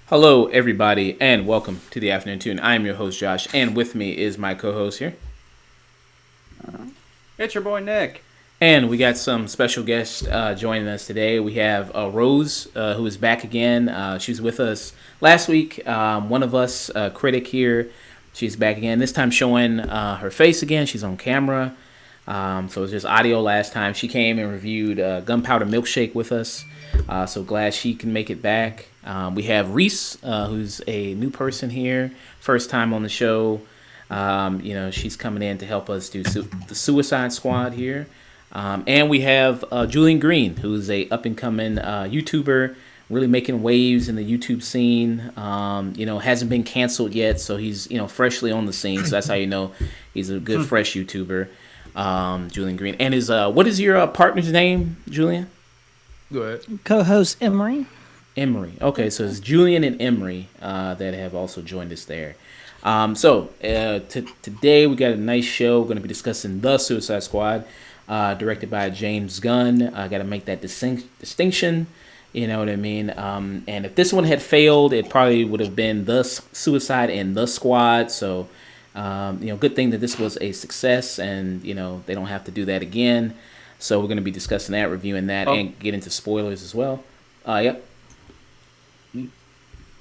Hello, everybody, and welcome to the Afternoon Tune. I am your host, Josh, and with me is my co-host here. It's your boy Nick. And we got some special guests joining us today. We have Rose, who is back again. She was with us last week. One of us, critic here, she's back again. This time showing her face again. She's on camera. So it was just audio last time. She came and reviewed Gunpowder Milkshake with us. So glad she can make it back. We have Reese, who's a new person here, first time on the show. She's coming in to help us do the Suicide Squad here. And we have Julian Green, who's a up and coming YouTuber, really making waves in the YouTube scene. Hasn't been canceled yet, so he's freshly on the scene. So that's how you know he's a good fresh YouTuber. Julian Green. And what is your partner's name, Julian? Go ahead. Co-host Emery. Emery. Okay, so it's Julian and Emery that have also joined us there. Today we got a nice show. We're going to be discussing The Suicide Squad, directed by James Gunn. I got to make that distinction. You know what I mean? And if this one had failed, it probably would have been The Suicide and The Squad. So, good thing that this was a success, and they don't have to do that again. So we're going to be discussing that, reviewing that, and get into spoilers as well. Yep.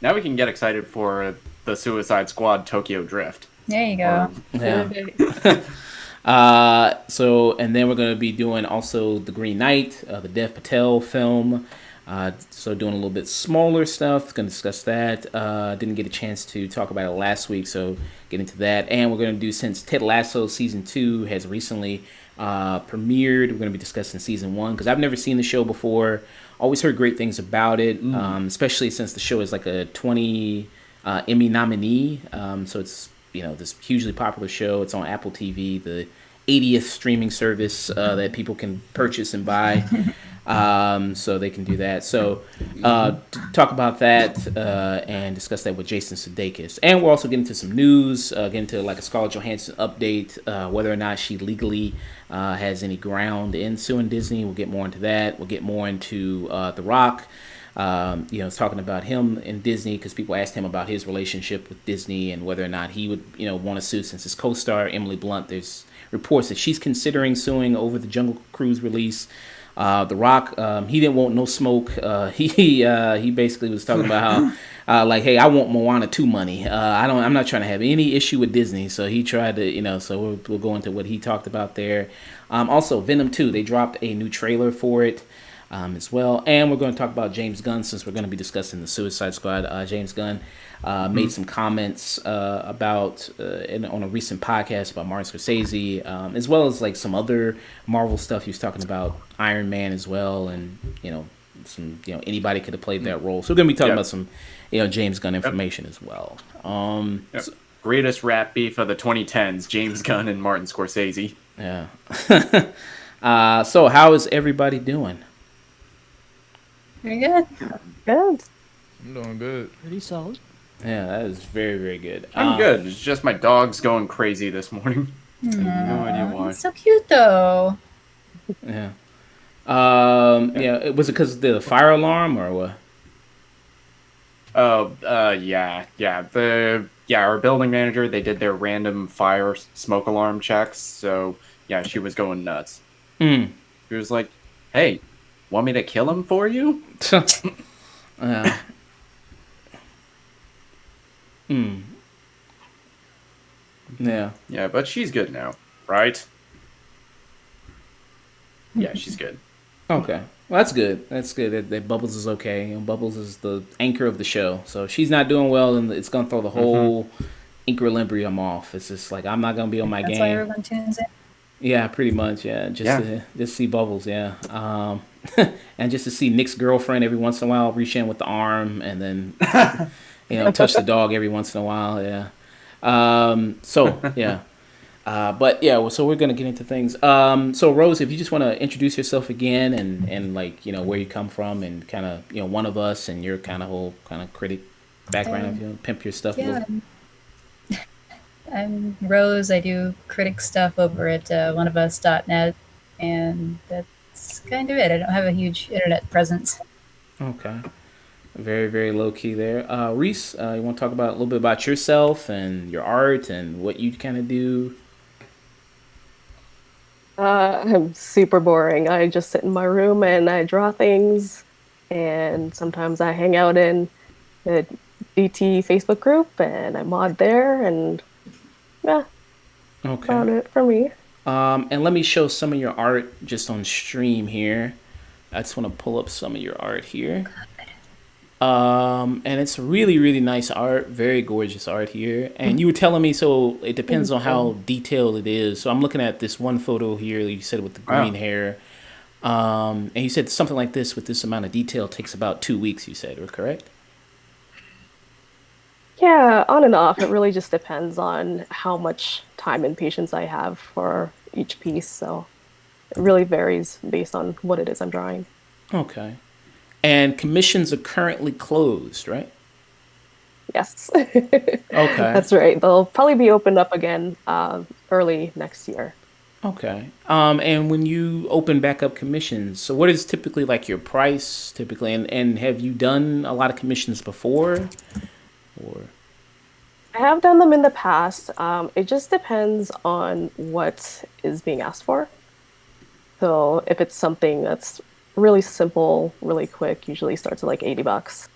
Now we can get excited for the Suicide Squad Tokyo Drift. There you go. And then we're going to be doing also The Green Knight, the Dev Patel film. So doing a little bit smaller stuff. Going to discuss that. Didn't get a chance to talk about it last week, so get into that. And we're going to do, since Ted Lasso Season 2 has recently premiered, we're going to be discussing Season 1, because I've never seen the show before. Always heard great things about it, especially since the show is like a 20 Emmy nominee. So it's, this hugely popular show. It's on Apple TV, the 80th streaming service that people can purchase and buy. So they can do that. So talk about that and discuss that with Jason Sudeikis. And we're also getting to some news, get into like a Scarlett Johansson update, whether or not she legally has any ground in suing Disney. We'll get more into that. We'll get more into The Rock. Talking about him and Disney, because people asked him about his relationship with Disney and whether or not he would, want to sue, since his co-star Emily Blunt, there's reports that she's considering suing over the Jungle Cruise release. The Rock, he didn't want no smoke. He basically was talking about how, hey, I want Moana 2 money. I'm not trying to have any issue with Disney. So he tried to, so we'll go into what he talked about there. Also, Venom 2, they dropped a new trailer for it as well. And we're going to talk about James Gunn, since we're going to be discussing the Suicide Squad. James Gunn made some comments about on a recent podcast about Martin Scorsese, as well as like some other Marvel stuff. He was talking about Iron Man as well, and some anybody could have played that role. So we're going to be talking about some James Gunn information as well. Greatest rap beef of the 2010s: James Gunn and Martin Scorsese. Yeah. So how is everybody doing? Pretty good. Good. I'm doing good. Pretty solid. Yeah, that is very, very good. I'm good. It's just my dog's going crazy this morning. I have no idea why. It's so cute though. Yeah. Was it because of the fire alarm or what? Our building manager, they did their random fire smoke alarm checks. So yeah, she was going nuts. She was like, "Hey, want me to kill him for you?" Yeah. Yeah. Yeah, but she's good now, right? Yeah, she's good. Okay. Well, that's good. That's good. That Bubbles is okay. Bubbles is the anchor of the show. So if she's not doing well, then it's gonna throw the whole equilibrium off. It's just like, I'm not gonna be on my That's game. why everyone tunes in. Yeah, pretty much. Yeah, just see Bubbles. Yeah, and just to see Nick's girlfriend every once in a while reach in with the arm, and then touch the dog every once in a while. Yeah. So we're gonna get into things. So Rose, if you just want to introduce yourself again, and where you come from, and kind of one of us, and your kind of critic background, pimp your stuff a Yeah, little. I'm Rose. I do critic stuff over at oneofus.net, and that's kind of it. I don't have a huge internet presence. Okay. Very, very low key there. Reese, you want to talk about a little bit about yourself and your art and what you kind of do? I'm super boring. I just sit in my room and I draw things, and sometimes I hang out in the DT Facebook group and I mod there, and yeah, Okay. about it for me. And let me show some of your art just on stream here. I just want to pull up some of your art here. And it's really, really nice art, very gorgeous art here. And you were telling me, so it depends on how detailed it is. So I'm looking at this one photo here, you said with the green hair. And you said something like this with this amount of detail takes about 2 weeks, you said, or correct? Yeah, on and off. It really just depends on how much time and patience I have for each piece. So it really varies based on what it is I'm drawing. Okay. And commissions are currently closed, right? Yes. Okay. That's right. They'll probably be opened up again early next year. Okay. And when you open back up commissions, so what is typically like your price typically? And have you done a lot of commissions before? Or I have done them in the past. It just depends on what is being asked for. So if it's something that's really simple, really quick, usually starts at like $80.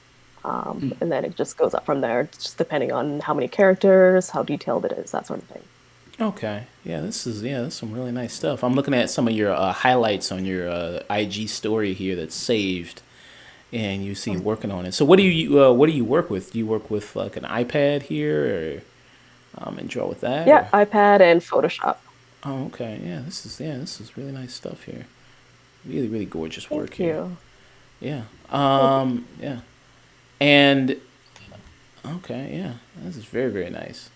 And then it just goes up from there, just depending on how many characters, how detailed it is, that sort of thing. okay. Yeah, this is some really nice stuff. I'm looking at some of your highlights on your IG story here that's saved, and you see working on it. So what do you work with? Do you work with like an iPad here, or and draw with that? Yeah, Or? iPad and Photoshop. Oh, okay. This is really nice stuff here. Really, really gorgeous work Thank here. you. Yeah. Yeah. And okay, yeah, this is very, very nice.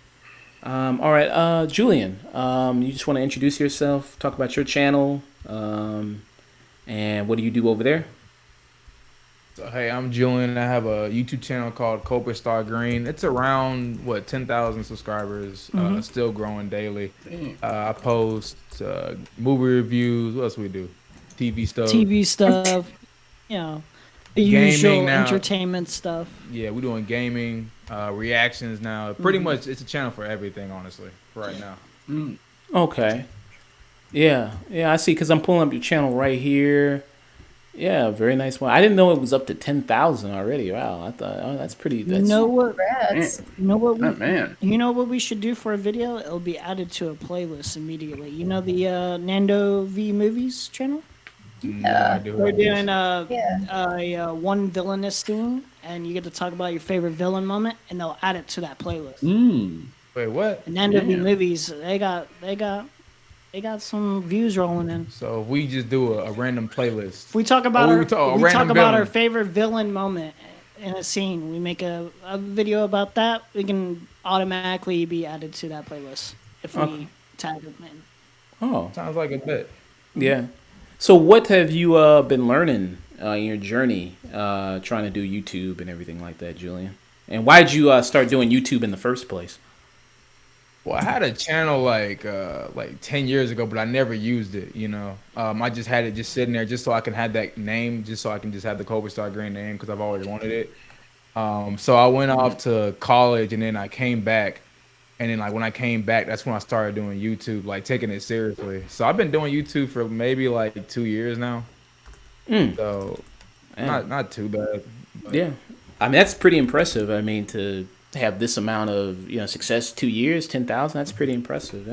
All right, Julian, you just want to introduce yourself, talk about your channel, and what do you do over there? So, hey, I'm Julian. I have a YouTube channel called CobraStarGreen. It's around 10,000 subscribers. Still growing daily. I post movie reviews. What else we do? TV stuff. TV stuff, you know, the Gaming usual now. entertainment stuff. Yeah, we're doing gaming, reactions now. Pretty much, it's a channel for everything, honestly, for right now. Okay. Yeah, I see. Because I'm pulling up your channel right here. Yeah, very nice one. I didn't know it was up to 10,000 already. Wow, I thought that's pretty. You That's know what? Congrats. You know what? Oh, man. You know what we should do for a video? It'll be added to a playlist immediately. You know the Nando V Movies channel? No idea. We're doing Yeah. a one villainous thing, and you get to talk about your favorite villain moment, and they'll add it to that playlist. Wait, what? And Nando V Movies, they got some views rolling in. So if we just do a random playlist. If we talk about we talk our villain. favorite villain moment in a scene, we make a video about that, we can automatically be added to that playlist if we tag them in. oh Sounds like a bit. yeah. So what have you been learning in your journey trying to do YouTube and everything like that, Julian? And why did you start doing YouTube in the first place? Well, I had a channel like 10 years ago, but I never used it, you know. I just had it just sitting there just so I can have that name, just so I can just have the CobraStarGreen name because I've always wanted it. So I went off to college and then I came back. And then like when I came back, that's when I started doing YouTube, like taking it seriously. So I've been doing YouTube for maybe like 2 years now. So not too bad. But. Yeah, I mean that's pretty impressive. I mean to have this amount of success, 2 years, 10,000. That's pretty impressive.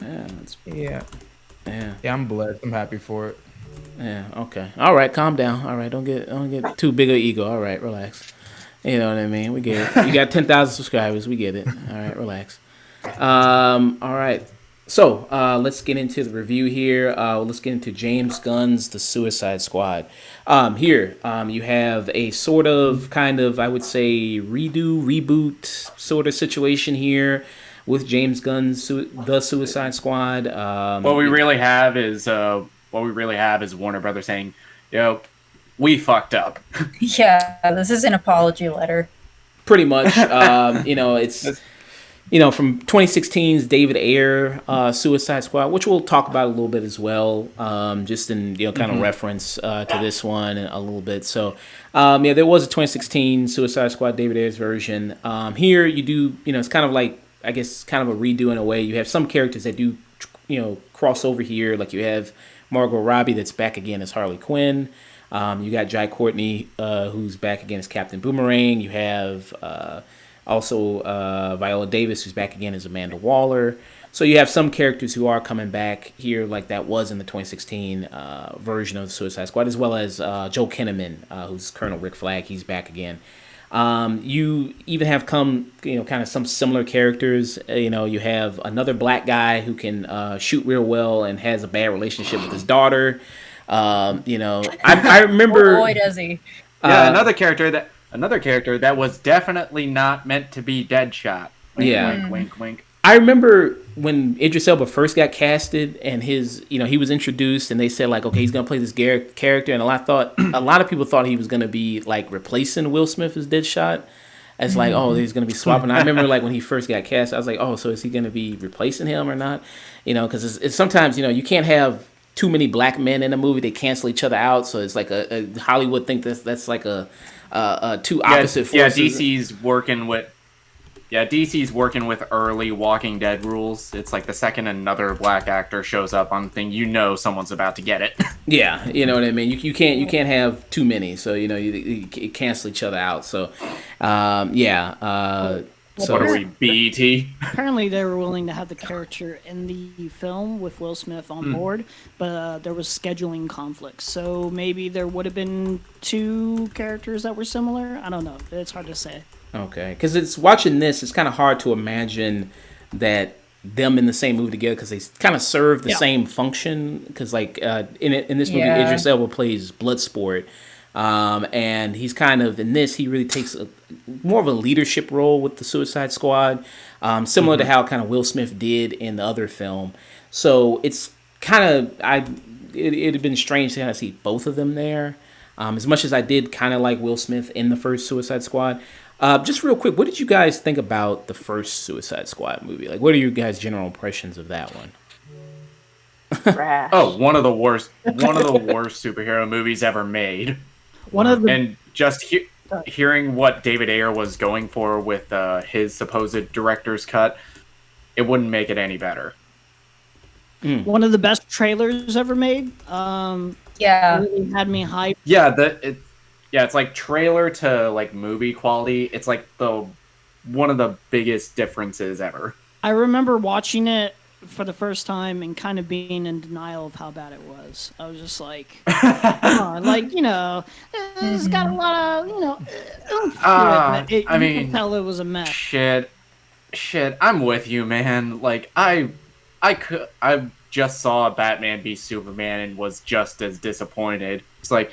Yeah. Yeah. Yeah, I'm blessed. I'm happy for it. Yeah. Okay. All right. Calm down. All right. Don't get too big of ego. All right. Relax. You know what I mean? We get it. You got 10,000 subscribers. We get it. All right. Relax. All right. So let's get into the review here. Let's get into James Gunn's The Suicide Squad. Here, you have a sort of, kind of, I would say, reboot sort of situation here with James Gunn's The Suicide Squad. What we really have is Warner Brothers saying, "Yo, we fucked up." Yeah, this is an apology letter. Pretty much. It's from 2016's David Ayer Suicide Squad, which we'll talk about a little bit as well, just in kind of reference to this one a little bit. So, there was a 2016 Suicide Squad David Ayer's version. Here you do, it's kind of like, I guess, kind of a redo in a way. You have some characters that do, cross over here. Like you have Margot Robbie that's back again as Harley Quinn. You got Courtney, who's back again as Captain Boomerang. You have also Viola Davis, who's back again as Amanda Waller. So you have some characters who are coming back here, like that was in the 2016 version of Suicide Squad, as well as Joel Kinnaman, who's Colonel Rick Flag. He's back again. You even have kind of some similar characters. You have another black guy who can shoot real well and has a bad relationship with his daughter. I remember. Oh boy, does he! Yeah, another character that was definitely not meant to be Deadshot. Wink, wink, wink. I remember when Idris Elba first got casted and he was introduced and they said like, okay, he's gonna play this character, and a lot of people thought he was gonna be like replacing Will Smith as Deadshot. As like, oh, he's gonna be swapping. I remember like when he first got cast, I was like, oh, so is he gonna be replacing him or not? Because it's sometimes you can't have too many black men in a movie. They cancel each other out, so it's like a Hollywood think that's like a two opposite forces. DC's working with early Walking Dead rules. It's like the second another black actor shows up on thing, someone's about to get it. Yeah, you know what I mean. You can't have too many, so you cancel each other out. So, So what are we, BET? Apparently, they were willing to have the character in the film with Will Smith on board, but there was scheduling conflicts. So maybe there would have been two characters that were similar. I don't know. It's hard to say. Okay, because it's kind of hard to imagine that them in the same movie together, because they kind of serve the same function. Because like in this movie, Idris Elba plays Bloodsport. And he's kind of in this. He really takes more of a leadership role with the Suicide Squad, similar to how kind of Will Smith did in the other film. So it's kind of it'd have been strange to kind of see both of them there. As much as I did kind of like Will Smith in the first Suicide Squad. Just real quick, what did you guys think about the first Suicide Squad movie? Like, what are your guys' general impressions of that one? Trash. Oh, one of the worst superhero movies ever made. And just hearing what David Ayer was going for with his supposed director's cut, it wouldn't make it any better. One of the best trailers ever made. Really had me hyped. It's like trailer to like movie quality. It's like one of the biggest differences ever. I remember watching it for the first time and kind of being in denial of how bad it was. I was just like, come on, it's got a lot of, you can tell it was a mess. Shit, I'm with you, man. Like, I just saw Batman v Superman and was just as disappointed. It's like,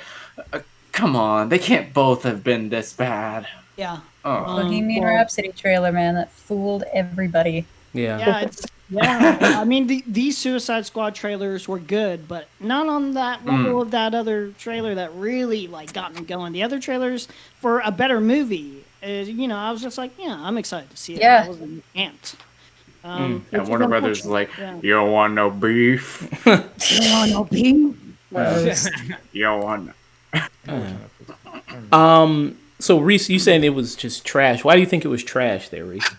come on, they can't both have been this bad. Yeah. Bohemian Rhapsody trailer, man, that fooled everybody. Yeah. I mean, these Suicide Squad trailers were good, but not on that level of that other trailer that really got me going. The other trailers for a better movie, I was just like, I'm excited to see it. Yeah. I wasn't amped. And Warner Brothers is like, you don't want no beef. You don't want no beef? You don't want no. So Reese, you saying it was just trash. Why do you think it was trash there, Reese?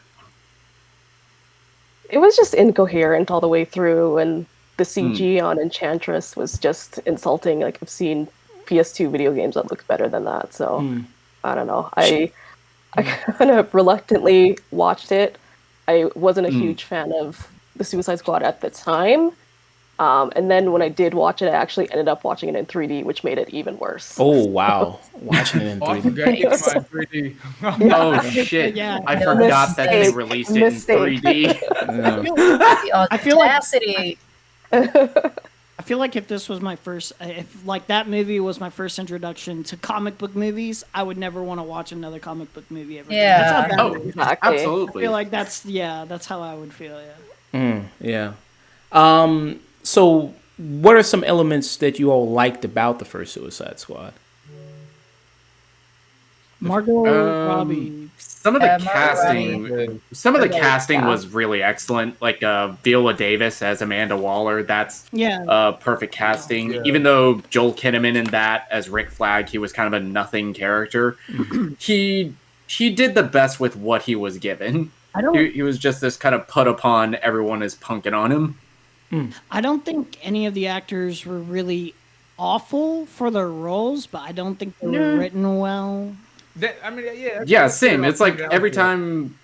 It was just incoherent all the way through, and the CG on Enchantress was just insulting. Like, I've seen PS2 video games that look better than that, so I don't know. I kind of reluctantly watched it. I wasn't a huge fan of the Suicide Squad at the time. And then when I did watch it, I actually ended up watching it in 3D, which made it even worse. Oh, wow. Watching it in 3D. I forgot you could find 3D. Oh, shit. Yeah. I forgot that they released it in 3D. I feel I feel like if this was my first, if that movie was my first introduction to comic book movies, I would never want to watch another comic book movie ever. Yeah. That's how bad it is. Exactly. Absolutely. I feel like that's how I would feel. Yeah. So what are some elements that you all liked about the first Suicide Squad? Margot Robbie. Some of the Margot casting, Robbie. some of the Like, casting yeah. was really excellent. Like Viola Davis as Amanda Waller, that's Yeah. perfect casting. Yeah. Even though Joel Kinnaman in that as Rick Flag, he was kind of a nothing character. he did the best with what he was given. He was just this kind of put upon. Everyone is punking on him. I don't think any of the actors were really awful for their roles, but I don't think they were written well. I mean, yeah. Yeah, same. It's like every time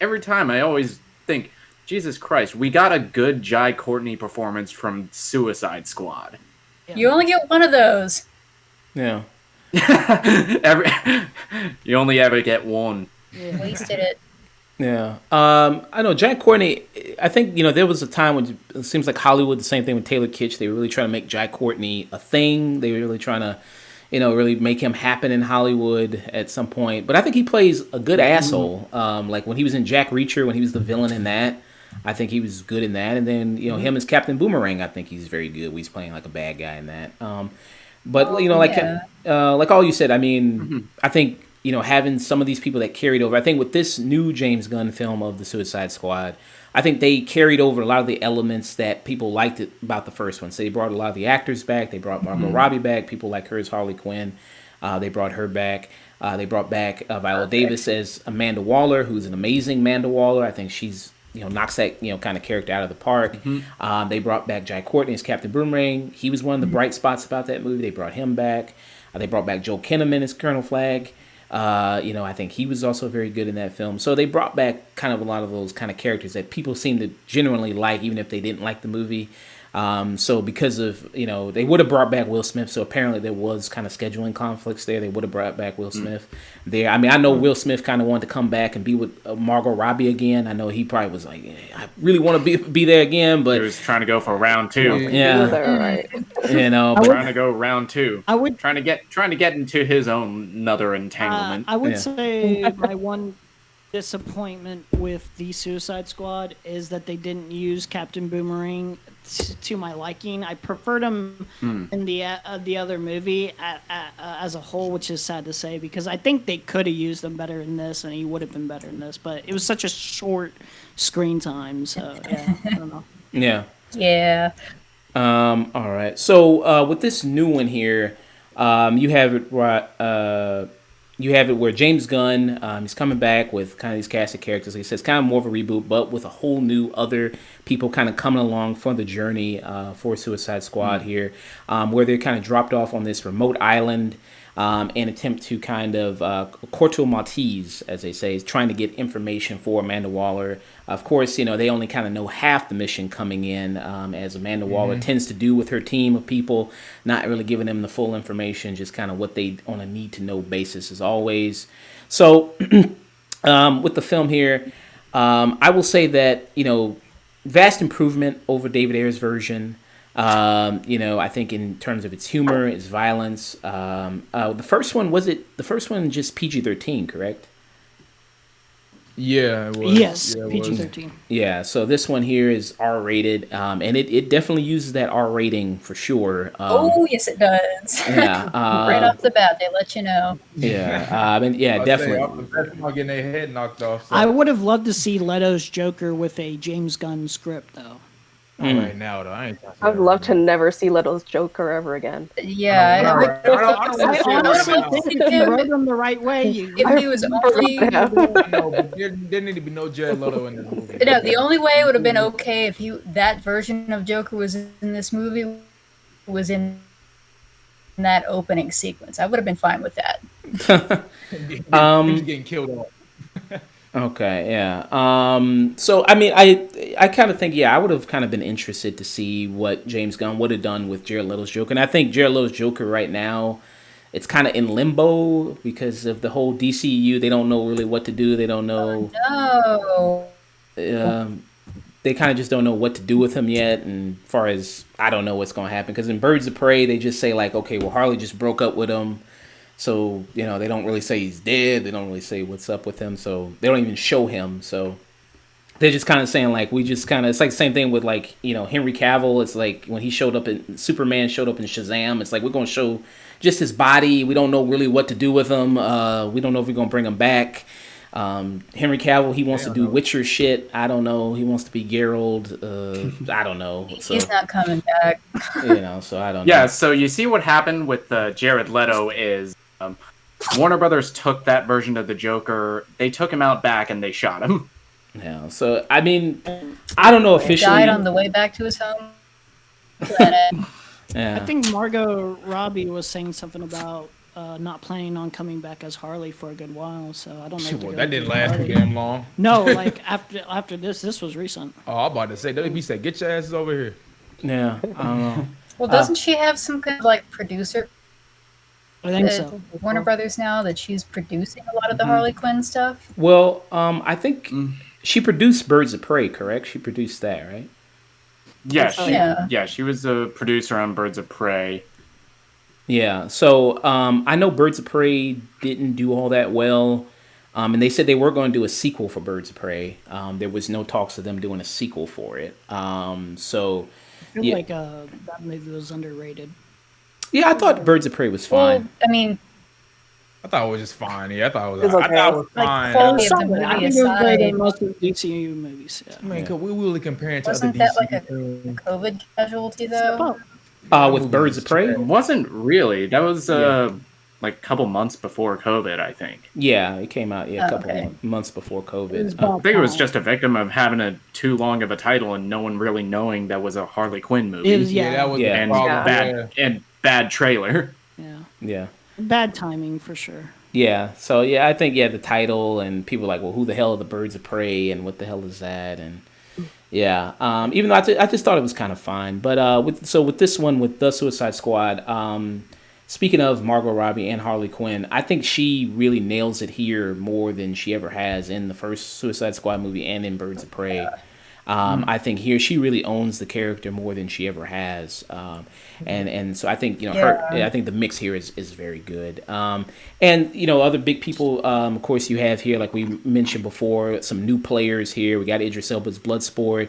I always think, Jesus Christ, we got a good Jai Courtney performance from Suicide Squad. You only get one of those. Yeah. You only ever get one. Wasted it. Yeah. I know Jai Courtney, I think, there was a time when it seems like Hollywood, the same thing with Taylor Kitsch, they were really trying to make Jai Courtney a thing. They were really trying to, really make him happen in Hollywood at some point. But I think he plays a good asshole. Like when he was in Jack Reacher, when he was the villain in that, I think he was good in that. And then, him as Captain Boomerang, I think he's very good. He's playing like a bad guy in that. But, like all you said, I mean, I think, having some of these people that carried over, I think with this new James Gunn film of the Suicide Squad, I think they carried over a lot of the elements that people liked about the first one. So they brought a lot of the actors back. They brought Margot Robbie back. People like her as Harley Quinn. They brought her back. They brought back Viola Davis as Amanda Waller, who's an amazing Amanda Waller. I think she's, knocks that, kind of character out of the park. They brought back Jai Courtney as Captain Boomerang. He was one of the bright spots about that movie. They brought him back. They brought back Joel Kinnaman as Colonel Flag. I think he was also very good in that film. So they brought back kind of a lot of those kind of characters that people seem to genuinely like, even if they didn't like the movie. So because of, they would have brought back Will Smith. So apparently there was kind of scheduling conflicts there. They would have brought back Will Smith there. I mean, I know Will Smith kind of wanted to come back and be with Margot Robbie again. I know he probably was like, I really want to be there again, but he was trying to go for round two. Yeah. Right. Trying to go round two. I would trying to get into his own another entanglement. I would say my one disappointment with the Suicide Squad is that they didn't use Captain Boomerang to my liking. I preferred him in the other movie as a whole, which is sad to say because I think they could have used him better in this, and he would have been better in this. But it was such a short screen time, so yeah, I don't know. Yeah. Yeah. All right. So with this new one here, you have it. You have it where James Gunn, he's coming back with kind of these casted characters. Like he says, kind of more of a reboot, but with a whole new other people kind of coming along for the journey for Suicide Squad here, where they're kind of dropped off on this remote island and attempt to kind of Corto Maltese, as they say, is trying to get information for Amanda Waller. Of course, they only kind of know half the mission coming in, as Amanda Waller tends to do with her team of people, not really giving them the full information, just kind of what they on a need-to-know basis as always. So with the film here, I will say that, vast improvement over David Ayer's version. I think in terms of its humor, its violence. The first one just PG-13, correct? Yeah, it was. Yes, Yeah, it PG-13. Yeah, so this one here is R-rated, and it definitely uses that R rating for sure. Oh, yes, it does. Yeah, Right off the bat, they let you know. Yeah, definitely. That's not getting their head knocked off. So. I would have loved to see Leto's Joker with a James Gunn script, though. Not right now, though. I ain't talking I would about love right to now. never see Leto's Joker ever again. Yeah, All right. I don't I see it honestly right now. think if you wrote them the right way, if he was only No, but there need to be no Jared Leto in this movie. no, the only way it would have been okay if that version of Joker was in this movie was in that opening sequence. I would have been fine with that. He's getting killed off. Okay, yeah. So I mean, I kind of think, I would have kind of been interested to see what James Gunn would have done with Jared Leto's Joker, and I think Jared Leto's Joker right now, it's kind of in limbo because of the whole DCU. They don't know really what to do. They don't know. No. They kind of just don't know what to do with him yet. And as far as I don't know what's going to happen, because in Birds of Prey they just say like, okay, well Harley just broke up with him. So, they don't really say he's dead. They don't really say what's up with him. So, they don't even show him. So, they're just kind of saying, like, it's like the same thing with, like, Henry Cavill. It's like when Superman showed up in Shazam. It's like, we're going to show just his body. We don't know really what to do with him. We don't know if we're going to bring him back. Henry Cavill, he wants to do Witcher shit. I don't know. He wants to be Geralt. I don't know. So, He's not coming back. So I don't know. Yeah, so you see what happened with Jared Leto is Warner Brothers took that version of the Joker, they took him out back and they shot him. Yeah, so I mean, I don't know officially. Died on the way back to his home planet. Yeah. I think Margot Robbie was saying something about not planning on coming back as Harley for a good while. So I don't know. Well, that didn't last too damn long. No, like after this was recent. Oh, I'm about to say, he said, "Get your asses over here." Yeah, I don't know. Well, doesn't she have some kind of like producer? I think so. Warner Brothers now that she's producing a lot of the Harley Quinn stuff. Well, I think she produced Birds of Prey, correct? She produced that, right? Yeah, she was a producer on Birds of Prey. Yeah, so I know Birds of Prey didn't do all that well, and they said they were going to do a sequel for Birds of Prey. There was no talks of them doing a sequel for it. So I feel like that movie was underrated. Yeah, I thought Birds of Prey was fine. Well, I mean, I thought it was just fine. Yeah, I thought it was. okay. I thought it was fine. quality of the I movie think it was better aside, than most of the DCU movies. Yeah. I mean, we really compare it to wasn't other that DC like a films. COVID casualty though? With Birds of Prey? It wasn't really. That was like a couple months before COVID, I think. Yeah, it came out a couple okay. months before COVID. I think it was just a victim of having too long of a title and no one really knowing that was a Harley Quinn movie. That was Yeah. the And problem. bad trailer. Yeah. Bad timing for sure. Yeah, so yeah, I think the title and people are like, well, who the hell are the Birds of Prey and what the hell is that? And yeah, even though I just thought it was kind of fine, but with this one with the Suicide Squad, speaking of Margot Robbie and Harley Quinn, I think she really nails it here more than she ever has in the first Suicide Squad movie and in Birds of Prey. I think here she really owns the character more than she ever has, and so I think I think the mix here is very good. And other big people, of course, you have here, like we mentioned before, some new players here. We got Idris Elba's Bloodsport.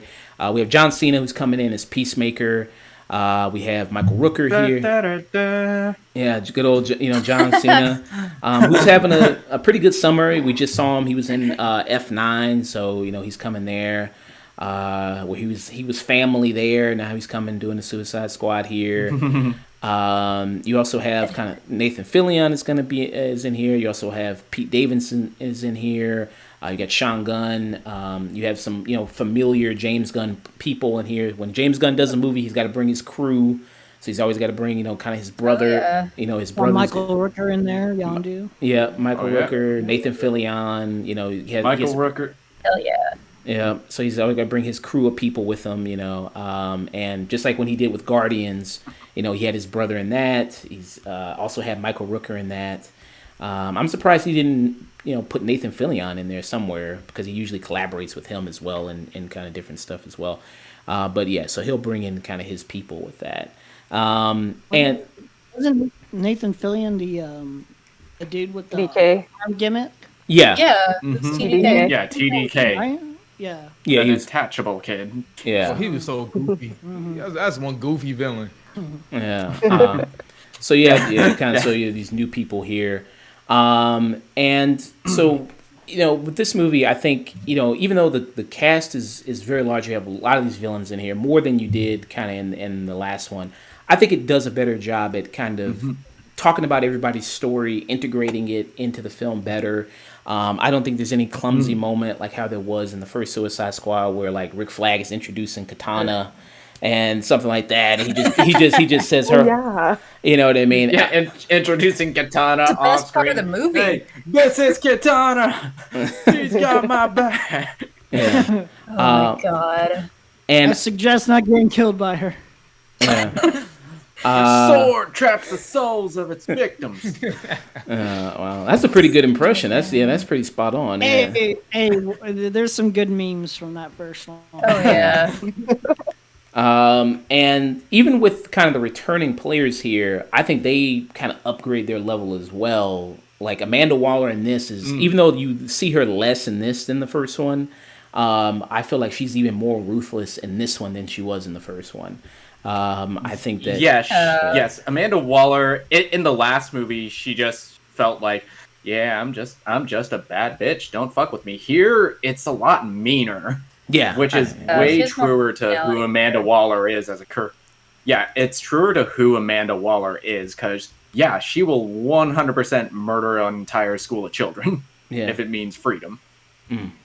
We have John Cena, who's coming in as Peacemaker. We have Michael Rooker here. Yeah, good old John Cena, who's having a pretty good summer. We just saw him; he was in F9, so he's coming there. Where he was family there. Now he's coming doing the Suicide Squad here. You also have kind of Nathan Fillion is in here. You also have Pete Davidson is in here. You got Sean Gunn. You have some familiar James Gunn people in here. When James Gunn does a movie, he's got to bring his crew. So he's always got to bring kind of his brother. His brother. Michael Rooker in there, Yondu. Yeah, Michael Rooker, Nathan Fillion. Michael Rooker. Hell yeah. Yeah, so he's always got to bring his crew of people with him, and just like when he did with Guardians, he had his brother in that. He's also had Michael Rooker in that. I'm surprised he didn't, put Nathan Fillion in there somewhere because he usually collaborates with him as well and kind of different stuff as well. But yeah, so he'll bring in kind of his people with that. And wasn't Nathan Fillion the dude with the DK arm gimmick? Yeah. Yeah. It's TDK. Yeah, TDK. Right? Yeah. Yeah, An detachable kid. Yeah. Oh, he was so goofy. That's one goofy villain. Yeah. So yeah, kind of. So you have these new people here, and so with this movie, I think even though the cast is very large, you have a lot of these villains in here, more than you did kind of in the last one. I think it does a better job at kind of talking about everybody's story, integrating it into the film better. I don't think there's any clumsy moment like how there was in the first Suicide Squad where like Rick Flag is introducing Katana and something like that, and he just says her. Yeah. You know what I mean? Yeah, introducing Katana It's the best off part screen. of the movie. Hey, this is Katana. She's got my back. Yeah. Oh my god. I And suggest not getting killed by her. yeah. Sword traps the souls of its victims. Wow, that's a pretty good impression. That's pretty spot on. Yeah. Hey, there's some good memes from that first one. Oh yeah. And even with kind of the returning players here, I think they kind of upgrade their level as well. Like Amanda Waller in this is, even though you see her less in this than the first one, I feel like she's even more ruthless in this one than she was in the first one. I think that Yes. Amanda Waller in the last movie, she just felt like yeah, I'm just a bad bitch. Don't fuck with me. Here, it's a lot meaner. Yeah, Which is she way has more truer to who personality. Amanda Waller is as a Yeah, it's truer to who Amanda Waller is, because, yeah, she will 100% murder an entire school of children yeah. if it means freedom.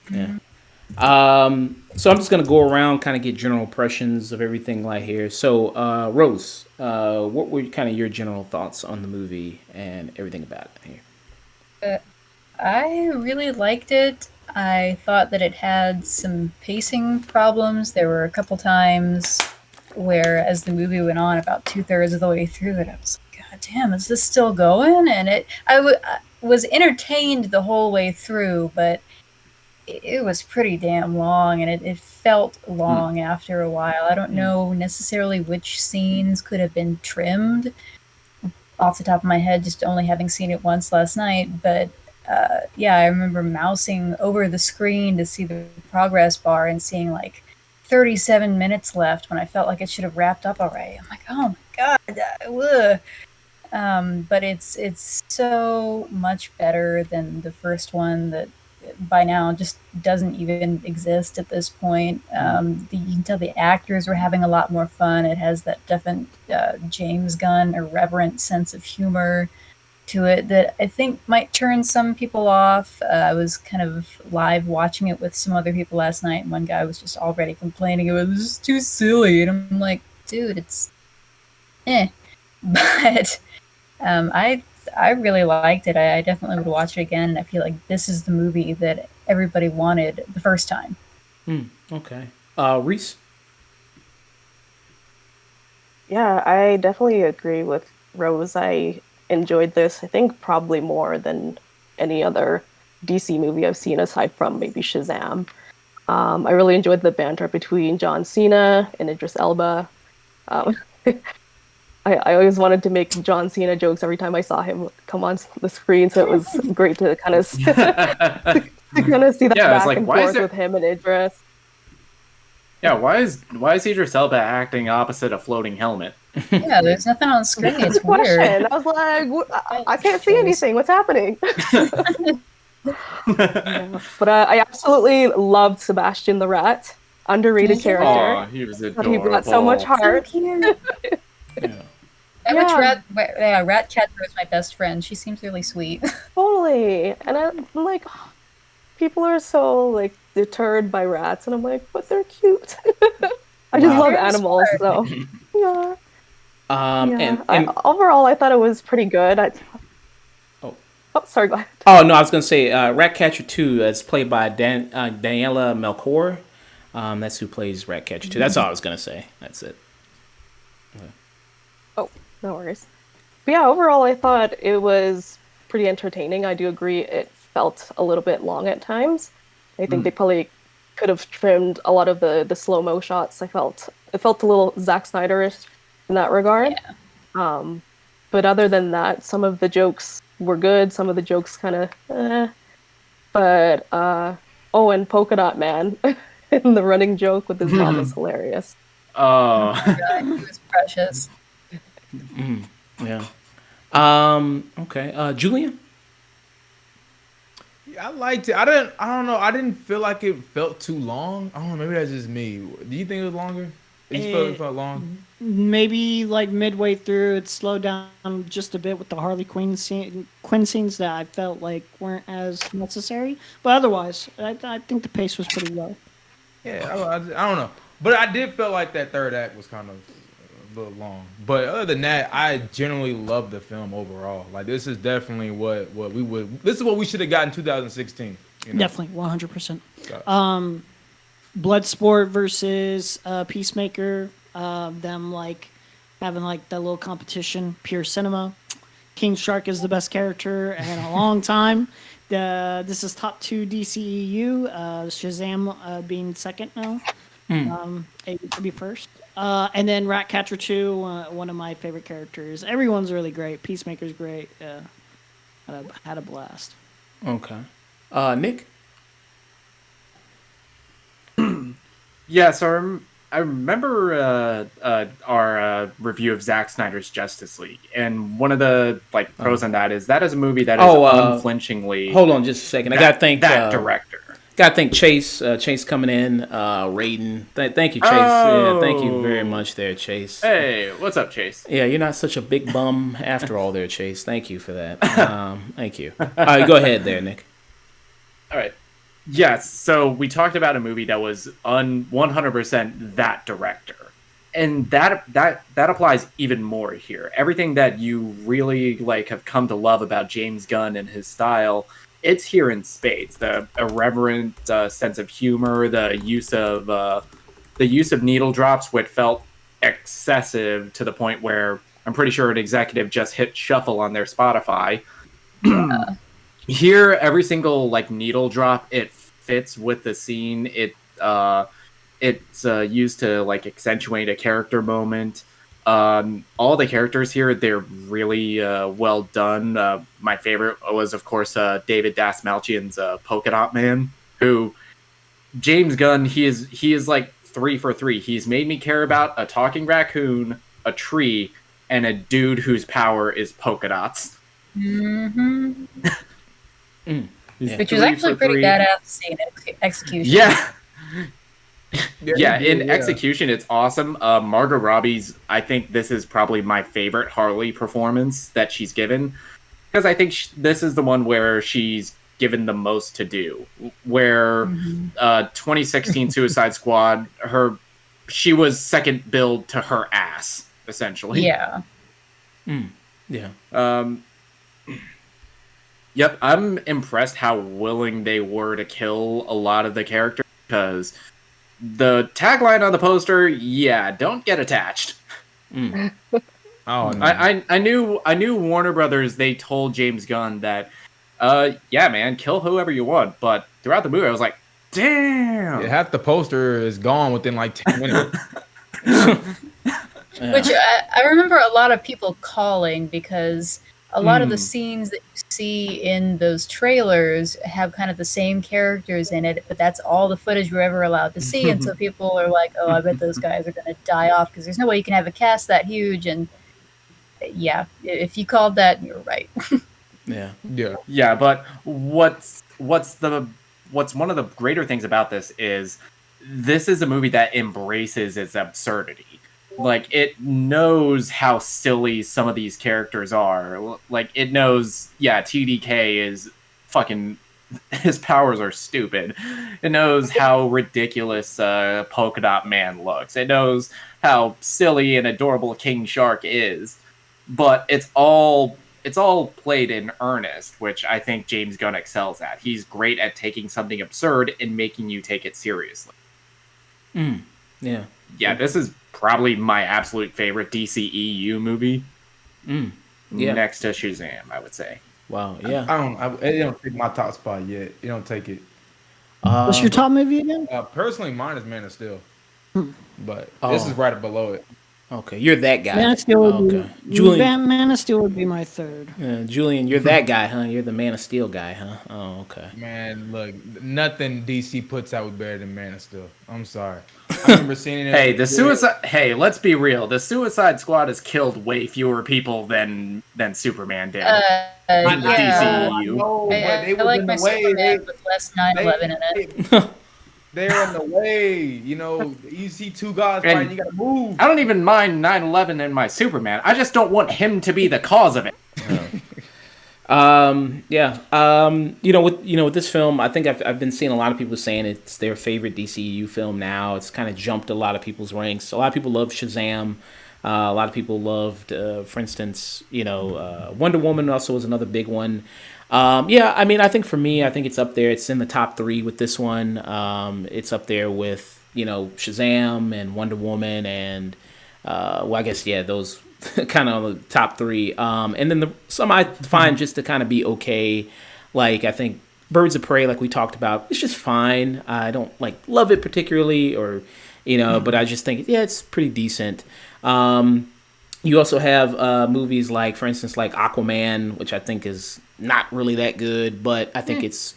Yeah. So I'm just gonna go around, kind of get general impressions of everything like here. So, Rose, what were kind of your general thoughts on the movie and everything about it here? I really liked it. I thought that it had some pacing problems. There were a couple times where, as the movie went on, about 2/3 of the way through it, I was like, "God damn, is this still going?" And I was entertained the whole way through, but it was pretty damn long, and it felt long after a while. I don't know necessarily which scenes could have been trimmed off the top of my head, just only having seen it once last night, but yeah, I remember mousing over the screen to see the progress bar and seeing like 37 minutes left when I felt like it should have wrapped up already. I'm like, oh my god, but it's so much better than the first one that by now just doesn't even exist at this point. You can tell the actors were having a lot more fun. It has that definite James Gunn irreverent sense of humor to it that I think might turn some people off. I was kind of live watching it with some other people last night, and one guy was just already complaining it was too silly, and I'm like, dude, it's but I really liked it. I definitely would watch it again, and I feel like this is the movie that everybody wanted the first time. Okay, Reese. Yeah, I definitely agree with Rose. I enjoyed this, I think, probably more than any other DC movie I've seen aside from maybe Shazam. I really enjoyed the banter between John Cena and Idris Elba. Um, I always wanted to make John Cena jokes every time I saw him come on the screen, so it was great to kind of to kind of see that Yeah, it's back like, and why is forth there- with him and Idris. Yeah, why is Idris Elba acting opposite a floating helmet? Yeah, there's nothing on screen. That's It's the question. weird. I was like, I can't see anything. What's happening? Yeah. But I absolutely loved Sebastian the Rat. Underrated Yeah. Oh, character. he was But he brought so much adorable. So heart. cute. Yeah. I wish Yeah. Ratcatcher was my best friend. She seems really sweet. Totally. And I'm like, oh, people are so like deterred by rats, and I'm like, but they're cute. I just Wow. love Very animals, smart. so yeah. Yeah. And Overall, I thought it was pretty good. oh. Oh, sorry, go ahead. Oh no, I was gonna say Ratcatcher 2 is played by Daniela Melchior. That's who plays Ratcatcher 2. That's all I was gonna say. That's it. Oh, no worries. But yeah, overall, I thought it was pretty entertaining. I do agree it felt a little bit long at times. I think they probably could have trimmed a lot of the slow-mo shots. It felt a little Zack Snyder-ish in that regard. Yeah. But other than that, some of the jokes were good. Some of the jokes kind of, But and Polka Dot Man and the running joke with his mom is hilarious. Oh. God, he was precious. Yeah. Okay. Julian. Yeah, I liked it. I don't know. I didn't feel like it felt too long. I don't know. Maybe that's just me. Do you think it was longer? Did you feel it felt long? Maybe like midway through, it slowed down just a bit with the Harley Quinn scenes that I felt like weren't as necessary. But otherwise, I think the pace was pretty low. Yeah, I don't know. But I did feel like that third act was kind of a little long. But other than that, I generally love the film overall. Like, this is definitely this is what we should have gotten in 2016. You know? Definitely, 100%. Got Bloodsport versus Peacemaker, them like having like that little competition, pure cinema. King Shark is the best character in a long time. This is top 2 DCEU. Shazam being second now. Maybe first. And then Ratcatcher 2, one of my favorite characters. Everyone's really great. Peacemaker's great. Had a blast. Okay. Nick. Yeah, so I remember our review of Zack Snyder's Justice League, and one of the pros on that is a movie that is unflinchingly. Hold on, just a second. I gotta thank that director. Gotta thank Chase. Chase coming in, Raiden. Thank you, Chase. Yeah, thank you very much, there, Chase. Hey, what's up, Chase? Yeah, you're not such a big bum after all, there, Chase. Thank you for that. Thank you. All right, go ahead, there, Nick. All right. Yes, so we talked about a movie that was 100% that director. And that applies even more here. Everything that you really have come to love about James Gunn and his style, it's here in spades. The irreverent sense of humor, the use of needle drops, which felt excessive to the point where I'm pretty sure an executive just hit shuffle on their Spotify. Yeah. Here, every single needle drop, it fits with the scene. It's used to accentuate a character moment. All the characters here, they're really well done. My favorite was, of course, David Dastmalchian's Polka Dot Man, who James Gunn, he is 3 for 3. He's made me care about a talking raccoon, a tree, and a dude whose power is polka dots. Mm-hmm. Yeah. Which was actually pretty badass to see in execution. Yeah. Yeah, in execution, it's awesome. Margot Robbie's, I think this is probably my favorite Harley performance that she's given. Because I think this is the one where she's given the most to do. Where 2016 Suicide Squad, she was second billed to her ass, essentially. Yeah. Yeah. Yep, I'm impressed how willing they were to kill a lot of the characters, because the tagline on the poster, don't get attached. Oh, no. I knew Warner Brothers, they told James Gunn that, yeah, man, kill whoever you want, but throughout the movie, I was like, damn! Yeah, half the poster is gone within 10 minutes. Which I remember a lot of people calling, because a lot of the scenes that you see in those trailers have kind of the same characters in it, but that's all the footage we're ever allowed to see. And so people are like, oh, I bet those guys are going to die off, because there's no way you can have a cast that huge. And yeah, if you called that, you're right. Yeah, but what's one of the greater things about this is a movie that embraces its absurdity. It knows how silly some of these characters are. It knows, TDK is fucking... his powers are stupid. It knows how ridiculous Polka Dot Man looks. It knows how silly and adorable King Shark is. But it's all played in earnest, which I think James Gunn excels at. He's great at taking something absurd and making you take it seriously. Yeah. Yeah, this is probably my absolute favorite DCEU movie. Yeah. Next to Shazam, I would say. Wow. Yeah. It don't take my top spot yet. It don't take it. What's your top movie again? Personally, mine is Man of Steel. But this is right below it. Okay, you're that guy. Man of Steel would okay. be, Julian. Man of Steel would be my third. Julian, you're that guy, huh? You're the Man of Steel guy, huh? Oh, okay. Man, look, nothing DC puts out was better than Man of Steel. I'm sorry. I remember seeing it. Hey, let's be real. The Suicide Squad has killed way fewer people than Superman did. In the DCEU. I like my Superman with less 9/11 in it. They're in the way, you see two guys fighting, you gotta move. I don't even mind 9/11 in my Superman. I just don't want him to be the cause of it. With this film, I think I've been seeing a lot of people saying it's their favorite DCU film now. It's kind of jumped a lot of people's ranks. A lot of people love Shazam. A lot of people loved, for instance, Wonder Woman also was another big one. I think for me, I think it's up there. It's in the top 3 with this one. It's up there with, Shazam and Wonder Woman and, those kind of the top 3. And then some I find just to kind of be okay. I think Birds of Prey, like we talked about, it's just fine. I don't love it particularly or, but I just think, it's pretty decent. You also have movies for instance, Aquaman, which I think is not really that good, but I think it's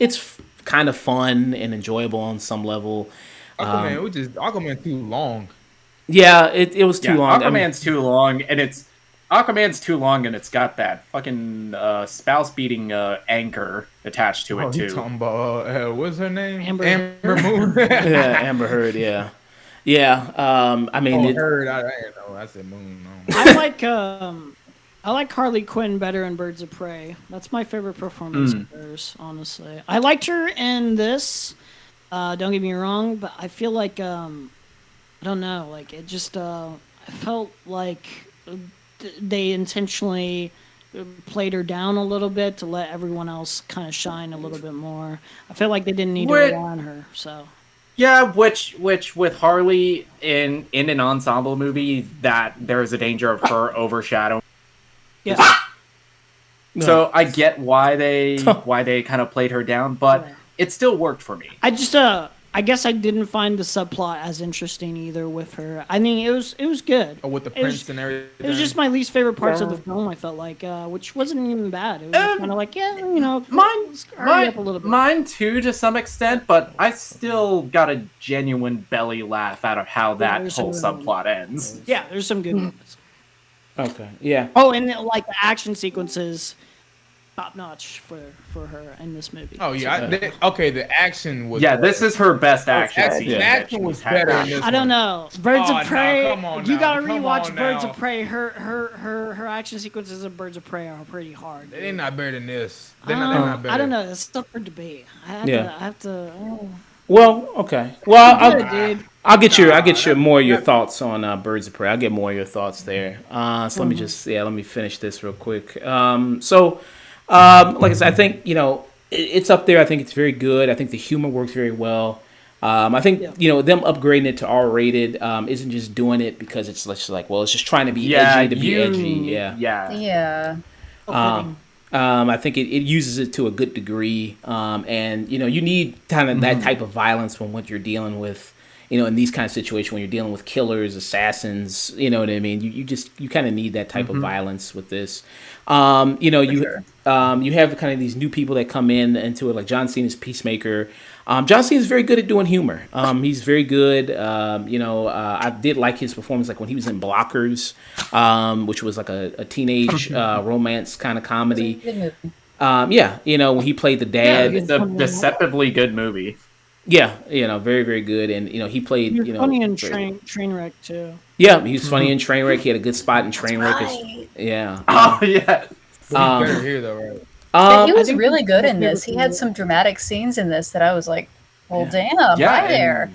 kind of fun and enjoyable on some level. Aquaman too long. Yeah, it was too long. Aquaman's too long, and it's got that fucking spouse beating anchor attached to it You too. talking about what's her name? Amber Moon. yeah, Amber Heard. Yeah. I mean, Heard. I didn't know. I said Moon. No. I like Harley Quinn better in Birds of Prey. That's my favorite performance of hers, honestly. I liked her in this. Don't get me wrong, but I feel like I don't know, like it just I felt like they intentionally played her down a little bit to let everyone else kind of shine a little bit more. I feel like they didn't need to rely on her, so. Yeah, which with Harley in an ensemble movie, that there's a danger of her overshadowing. Yeah. So I get why they kind of played her down, but it still worked for me. I guess I didn't find the subplot as interesting either with her. I mean, it was good. Oh, with the prince and everything. It was just my least favorite parts of the film. I felt like, which wasn't even bad. It was kind of like, hurry up a little bit. Mine too, to some extent, but I still got a genuine belly laugh out of how that whole subplot ends. Yeah, there's some good moments. okay. Yeah. Oh, and like the action sequences, top notch for her in this movie. Oh yeah. The action was. Yeah, this is her best action scene. The action was better in this I don't know. Birds of Prey. come on You now, gotta come rewatch on Birds now. of Prey. Her action sequences of Birds of Prey are pretty hard. They're not better than this. They're not better. I don't know. It's still for debate. I have to. Well, okay. Well, Dude. I'll get your more of your thoughts on Birds of Prey. I'll get more of your thoughts there. So let me finish this real quick. Like I said, I think it's up there. I think it's very good. I think the humor works very well. I think them upgrading it to R-rated isn't just doing it because it's just like, well, it's just trying to be edgy to be edgy. Yeah. I think it uses it to a good degree, and you need kind of that type of violence when what you're dealing with, in these kind of situations when you're dealing with killers, assassins. You know what I mean? You kind of need that type of violence with this. You have kind of these new people that come into it, like John Cena's Peacemaker. John Cena is very good at doing humor. He's very good. I did like his performance, like when he was in Blockers, which was like a teenage romance kind of comedy. Good movie. When he played the dad. It's a deceptively good movie. Yeah, very, very good. And, he played, You're funny in Trainwreck, too. Yeah, he was funny in Trainwreck. He had a good spot in Trainwreck. Yeah. Oh, yeah. He's better here, though, right? Yeah, he was really good in this. He had some dramatic scenes in this that I was like, well, damn, hi there.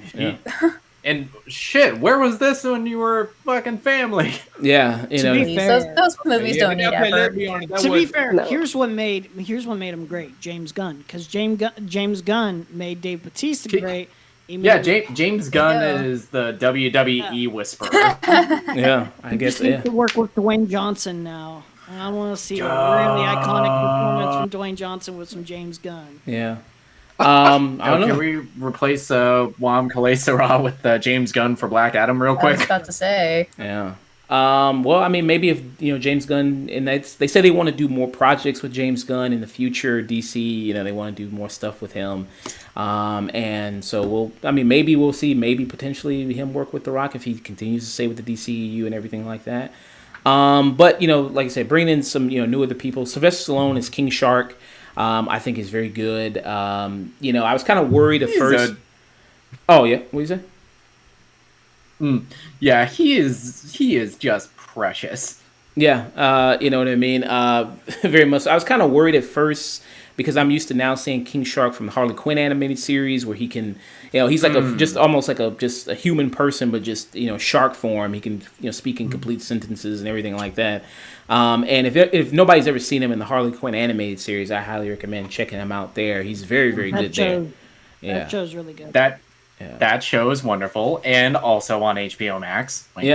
And shit, where was this when you were fucking family? Yeah, those movies don't need effort. To be fair, here's what made him great. James Gunn, because James Gunn made Dave Bautista great. James Gunn is the WWE whisperer. Yeah, I guess. He to work with Dwayne Johnson now. I want to see a really iconic performance from Dwayne Johnson with some James Gunn. Yeah. I don't know. Can we replace Wam Kalesara with James Gunn for Black Adam real quick? I was about to say. Yeah. Well, I mean, maybe if James Gunn, and they say they want to do more projects with James Gunn in the future. DC, they want to do more stuff with him, and so maybe we'll see, maybe potentially him work with The Rock if he continues to stay with the DCEU and everything like that. But like I said, bringing in some new other people. Sylvester Stallone is King Shark. I think is very good. I was kind of worried at first. Oh yeah, what do you say? Yeah, he is just precious. Yeah, you know what I mean? Very much. I was kind of worried at first because I'm used to now seeing King Shark from the Harley Quinn animated series where he can, he's like just almost like a human person, but just, shark form. He can, speak in complete sentences and everything like that. And if nobody's ever seen him in the Harley Quinn animated series, I highly recommend checking him out there. He's very, very good there. Yeah. That show's really good. That show is wonderful, and also on HBO Max. Wink,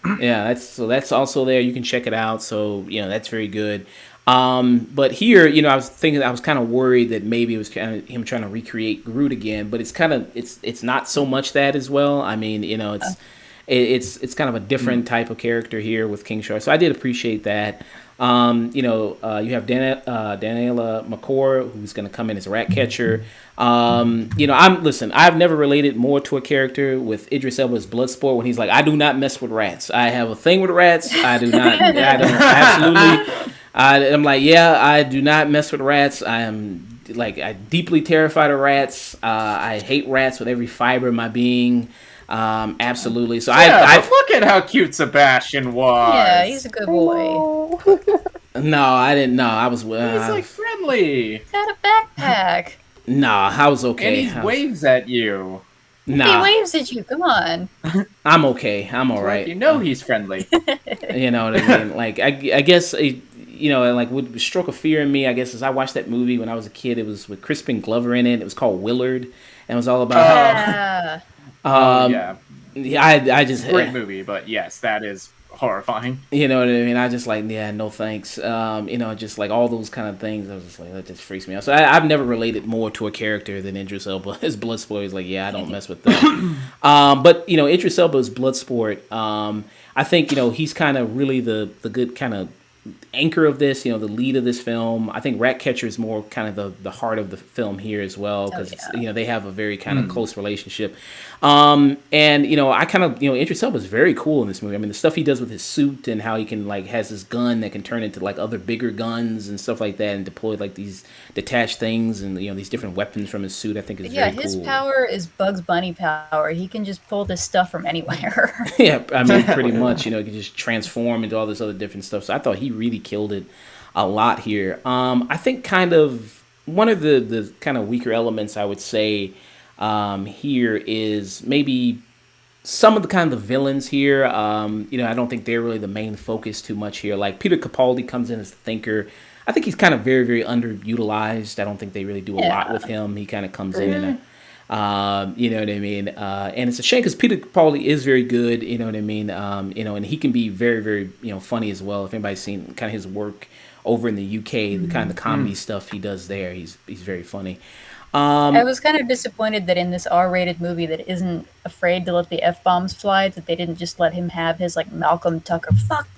wink. Yeah, that's also there. You can check it out. So that's very good. But here, I was kind of worried that maybe it was kind of him trying to recreate Groot again. But it's not so much that as well. I mean, it's kind of a different type of character here with King Shark. So I did appreciate that. You have Daniela McCord, who's going to come in as a rat catcher. I've never related more to a character with Idris Elba's Bloodsport when he's like, I do not mess with rats. I have a thing with rats. I do not. I don't absolutely. I'm like, yeah, I do not mess with rats. I deeply terrified of rats. I hate rats with every fiber of my being. Absolutely. So but look at how cute Sebastian was. Yeah, he's a good boy. No, I didn't know. I was. He's like friendly. Got a backpack. Nah, I was okay. And he waves at you. Nah, He waves at you. Come on. I'm okay. I'm all right. You know he's friendly. You know what I mean? Like, I guess, like with Stroke of Fear in me, I guess, as I watched that movie when I was a kid, it was with Crispin Glover in it. It was called Willard, and it was all about Yeah. I just Great movie, but yes, that is horrifying. You know what I mean? I just like, yeah, no thanks. Just like all those kind of things. I was just like, that just freaks me out. So I've never related more to a character than Idris Elba. His Bloodsport is like, yeah, I don't mess with that. But Idris Elba's Bloodsport. I think he's kind of really the good kind of anchor of this, the lead of this film. I think Ratcatcher is more kind of the heart of the film here as well, because they have a very kind of close relationship. I kind of Idris Elba is very cool in this movie. I mean, the stuff he does with his suit and how he can has this gun that can turn into like other bigger guns and stuff like that, and deploy like these detached things and these different weapons from his suit. I think is very cool. His power is Bugs Bunny power. He can just pull this stuff from anywhere. Yeah, I mean, pretty much. He can just transform into all this other different stuff. So I thought he really killed it a lot here. I think kind of one of the kind of weaker elements I would say here is maybe some of the kind of the villains here. I don't think they're really the main focus too much here. Like Peter Capaldi comes in as the thinker. I think he's kind of very, very underutilized. I don't think they really do a lot with him. He kind of comes in and you know what I mean? And it's a shame because Peter Capaldi is very good, you know what I mean? And he can be very, very, funny as well. If anybody's seen kind of his work over in the UK, the kind of the comedy stuff he does there, he's very funny. I was kind of disappointed that in this R-rated movie that isn't afraid to let the F-bombs fly, that they didn't just let him have his like Malcolm Tucker fuck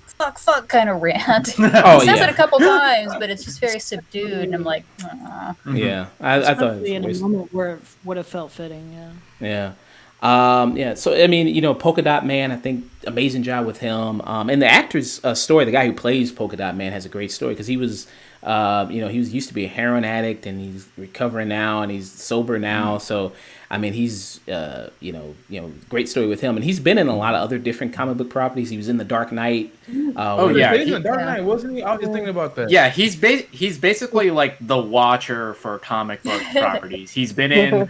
kind of rant. He says it a couple times, but it's just very subdued, and I'm like, aw. Yeah, I thought it was in a moment where it would have felt fitting. Yeah. So I mean, Polka Dot Man, I think amazing job with him. And the actor's story, the guy who plays Polka Dot Man has a great story because he was, he used to be a heroin addict and he's recovering now and he's sober now. So I mean, he's, great story with him, and he's been in a lot of other different comic book properties. He was in The Dark Knight. He was in The Dark Knight, wasn't he? I was just thinking about that. Yeah, he's basically like the Watcher for comic book properties. He's been in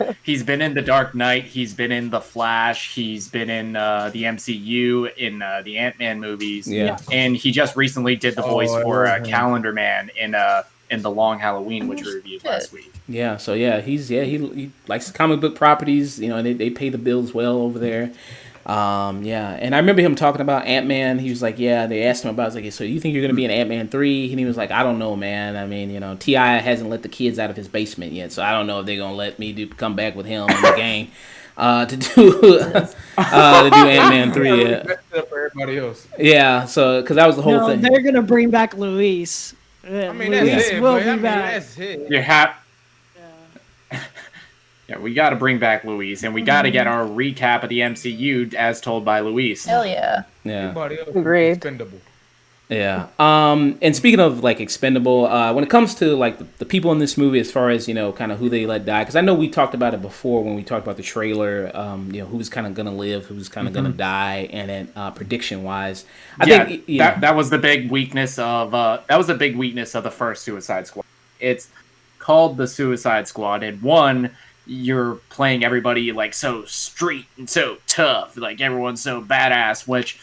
The Dark Knight. He's been in The Flash. He's been in the MCU in the Ant-Man movies. Yeah, and he just recently did the voice for Calendar Man in The Long Halloween, which we reviewed last week. Yeah, so he likes comic book properties, and they pay the bills well over there. And I remember him talking about Ant-Man. He was like, they asked him about it. Like, so you think you're going to be in Ant-Man 3? And he was like, I don't know, man. I mean, T.I. hasn't let the kids out of his basement yet, so I don't know if they're going to let me come back with him in the gang to do Ant-Man 3. Yeah. For everybody else. Yeah, so, because that was the whole thing. They're going to bring back Luis. I mean, Luis will be back. That's it. Yeah, we got to bring back Luis, and we got to get our recap of the MCU as told by Luis. Hell yeah. Yeah. Everybody else Agreed. is expendable. Yeah. And speaking of like expendable, when it comes to like the people in this movie, as far as kind of who they let die, because I know we talked about it before when we talked about the trailer. Who's kind of gonna live, who's kind of gonna die, and then prediction wise, I think that was the big weakness of the first Suicide Squad. It's called the Suicide Squad, and one, you're playing everybody like so street and so tough, like everyone's so badass, which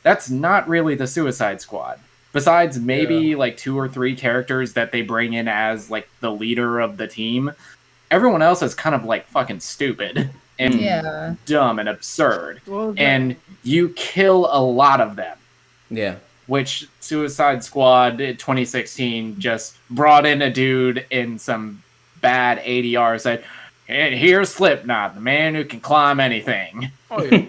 that's not really the Suicide Squad. Besides maybe like 2 or 3 characters that they bring in as like the leader of the team, everyone else is kind of like fucking stupid and dumb and absurd. And you kill a lot of them. Yeah. Which Suicide Squad 2016 just brought in a dude in some bad ADR, said, and here's Slipknot, the man who can climb anything. Oh, yeah.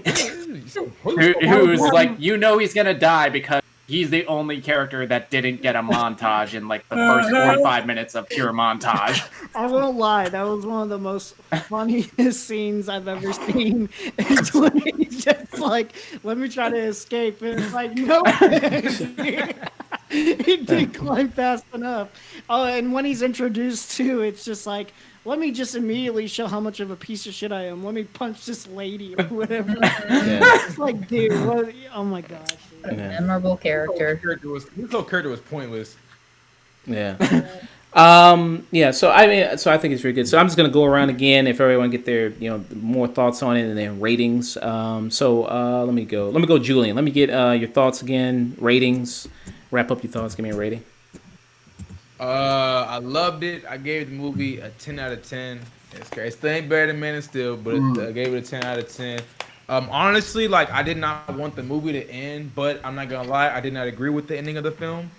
Who's like, he's gonna die because he's the only character that didn't get a montage in like the first 45 minutes of pure montage. I won't lie, that was one of the most funniest scenes I've ever seen. It's when he's just like, let me try to escape. And it's like, no. He didn't climb fast enough. Oh, and when he's introduced to, it's just like, let me just immediately show how much of a piece of shit I am. Let me punch this lady or whatever. It's like, dude, what, oh my gosh. A memorable character. His whole character was pointless. Yeah. Yeah. So I think it's really good. So I'm just gonna go around again if everyone get their more thoughts on it and then ratings. Let me go, Julian. Let me get your thoughts again. Ratings. Wrap up your thoughts. Give me a rating. I loved it. I gave the movie a 10 out of 10. It's great. It still ain't better than Man of Steel, but I gave it a 10 out of 10. Honestly, like, I did not want the movie to end, but I'm not gonna lie, I did not agree with the ending of the film.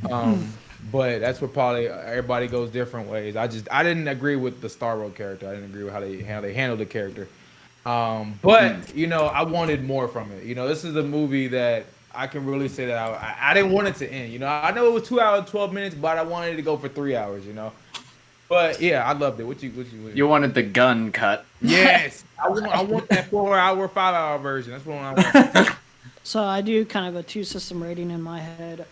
But that's where probably everybody goes different ways. I didn't agree with the Starro character. I didn't agree with how they handled the character. But I wanted more from it. This is a movie that I can really say that I didn't want it to end. I know it was 2 hours 12 minutes, but I wanted it to go for 3 hours. But yeah, I loved it. What You wanted the gun cut. Yes, I want that 4 hour, 5 hour version. That's what I want. So I do kind of a 2-system rating in my head.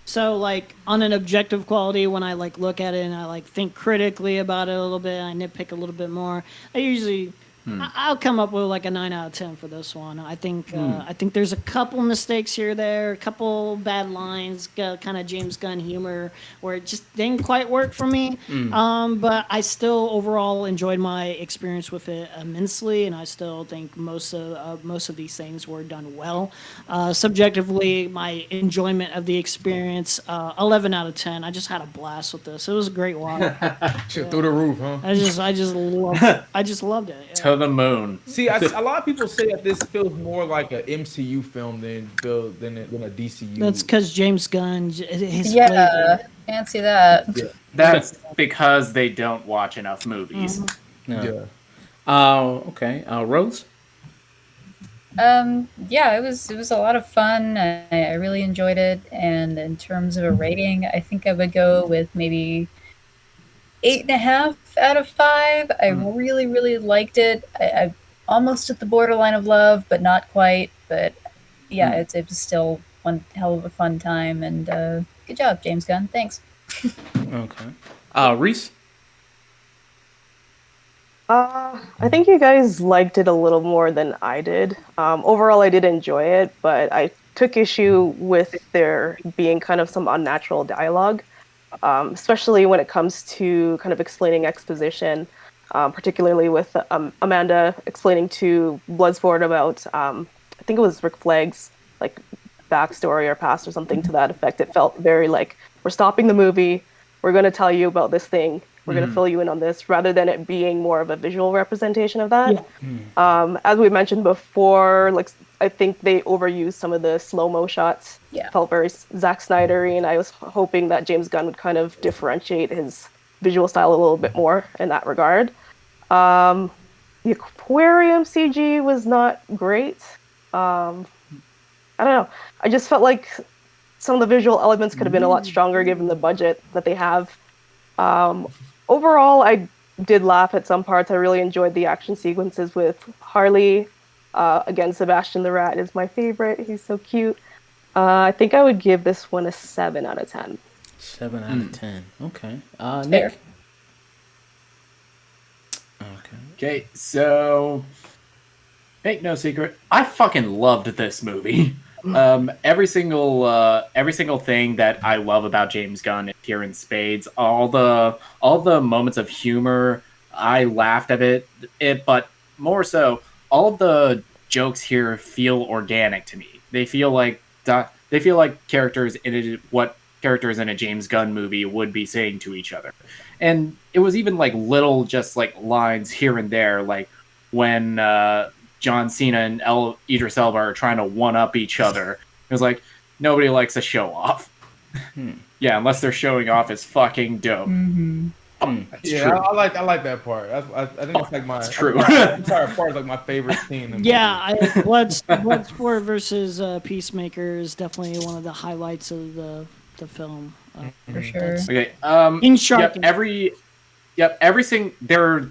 So like on an objective quality, when I like look at it and I like think critically about it a little bit, I nitpick a little bit more. I usually I'll come up with like a 9 out of 10 for this one. I think there's a couple mistakes here, there, a couple bad lines, kind of James Gunn humor where it just didn't quite work for me. But I still overall enjoyed my experience with it immensely, and I still think most of these things were done well. Subjectively, my enjoyment of the experience, 11 out of 10. I just had a blast with this. It was a great watch. Shit through the roof, huh? I just loved it. Yeah. To the moon. See, a lot of people say that this feels more like an MCU film than a DCU. That's because James Gunn, his Yeah, flavor. fancy that. Yeah. That's because they don't watch enough movies. Yeah. Okay. Rose. Yeah, it was a lot of fun. I really enjoyed it, and in terms of a rating, I think I would go with maybe 8.5 out of 5. I really, really liked it. I almost at the borderline of love, but not quite. But yeah, it was still one hell of a fun time, and good job, James Gunn. Thanks. Okay. Reese. I think you guys liked it a little more than I did. Overall, I did enjoy it, but I took issue with there being kind of some unnatural dialogue. Especially when it comes to kind of explaining exposition, particularly with Amanda explaining to Bloodsport about, I think it was Rick Flag's like backstory or past or something to that effect. It felt very like, we're stopping the movie, we're going to tell you about this thing, we're going to fill you in on this, rather than it being more of a visual representation of that. Yeah. As we mentioned before, like I think they overused some of the slow-mo shots. Yeah. Felt very Zack Snyder-y, and I was hoping that James Gunn would kind of differentiate his visual style a little bit more in that regard. The aquarium CG was not great. I don't know. I just felt like some of the visual elements could have been a lot stronger given the budget that they have. Overall, I did laugh at some parts. I really enjoyed the action sequences with Harley. Again, Sebastian the Rat is my favorite. He's so cute. I think I would give this one a 7 out of 10. 7 out of 10. Okay. Nick. Okay, so make no secret, I fucking loved this movie. Every single thing that I love about James Gunn is here in spades. All the moments of humor, I laughed at it, but more so, all of the jokes here feel organic to me. They feel like characters what characters in a James Gunn movie would be saying to each other. And it was even like little just like lines here and there, like when John Cena and Idris Elba are trying to one-up each other. It was like, nobody likes a show-off. Yeah, unless they're showing off is fucking dope. Yeah, I like that part. I think it's like my true. The entire part is like my favorite scene. In the movie. Yeah, Bloodsport versus Peacemaker is definitely one of the highlights of the film. For sure. Okay. In Shark. Everything they're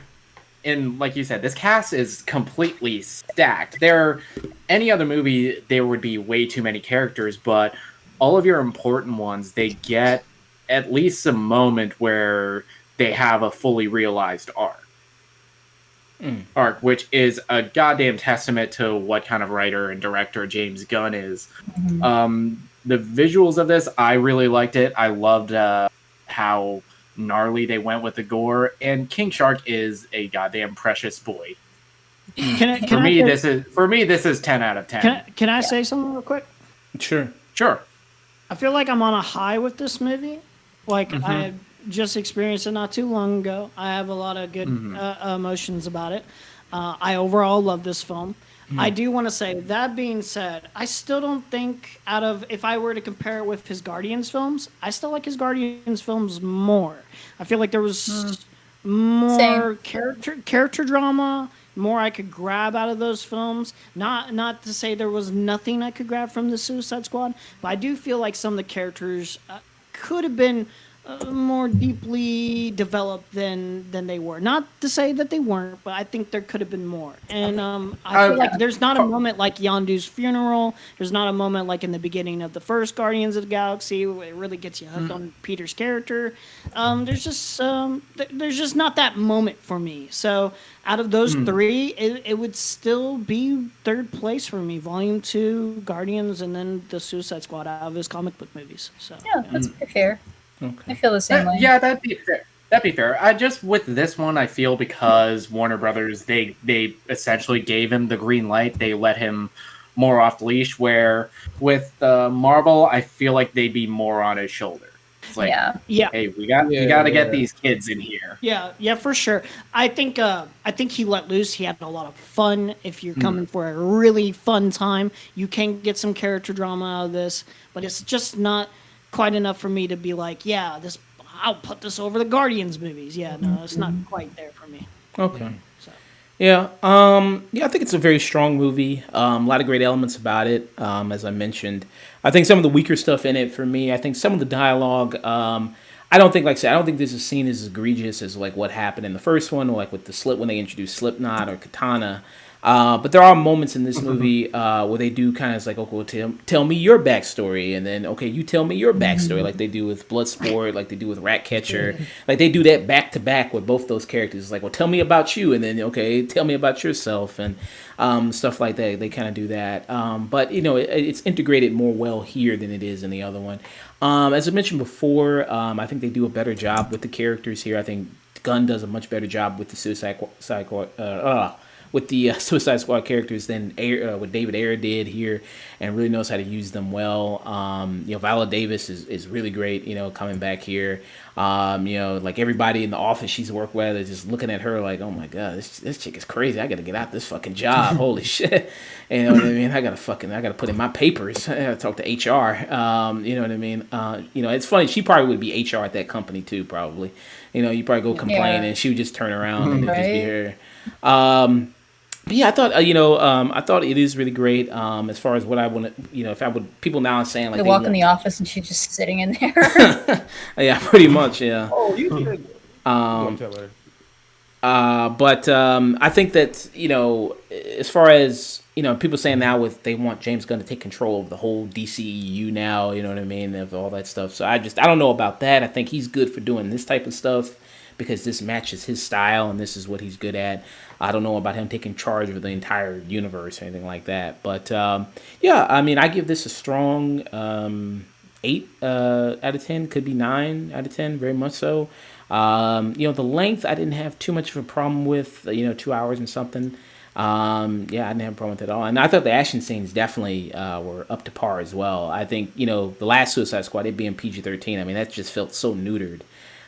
in, like you said, this cast is completely stacked. Any other movie, there would be way too many characters, but all of your important ones, they get at least a moment where they have a fully realized arc, which is a goddamn testament to what kind of writer and director James Gunn is. The visuals of this, I really liked it. I loved how gnarly they went with the gore, and King Shark is a goddamn precious boy. For me, this is 10 out of 10. Can I say something real quick? Sure. I feel like I'm on a high with this movie. Like I just experienced it not too long ago. I have a lot of good emotions about it. I overall love this film. I do want to say, that being said, I still don't think if I were to compare it with his Guardians films, I still like his Guardians films more. I feel like there was more character drama, more I could grab out of those films. Not to say there was nothing I could grab from the Suicide Squad, but I do feel like some of the characters could have been more deeply developed than they were. Not to say that they weren't, but I think there could have been more. And I feel like there's not a moment like Yondu's funeral. There's not a moment like in the beginning of the first Guardians of the Galaxy where it really gets you hooked on Peter's character. There's just not that moment for me. So out of those three, it would still be third place for me. Volume 2, Guardians, and then the Suicide Squad out of his comic book movies. So yeah, that's pretty fair. Okay. I feel the same way. Yeah, that'd be fair. I just, with this one, I feel because Warner Brothers, they essentially gave him the green light. They let him more off the leash, where with Marvel, I feel like they'd be more on his shoulder. It's like, hey, we got to get these kids in here. Yeah, for sure. I think he let loose. He had a lot of fun. If you're coming for a really fun time, you can get some character drama out of this, but it's just not quite enough for me to be like, I'll put this over the Guardians movies. Yeah, no, it's not quite there for me. Okay. I think it's a very strong movie. A lot of great elements about it, as I mentioned. I think some of the weaker stuff in it for me, I think some of the dialogue, I don't think this is seen as egregious as like what happened in the first one, or like with when they introduced Slipknot or Katana. But there are moments in this movie where they do kind of like, okay, well, tell me your backstory, and then, okay, you tell me your backstory, like they do with Bloodsport, like they do with Ratcatcher. Like they do that back to back with both those characters. It's like, well, tell me about you, and then, okay, tell me about yourself, and stuff like that. They kind of do that. But, it's integrated more well here than it is in the other one. As I mentioned before, I think they do a better job with the characters here. I think Gunn does a much better job with the Suicide Squad characters than what David Ayer did here, and really knows how to use them well. Viola Davis is really great, coming back here. Like everybody in the office she's worked with is just looking at her like, oh my god, this chick is crazy. I gotta get out this fucking job. Holy shit. You know what I mean? I gotta put in my papers. I gotta talk to HR. You know what I mean? It's funny, she probably would be HR at that company too, probably. You probably go complain and she would just turn around and it'd just be her. But yeah, I thought it is really great. As far as what I want to, if I would, people now are saying like they walk in the office and she's just sitting in there. Yeah, pretty much. Yeah. Oh, you did. But I think that as far as people saying now they want James Gunn to take control of the whole DCEU now. You know what I mean, of all that stuff. So I don't know about that. I think he's good for doing this type of stuff because this matches his style and this is what he's good at. I don't know about him taking charge of the entire universe or anything like that. But, I give this a strong 8 out of 10. Could be 9 out of 10, very much so. The length, I didn't have too much of a problem with, 2 hours and something. I didn't have a problem with it at all. And I thought the action scenes definitely were up to par as well. I think, the last Suicide Squad, it being PG-13, that just felt so neutered.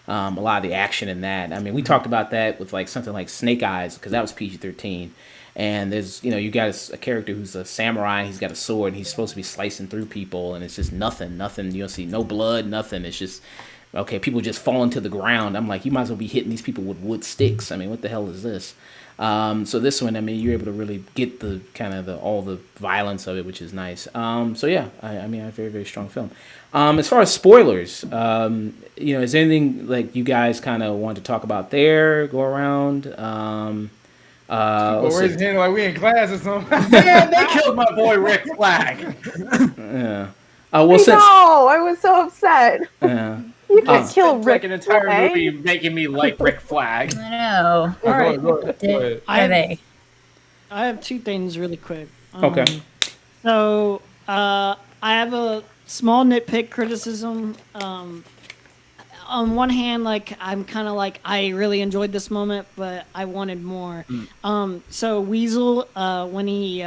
A lot of the action in that. We talked about that with like something like Snake Eyes because that was PG-13. And there's, you got a character who's a samurai. He's got a sword. And he's supposed to be slicing through people, and it's just nothing. You don't see no blood, nothing. It's just okay, people just falling to the ground. I'm like, you might as well be hitting these people with wood sticks. I mean, what the hell is this? So this one, I mean, you're able to really get the kind of all the violence of it, which is nice. So yeah, I mean, a very, very strong film. As far as spoilers, you know, is there anything like you guys kind of want to talk about there? Go around. We're his hand like we in class or something. Man, they killed my boy Rick Flag. Yeah. Well, since No, I was so upset. yeah. You can't kill It's Rick like an entire Flag. movie making me like Rick Flag. I know. Go ahead, go ahead. Are they? I have two things really quick. Okay. So I have a small nitpick criticism. On one hand, like I'm kind of like I really enjoyed this moment, but I wanted more. So Weasel, when he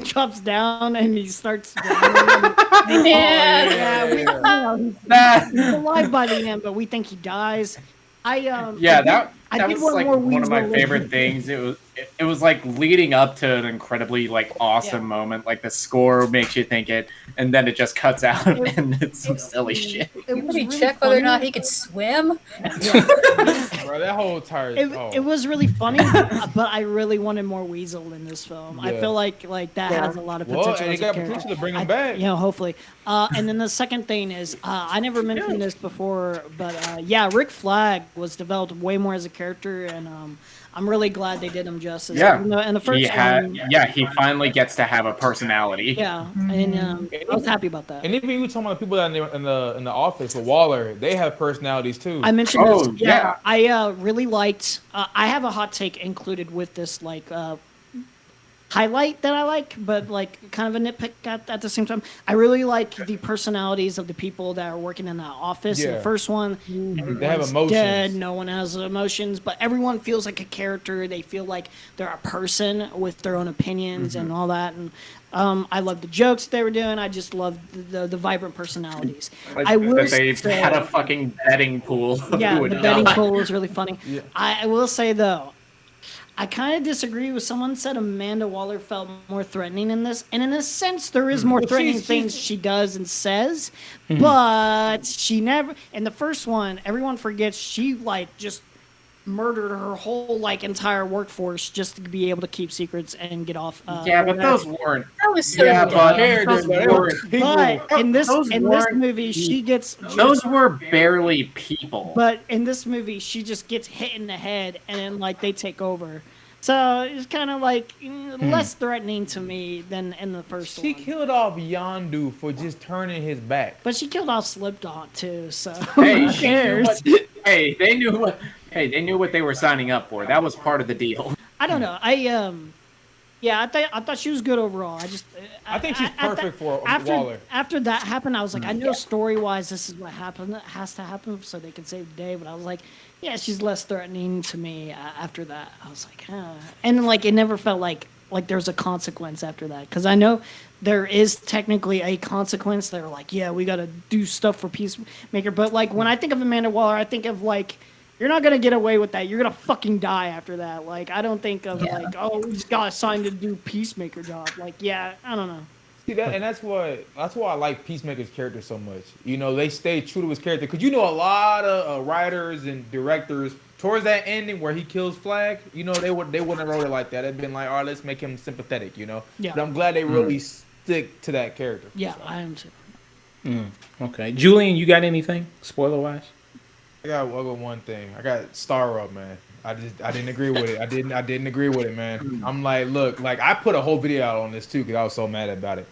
drops down and he starts, he's alive by the end, but we think he dies. That I did was want like more one of my Weasel. favorite things. It was like leading up to an incredibly like awesome moment. Like the score makes you think it, and then it just cuts out and it's some silly shit. It Did was he really check whether or funny. not he could swim? Bro, that whole entire It was really funny, but I really wanted more Weasel in this film. I Yeah. feel like that has a lot of potential. and they as a got character. potential to bring him back. You know, hopefully. And then the second thing is, I never mentioned this before, but yeah, Rick Flag was developed way more as a character, and I'm really glad they did him justice. Yeah. And the first one, He finally gets to have a personality. yeah, and I was happy about that. And even you talking about the people that in the office with Waller, they have personalities too. I mentioned Oh, this. yeah. I really liked. I have a hot take included with this, like highlight that I like, but like kind of a nitpick at the same time. I really like the personalities of the people that are working in that office. In Yeah. the first one, They have everyone's emotions. dead. No one has emotions, but everyone feels like a character. They feel like they're a person with their own opinions and all that. And I love the jokes they were doing. I just love the vibrant personalities. Like, I will that they say, had a fucking betting pool. of yeah, who would the betting die. pool was really funny. I will say though, I kind of disagree with someone said Amanda Waller felt more threatening in this, and in a sense, there is more threatening things she does and says, but she never. In the first one, everyone forgets she like just murdered her whole like entire workforce just to be able to keep secrets and get off. Yeah, but those weren't. That was so Yeah, dumb. but Characters, those but weren't. But in this Those weren't- movie, she gets Those were barely people. But in this movie, she just gets hit in the head, and then like they take over. So it's kind of like less threatening to me than in the first She one. killed off Yondu for just turning his back. But she killed off Slipknot too. So Hey, who she knew cares? what, hey, they knew what. Hey, they knew what they were signing up for. That was part of the deal. I don't know. I thought she was good overall. I think she's perfect for after, Waller. After that happened, I was like, I know story wise this is what happened. It has to happen so they can save the day. But I was like, yeah, she's less threatening to me after that. I was like, and like it never felt like there's a consequence after that, because I know there is technically a consequence. They're like, yeah, we got to do stuff for Peacemaker. But like when I think of Amanda Waller, I think of like, you're not gonna get away with that. You're gonna fucking die after that. Like I don't think of like, oh, we just got assigned to do Peacemaker job. Like yeah, I don't know. See that, and that's why I like Peacemaker's character so much. You know, they stay true to his character because you know a lot of writers and directors towards that ending where he kills Flag. You know, they wouldn't have wrote it like that. They'd been like, all right, let's make him sympathetic. You know. Yeah. But I'm glad they really stick to that character. Yeah, I am too. Okay, Julian, you got anything spoiler wise? I got one thing. I got Star Up, man. I didn't agree with it. I didn't agree with it, man. I'm like, look, like I put a whole video out on this too because I was so mad about it.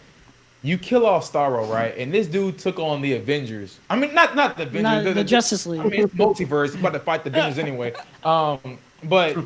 You kill off Starro, right? And this dude took on the Avengers. I mean, not the Avengers, Not the Justice League. I mean, it's multiverse. He's about to fight the Avengers anyway. But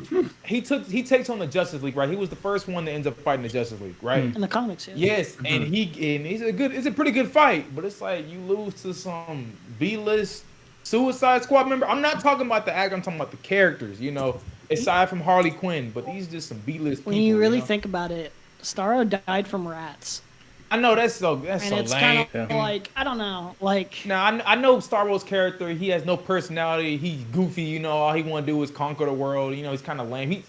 he takes on the Justice League, right? He was the first one that ends up fighting the Justice League, right? In the comics, yeah. Yes, and it's a pretty good fight, but it's like you lose to some B-list Suicide Squad member. I'm not talking about the actor, I'm talking about the characters, you know, aside from Harley Quinn, but these just some B-list people. When you really know? think about it, Starro died from rats. I know that's And so it's lame. kind of like, I don't know, like, Now I know Star Wars character. He has no personality. He's goofy. You know, all he want to do is conquer the world. You know, he's kind of lame.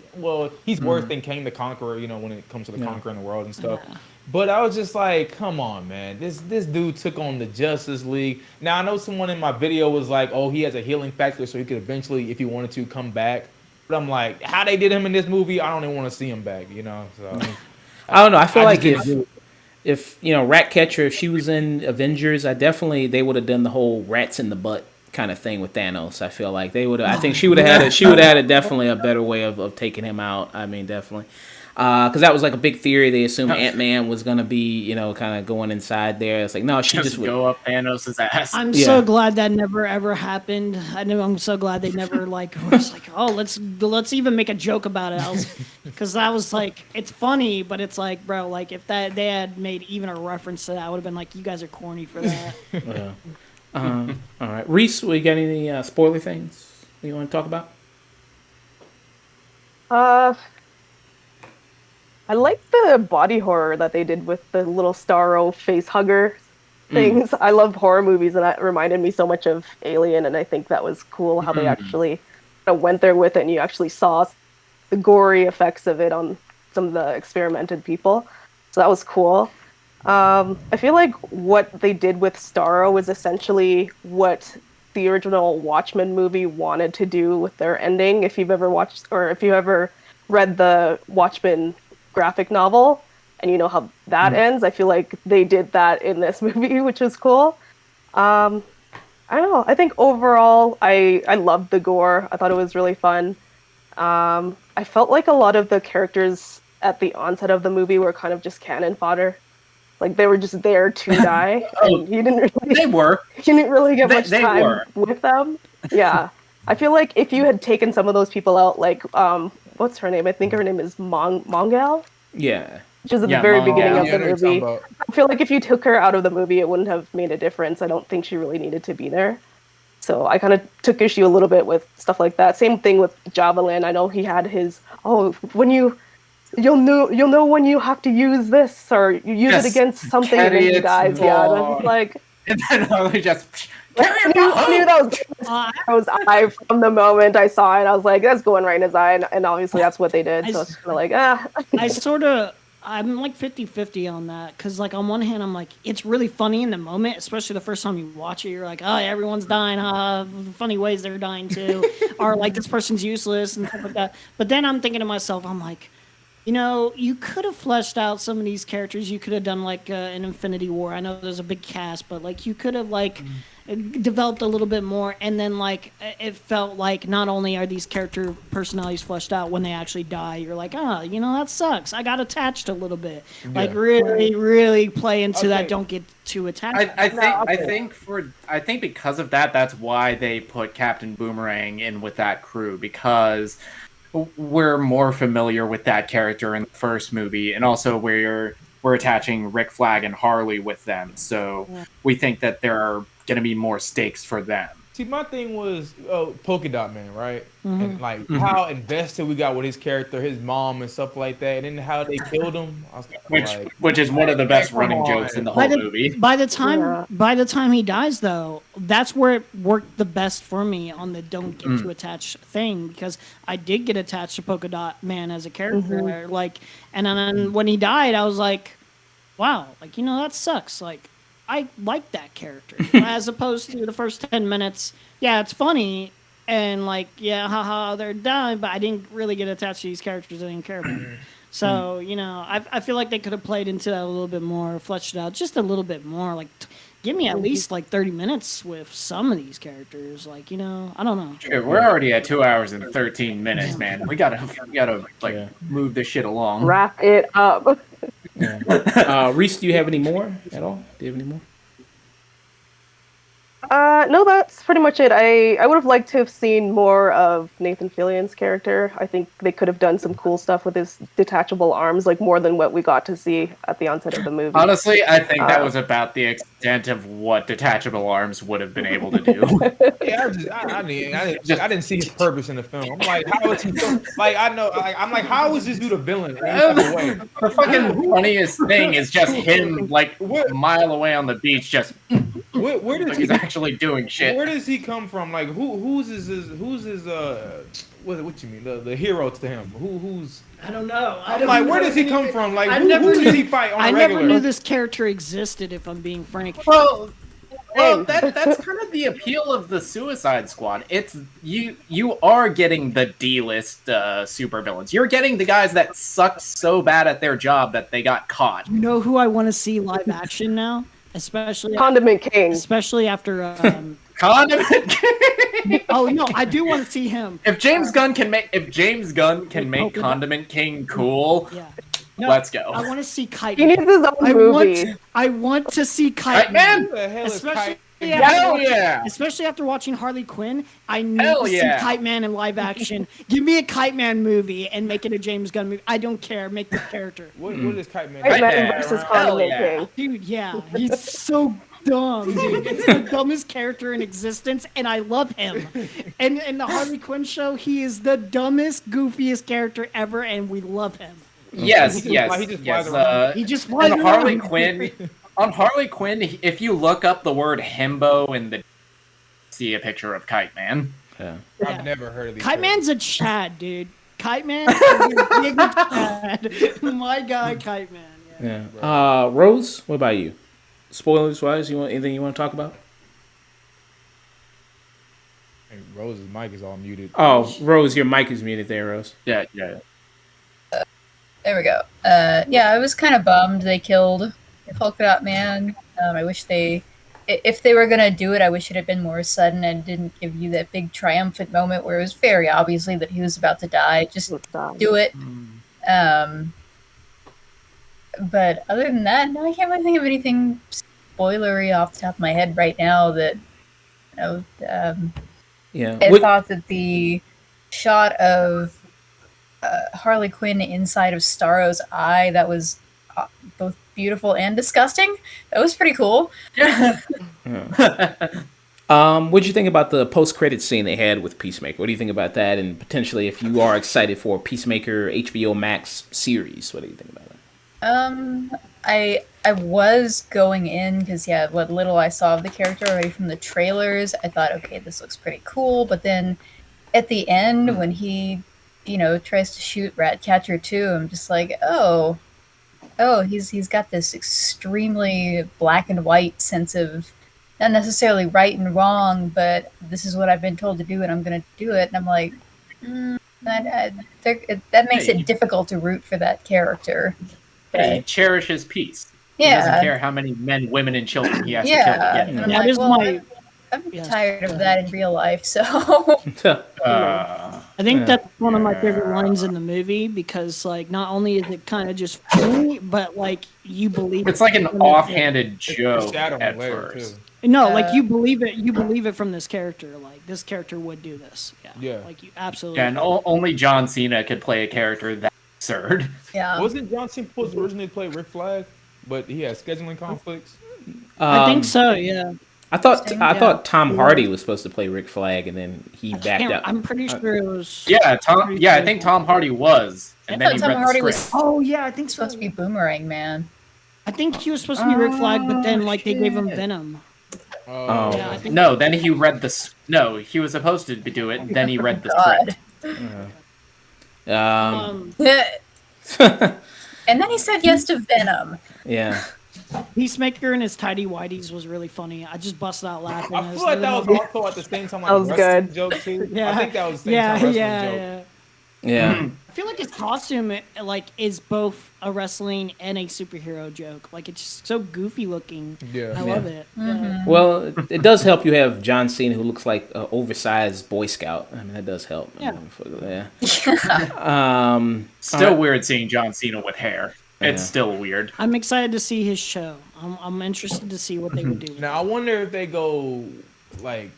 He's worse than King the Conqueror. You know, when it comes to the conquering the world and stuff. But I was just like, come on, man. This dude took on the Justice League. Now I know someone in my video was like, oh, he has a healing factor, so he could eventually, if he wanted to, come back. But I'm like, how they did him in this movie, I don't even want to see him back. You know, so I don't know. I feel like if you know Ratcatcher, if she was in Avengers, they would have done the whole rats in the butt kind of thing with Thanos. I feel like they would. I think she would have had definitely a better way of taking him out. I mean, definitely. Because that was like a big theory. They assumed Ant-Man was gonna be, you know, kind of going inside there. It's like, no, she just would go up Thanos' ass. I'm so glad that never ever happened. I'm so glad they never like was like, oh, let's even make a joke about it. Because that was like, it's funny, but it's like, bro, like if that they had made even a reference to that, I would have been like, you guys are corny for that. All right, Reese, we got any spoiler things you want to talk about? I like the body horror that they did with the little Starro face hugger things. I love horror movies, and that reminded me so much of Alien, and I think that was cool how they actually went there with it, and you actually saw the gory effects of it on some of the experimented people. So that was cool. I feel like what they did with Starro is essentially what the original Watchmen movie wanted to do with their ending. If you've ever watched, or if you ever read the Watchmen graphic novel and you know how that ends, I feel like they did that in this movie, which is cool. I don't know, I think overall I loved the gore. I thought it was really fun. I felt like a lot of the characters at the onset of the movie were kind of just cannon fodder, like they were just there to die. And you didn't really get much time with them. Yeah, I feel like if you had taken some of those people out, like what's her name? I think her name is Mongal. Yeah. Which is at the very beginning of the movie. I feel like if you took her out of the movie, it wouldn't have made a difference. I don't think she really needed to be there. So I kind of took issue a little bit with stuff like that. Same thing with Javelin. I know he had his, when you'll know when you have to use this, or you use it against something and then he dies. Yeah, that's like. And then I just. I knew that was eye from the moment I saw it. I was like, that's going right in his eye, and obviously that's what they did. So it's kind of like, I'm like 50-50 on that, because like on one hand I'm like, it's really funny in the moment, especially the first time you watch it. You're like, oh, everyone's dying, funny ways they're dying too, or like this person's useless and stuff like that. But then I'm thinking to myself, I'm like, you know, you could have fleshed out some of these characters. You could have done like an Infinity War. I know there's a big cast, but like you could have like developed a little bit more, and then like it felt like not only are these character personalities fleshed out, when they actually die, you're like, you know, that sucks. I got attached a little bit. Yeah. Like really play into that. Don't get too attached. I think because of that, that's why they put Captain Boomerang in with that crew, because we're more familiar with that character in the first movie, and also we're attaching Rick Flag and Harley with them, so we think that there are going to be more stakes for them. See, my thing was Polka Dot Man, right? And like how invested we got with his character, his mom, and stuff like that, and then how they killed him. I was which is one of the best running jokes in the whole movie. By the time he dies, though, that's where it worked the best for me on the don't get too attached thing, because I did get attached to Polka Dot Man as a character, like, and then when he died, I was like, wow, like, you know, that sucks, like. I like that character as opposed to the first 10 minutes. Yeah, it's funny and like, yeah, haha, they're dying, but I didn't really get attached to these characters. I didn't care about them. So, you know, I feel like they could have played into that a little bit more, fleshed it out just a little bit more. Like, give me at least like 30 minutes with some of these characters. Like, you know, I don't know. Sure, we're already at 2 hours and 13 minutes, man. We gotta like move this shit along. Wrap it up. Reese, do you have any more at all? Do you have any more? No, that's pretty much it. I would have liked to have seen more of Nathan Fillion's character. I think they could have done some cool stuff with his detachable arms, like more than what we got to see at the onset of the movie. Honestly, I think that was about the extent of what detachable arms would have been able to do. Yeah, I didn't see his purpose in the film. I'm like, how is he so, like, I know, I'm like, how is this dude a villain in any type of way? The fucking funniest thing is just him, like, a mile away on the beach, just Where does he's actually doing shit. Where does he come from? Like, who's his what you mean, the hero to him? Who's I don't know. I'm like, where does he come from? Like, who does he fight on a regular? I never knew this character existed, if I'm being frank. Well, that's kind of the appeal of the Suicide Squad. It's you are getting the D-list supervillains. You're getting the guys that sucked so bad at their job that they got caught. You know who I want to see live action now? Especially Condiment King. Especially after Condiment King. Oh no, I do want to see him. If James Gunn can make Condiment King cool, yeah. No, let's go. I want to see Kite He Man. needs his own movie. I want to see Kite Kite Man? Who the hell is Especially Kite? Hell yeah! Especially after watching Harley Quinn, I need Hell to see yeah. Kite Man in live action. Give me a Kite Man movie and make it a James Gunn movie. I don't care. Make the character. What is Kite Man? Kite Man Man. versus Hell Condiment yeah. King. Dude, yeah. He's so dumb, dude. It's the dumbest character in existence, and I love him. And in the Harley Quinn show, he is the dumbest, goofiest character ever, and we love him. Yes. He just flies around. He just flies On Harley around. Quinn, if you look up the word himbo in the, see a picture of Kite Man. Yeah. I've never heard of these. Kite Man's a Chad, dude. Kite Man is a big Chad. My guy, Kite Man. Yeah. Rose, what about you? Spoilers wise, anything you want to talk about? Hey, Rose's mic is all muted. Oh, Rose, your mic is muted there, Rose. Yeah. There we go. Yeah, I was kind of bummed they killed Polka Dot Man. I wish if they were gonna do it, I wish it had been more sudden and didn't give you that big triumphant moment where it was very obviously that he was about to die. Just do it. But other than that, no, I can't really think of anything spoilery off the top of my head right now that, Yeah. I thought that the shot of Harley Quinn inside of Starro's eye, that was both beautiful and disgusting. That was pretty cool. What'd you think about the post-credit scene they had with Peacemaker? What do you think about that? And potentially, if you are excited for a Peacemaker HBO Max series, what do you think about that? I was going in because what little I saw of the character already from the trailers, I thought, okay, this looks pretty cool. But then at the end, when he, tries to shoot Ratcatcher 2, I'm just like, oh, he's got this extremely black and white sense of not necessarily right and wrong, but this is what I've been told to do, and I'm going to do it. And I'm like, that makes it difficult to root for that character. He cherishes peace. Yeah. He doesn't care how many men, women, and children he has to kill to get it. And I'm like, I'm tired of that in real life, so... I think that's one of my favorite lines in the movie because, not only is it kind of just funny, but, you believe it's like an offhanded joke at first. No, you believe it. You believe it from this character. This character would do this. Yeah. You absolutely. Yeah, and only John Cena could play a character that absurd. Yeah. Wasn't John Cena supposed to originally play Rick Flag, but he had scheduling conflicts? I think so. Yeah. I thought Tom Hardy was supposed to play Rick Flag, and then he backed out. I'm pretty sure it was. Yeah, I think Tom Hardy was, and then he read the script. Oh yeah, I think so. Supposed to be Boomerang Man. I think he was supposed to be Rick Flag, but then they gave him Venom. Yeah, no, then he read the. No, he was supposed to do it. Then he read the script. And then he said yes to Venom. Yeah. Peacemaker and his tidy whities was really funny. I just busted out laughing. I feel like that was also at the same time that was good. Joke too. Yeah. I think that was the same time wrestling joke. Yeah. I feel like his costume is both a wrestling and a superhero joke. It's just so goofy looking. Yeah. I love it. Mm-hmm. Yeah. Well, it does help you have John Cena who looks like an oversized Boy Scout. I mean, that does help. Yeah. Still weird seeing John Cena with hair. It's still weird. I'm excited to see his show. I'm interested to see what they would do. Now I wonder if they go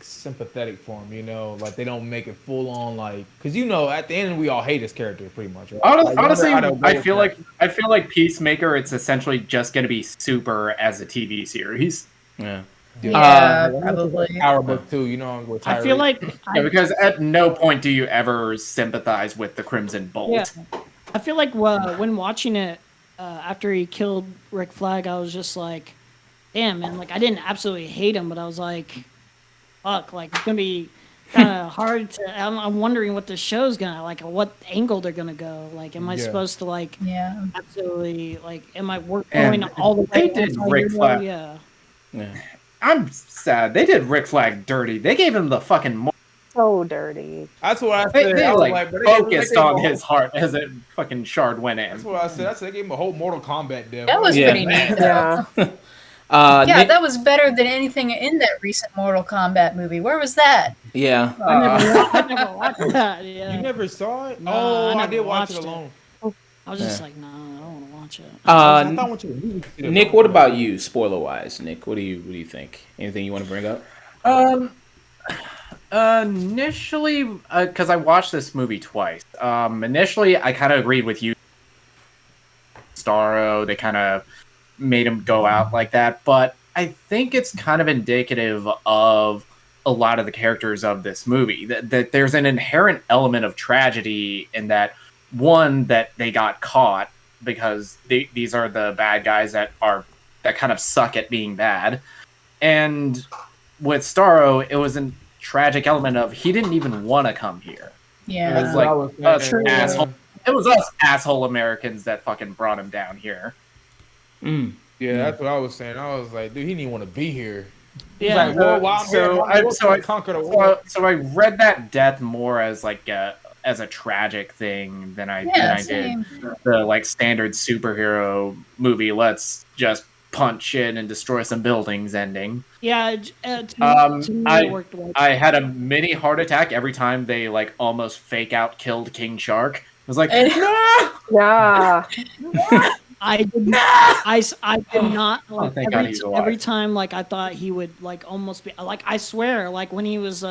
sympathetic for him, you know, like they don't make it full on like, because you know at the end we all hate his character pretty much. Right? Honestly, I feel like Peacemaker. It's essentially just going to be Super as a TV series. Yeah. Probably. Power book too, you know. I feel like Yeah, because at no point do you ever sympathize with the Crimson Bolt. Yeah. I feel like when watching it after he killed Rick Flag, I was just like, damn, man. Like, I didn't absolutely hate him, but I was like, fuck. Like, it's going to be kind of hard to... I'm wondering what the show's going to... Like, what angle they're going to go. Like, am I supposed to, like... Yeah. Absolutely... Like, am I going all the way... They did Rick Flag. Yeah. I'm sad. They did Rick Flag dirty. They gave him the fucking... So dirty. That's what I said. They I was like focused on his heart as a fucking shard went in. That's what I said. They gave him a whole Mortal Kombat deal. That was pretty neat. Yeah. Yeah, that was better than anything in that recent Mortal Kombat movie. Where was that? Yeah. I never watched that. Yeah. You never saw it? No, I never did watch it watched alone. I was just like, nah, I don't want to watch it. I thought I went to the movie theater. Nick, what about you, spoiler wise? Nick, what do you think? Anything you want to bring up? Initially, because I watched this movie twice. Initially, I kind of agreed with you. Starro, they kind of made him go out like that, but I think it's kind of indicative of a lot of the characters of this movie. That there's an inherent element of tragedy in that, one, that they got caught because these are the bad guys that kind of suck at being bad, and with Starro, it was a tragic element of he didn't even want to come here. Yeah. It was like us asshole. It was us asshole Americans that fucking brought him down here. Yeah, that's what I was saying. I was like, dude, he didn't even want to be here. Yeah. He's like, well, So I read that death more as like as a tragic thing than I did the like standard superhero movie. Let's just punch shit and destroy some buildings ending. Yeah, to me, it worked well. I had a mini heart attack every time they like almost fake out killed King Shark. I was like, no! Yeah. I did not. I did not like thank God he's alive. every time. Like I thought he would like almost be like. I swear, like when he was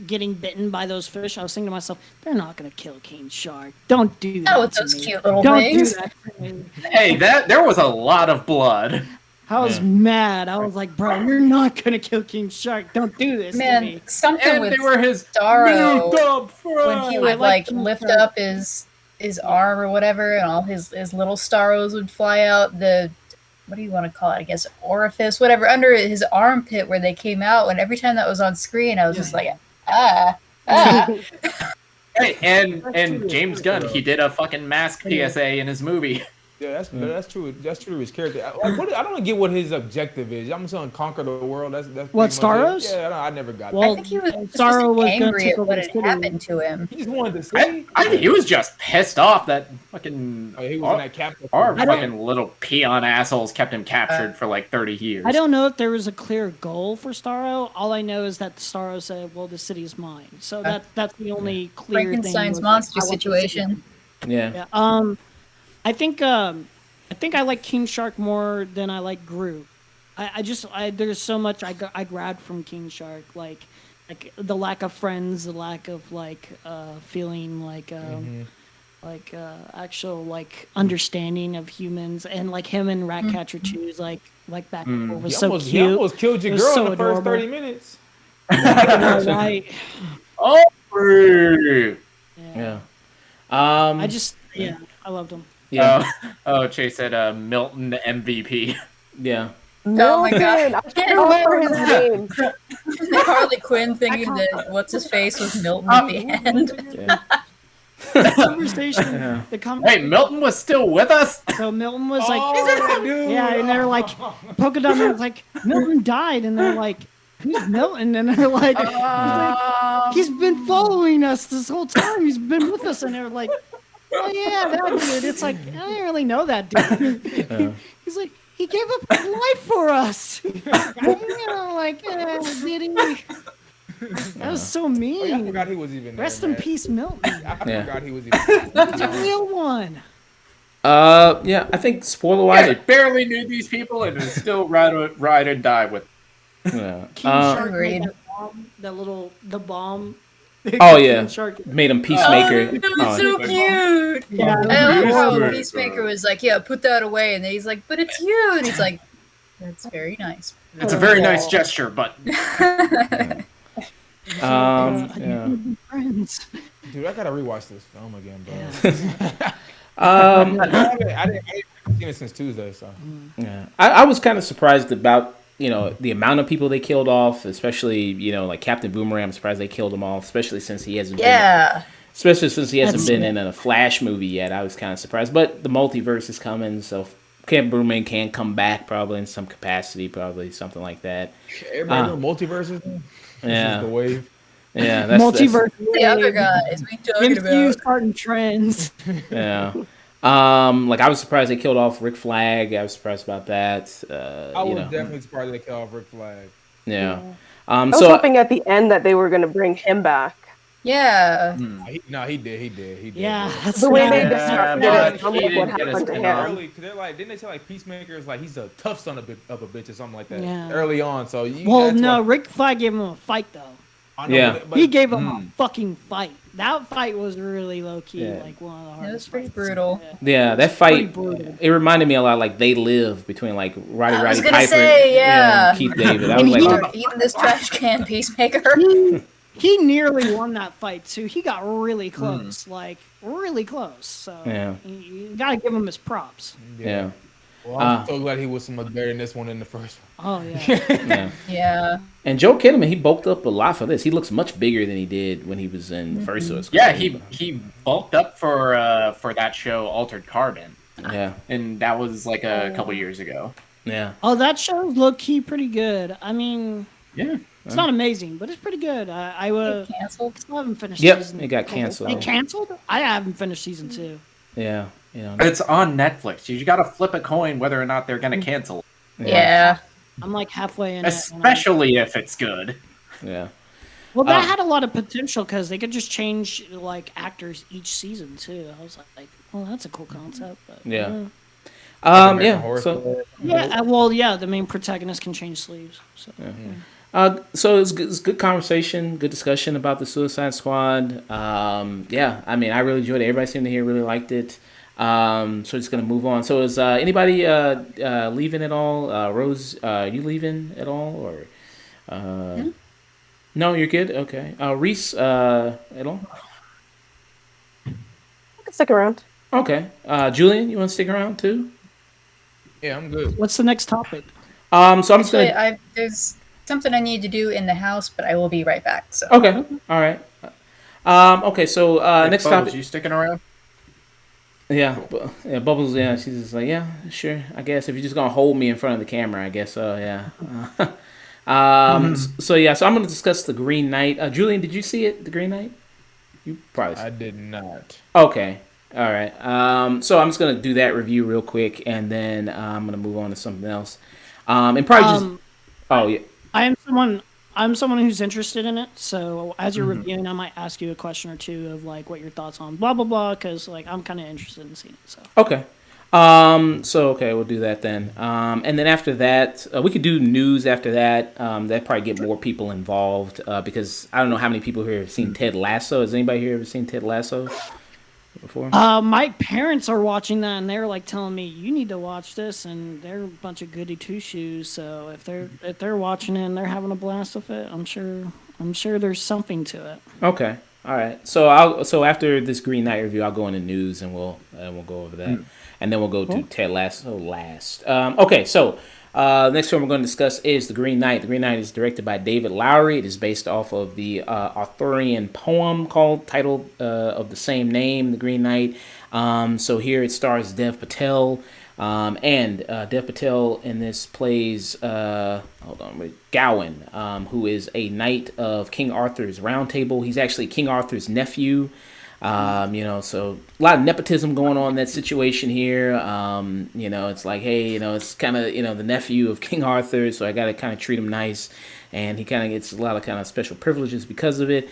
getting bitten by those fish, I was thinking to myself, they're not gonna kill King Shark. Don't do that. Oh, with to those me. cute little Don't things. do that to me. hey, there was a lot of blood. I was mad. I was like, bro, you're not gonna kill King Shark. Don't do this to Man, me. something And with they were his Starro new dub friends. when he would like like lift up his arm or whatever, and all his little Starros would fly out. What do you want to call it? I guess orifice, whatever, under his armpit where they came out. And every time that was on screen, I was just like, ah. Hey, and James Gunn, he did a fucking mask PSA in his movie. Yeah, that's true. That's true to his character. I don't get what his objective is. I'm just gonna conquer the world. That's What, Starro's? Yeah, I never got Well, I think he was Starro was gonna angry take at over what the had city. happened to him. that. He just wanted to see. I think he was just pissed off that fucking He was in that captain. our fucking little peon assholes kept him captured for like 30 years. I don't know if there was a clear goal for Starro. All I know is that Starro said, "Well, the city's mine." So that's the only clear thing. Frankenstein's was, monster I want the situation. Yeah. I think I like King Shark more than I like Groot. There's so much I grabbed from King Shark, like the lack of friends, the lack of feeling like actual like understanding of humans, and like him and Ratcatcher 2's like back and forth was so cute. He almost killed your It was girl so in the first adorable. 30 minutes. Right. Oh, Yeah. I loved him. Yeah. Chase said Milton the MVP. Yeah. Oh my God. I can't remember his name. The Harley Quinn thinking that what's his face was Milton at the end. Yeah. The conversation. Hey, Milton was still with us. So Milton was like, Dude. yeah, and they're like, Polka Dot Man was like, Milton died, and they're like, who's Milton? And they're like, he's been following us this whole time. He's been with us, and they're like, oh yeah, that dude. It's like, I don't really know that dude. He's like, he gave up his life for us. Did he? That was so mean. I forgot he was even there. Rest in peace, Milton. I forgot he was even there. He's a real one. Yeah, I think spoiler wise, I barely knew these people and was still ride and die with. Yeah. King Shark Agreed. made the bomb. Oh King yeah, Shark. made him Peacemaker. Oh, that was so cute. Yeah, I love how Peacemaker. Peacemaker was like, "Yeah, put that away," and then he's like, "But it's you," and he's like, "That's very nice." It's a very nice gesture, but Yeah. Friends. Dude, I gotta rewatch this film again, bro. I didn't seen it since Tuesday, so. Yeah, I was kind of surprised about the amount of people they killed off, especially like Captain Boomerang. I'm surprised they killed him off, especially since he hasn't Yeah. been in a Flash movie yet. I was kind of surprised, but the multiverse is coming, so Captain Boomerang can come back probably in some capacity, probably something like that. Everybody know multiverses. Yeah. This is the wave. Yeah, Multiverse. The other guys we talking MCU about. starting trends. Yeah. Like I was surprised they killed off Rick Flag. I was surprised about that. I was definitely surprised they killed off Rick Flag. Yeah. I was So hoping at the end that they were going to bring him back. Yeah. He did. Yeah, that's The way not- they Yeah, described but it, I'm he like, what didn't get happened to his him? early because they're like, didn't they say like Peacemaker is like he's a tough son of a bitch or something like that Yeah. early on? So Well, that's no, why- Rick Flag gave him a fight though. I know, Yeah. but- He gave him a fucking fight. That fight was really low key, Yeah. like one of the It hardest. was pretty fights. brutal. yeah, that Pretty fight brutal. it reminded me a lot like They Live between like Roddy I was Roddy gonna Piper say, yeah. and Keith David. I And was he- like, Start eating this trash can, Peacemaker. He nearly won that fight too. He got really close, like really close. So Yeah. you gotta give him his props. yeah. Well, I'm so glad he was so much better than this one in the first one. Oh yeah. Yeah. Yeah. And Joe Kinnaman, he bulked up a lot for this. He looks much bigger than he did when he was in the first Suicide yeah, Squad. he bulked up for that show Altered Carbon, Yeah. and that was like a couple years ago. Yeah. Oh, that show's low key pretty good. I mean, Yeah. it's not amazing, but it's pretty good. I would. Canceled. I haven't finished. Yep, season. it got canceled. It canceled? I haven't finished season 2. Yeah. It's on Netflix. You got to flip a coin whether or not they're going to cancel, Yeah. I'm like halfway in. especially if it's good. Yeah. Well, that had a lot of potential because they could just change like actors each season too. I was like, well, that's a cool concept. But, Yeah. American Yeah. Horror So, Story. yeah, the main protagonist can change sleeves. So. so it's good conversation, good discussion about the Suicide Squad. Yeah, I mean, I really enjoyed it. Everybody seemed to hear really liked it. So just gonna move on. So is anybody leaving at all? Rose, you leaving at all, or no? You're good. Okay. Reese, at all? I can stick around. Okay. Julian, you want to stick around too? Yeah, I'm good. What's the next topic? So I'm just Actually, gonna. there's something I need to do in the house, but I will be right back. So. Okay. All right. Okay. So next Bubbles, topic. you sticking around? Yeah, yeah, Bubbles. Yeah, she's just like, yeah, sure. I guess if you're just gonna hold me in front of the camera, I guess. Yeah. So yeah, so I'm gonna discuss the Green Knight. Julian, did you see it? The Green Knight? You probably. I did not. Okay. All right. So I'm just gonna do that review real quick, and then I'm gonna move on to something else. And probably just. Oh yeah. I'm someone who's interested in it. So as you're reviewing, I might ask you a question or two of like what your thoughts on blah blah blah, because like I'm kind of interested in seeing it. So Okay. So okay, we'll do that then. And then after that, we could do news after that. That probably get more people involved because I don't know how many people here have seen Ted Lasso. Has anybody here ever seen Ted Lasso before? my parents are watching that, and they're like telling me you need to watch this, and they're a bunch of goody two shoes. So if they're watching it and they're having a blast with it, I'm sure there's something to it. Okay. All right. So after this Green Knight review, I'll go into news and we'll go over that, and then we'll go to Ted Lasso last. Okay. So next film we're going to discuss is The Green Knight. The Green Knight is directed by David Lowery. It is based off of the Arthurian poem titled of the same name, The Green Knight. So here it stars Dev Patel. And Dev Patel in this plays Gawain, who is a knight of King Arthur's Round Table. He's actually King Arthur's nephew. So a lot of nepotism going on in that situation here. It's like, hey, it's kind of, the nephew of King Arthur, so I got to kind of treat him nice. And he kind of gets a lot of kind of special privileges because of it.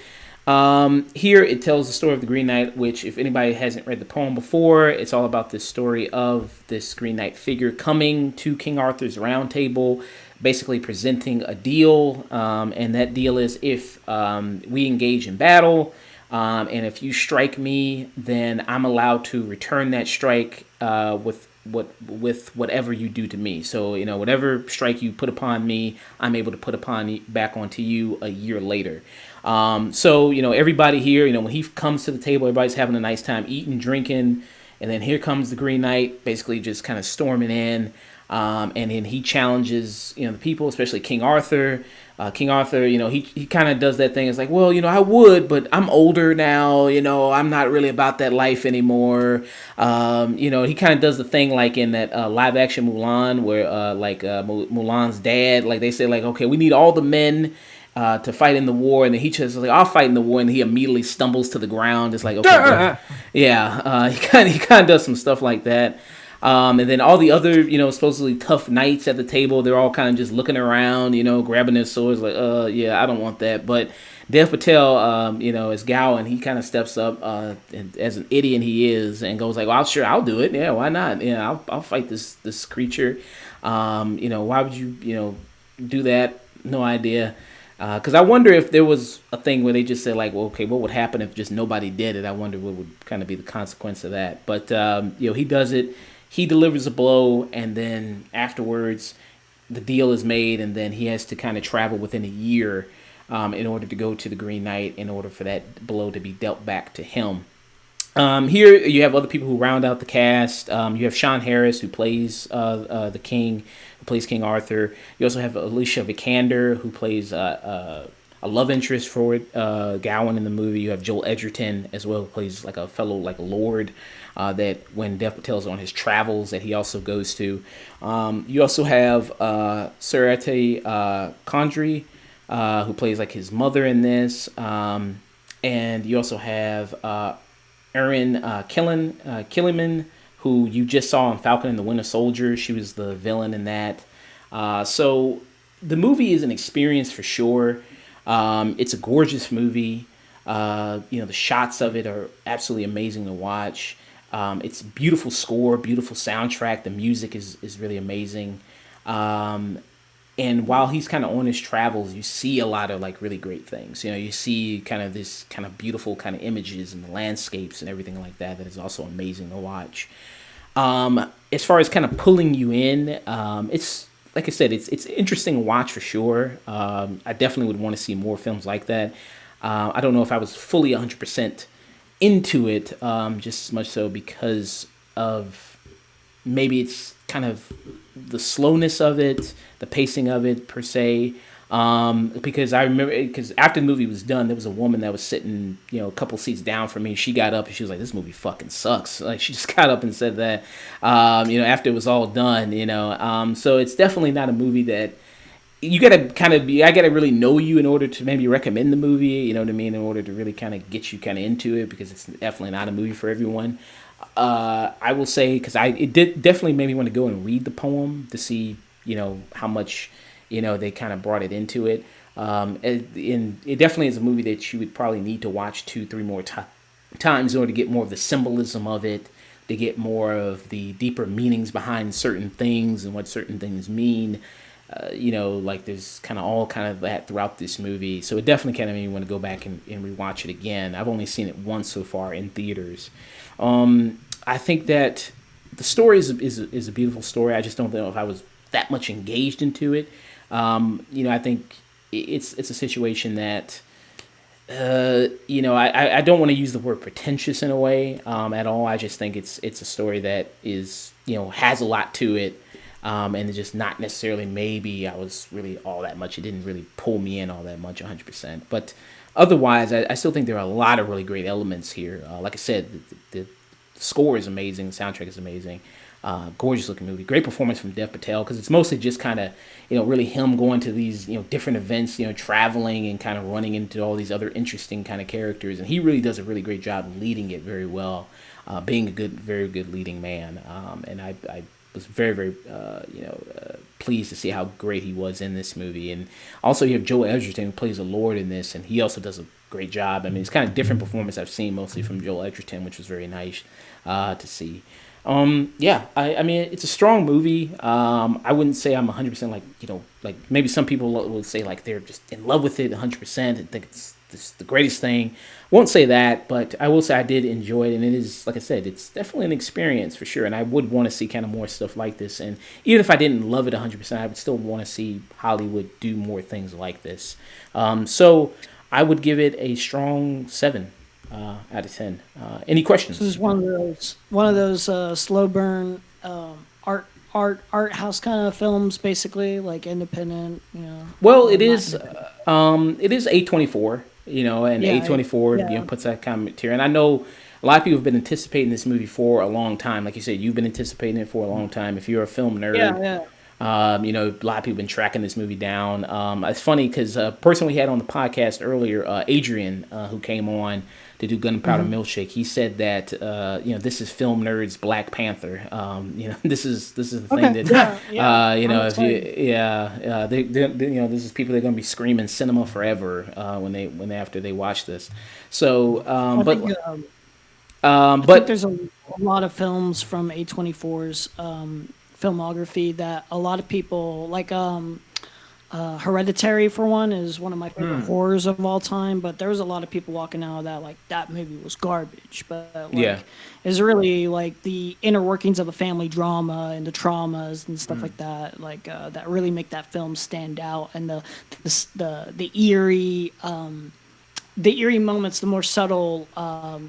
Here it tells the story of the Green Knight, which, if anybody hasn't read the poem before, it's all about this story of this Green Knight figure coming to King Arthur's round table, basically presenting a deal. And that deal is, if we engage in battle, and if you strike me, then I'm allowed to return that strike with whatever you do to me. So, whatever strike you put upon me, I'm able to put back onto you a year later. So, everybody here, when he comes to the table, everybody's having a nice time eating, drinking, and then here comes the Green Knight, basically just kind of storming in. And then he challenges, the people, especially King Arthur. King Arthur, he kind of does that thing. It's like, well, I would, but I'm older now. I'm not really about that life anymore. He kind of does the thing like in that live action Mulan, where Mulan's dad, like they say, like, okay, we need all the men to fight in the war, and then he just like, I'll fight in the war, and he immediately stumbles to the ground. It's like, okay, yeah, he kind of does some stuff like that. And then all the other, supposedly tough knights at the table, they're all kind of just looking around, grabbing their swords, like, yeah, I don't want that. But Dev Patel, as Gowan, he kind of steps up, and as an idiot he is, and goes like, well, I'll do it. Yeah, why not? Yeah, I'll fight this creature. Why would you, do that? No idea. Because I wonder if there was a thing where they just said, like, well, okay, what would happen if just nobody did it? I wonder what would kind of be the consequence of that. But, he does it. He delivers a blow, and then afterwards, the deal is made, and then he has to kind of travel within a year in order to go to the Green Knight, in order for that blow to be dealt back to him. Here you have other people who round out the cast. You have Sean Harris, who plays the king, who plays King Arthur. You also have Alicia Vikander, who plays a love interest for Gowan in the movie. You have Joel Edgerton as well, who plays like a fellow like lord that when Dev Patel's on his travels that he also goes to. You also have Scarlett Johansson, who plays like his mother in this, and you also have Erin Killiman, who you just saw in Falcon and the Winter Soldier. She was the villain in that. So the movie is an experience for sure. It's a gorgeous movie. The shots of it are absolutely amazing to watch. It's beautiful score, beautiful soundtrack. The music is really amazing. And while he's kind of on his travels, you see a lot of like really great things. You see kind of this kind of beautiful kind of images and the landscapes and everything like that. That is also amazing to watch. As far as kind of pulling you in, it's like I said, it's interesting to watch for sure. I definitely would want to see more films like that. I don't know if I was fully 100% into it, just as much so because of maybe it's kind of the slowness of it, the pacing of it per se. Because I remember, because after the movie was done, there was a woman that was sitting, a couple seats down from me. She got up and she was like, "This movie fucking sucks." Like she just got up and said that, after it was all done. So it's definitely not a movie that you gotta I gotta really know you in order to maybe recommend the movie. You know what I mean? In order to really kind of get you kind of into it, because it's definitely not a movie for everyone. I will say, because it did definitely made me want to go and read the poem to see, how much, they kind of brought it into it. And it definitely is a movie that you would probably need to watch 2-3 more times in order to get more of the symbolism of it, to get more of the deeper meanings behind certain things and what certain things mean. Like there's kind of that throughout this movie. So it definitely kind of made me want to go back and rewatch it again. I've only seen it once so far in theaters. I think that the story is a beautiful story. I just don't know if I was that much engaged into it. I think it's a situation that, I don't want to use the word pretentious in a way at all. I just think it's a story that is, has a lot to it. And it's just not necessarily maybe I was really all that much. It didn't really pull me in all that much 100%. But otherwise, I still think there are a lot of really great elements here. Like I said, the score is amazing. The soundtrack is amazing. Gorgeous looking movie. Great performance from Dev Patel, because it's mostly just kind of, really him going to these, different events, traveling and kind of running into all these other interesting kind of characters. And he really does a really great job leading it very well, being a very good leading man. And I was very, very, pleased to see how great he was in this movie. And also, you have Joel Edgerton, who plays the Lord in this, and he also does a great job. I mean, it's kind of different performance I've seen mostly from Joel Edgerton, which was very nice to see. I mean, it's a strong movie. I wouldn't say I'm 100% like maybe some people will say like they're just in love with it 100% and think it's the greatest thing. Won't say that, but I will say I did enjoy it, and it is, like I said, it's definitely an experience for sure. And I would want to see kind of more stuff like this. And even if I didn't love it 100%, I would still want to see Hollywood do more things like this. So I would give it a strong 7. Out of 10. Any questions? This is one of those slow burn art house kind of films, basically, like independent. Well, it is A24, and A24 puts that kind of material. And I know a lot of people have been anticipating this movie for a long time. Like you said, you've been anticipating it for a long time. If you're a film nerd, a lot of people have been tracking this movie down. It's funny because a person we had on the podcast earlier, Adrian, who came on to do Gunpowder Milkshake, he said that this is film nerds Black Panther. This is the thing that this is people that are going to be screaming cinema forever when after they watch this. So, I think there's a lot of films from A24's filmography that a lot of people like. Hereditary, for one, is one of my favorite horrors of all time, but there was a lot of people walking out of that like that movie was garbage. But it's really like the inner workings of a family drama and the traumas and stuff like that, that really make that film stand out, and the eerie moments, the more subtle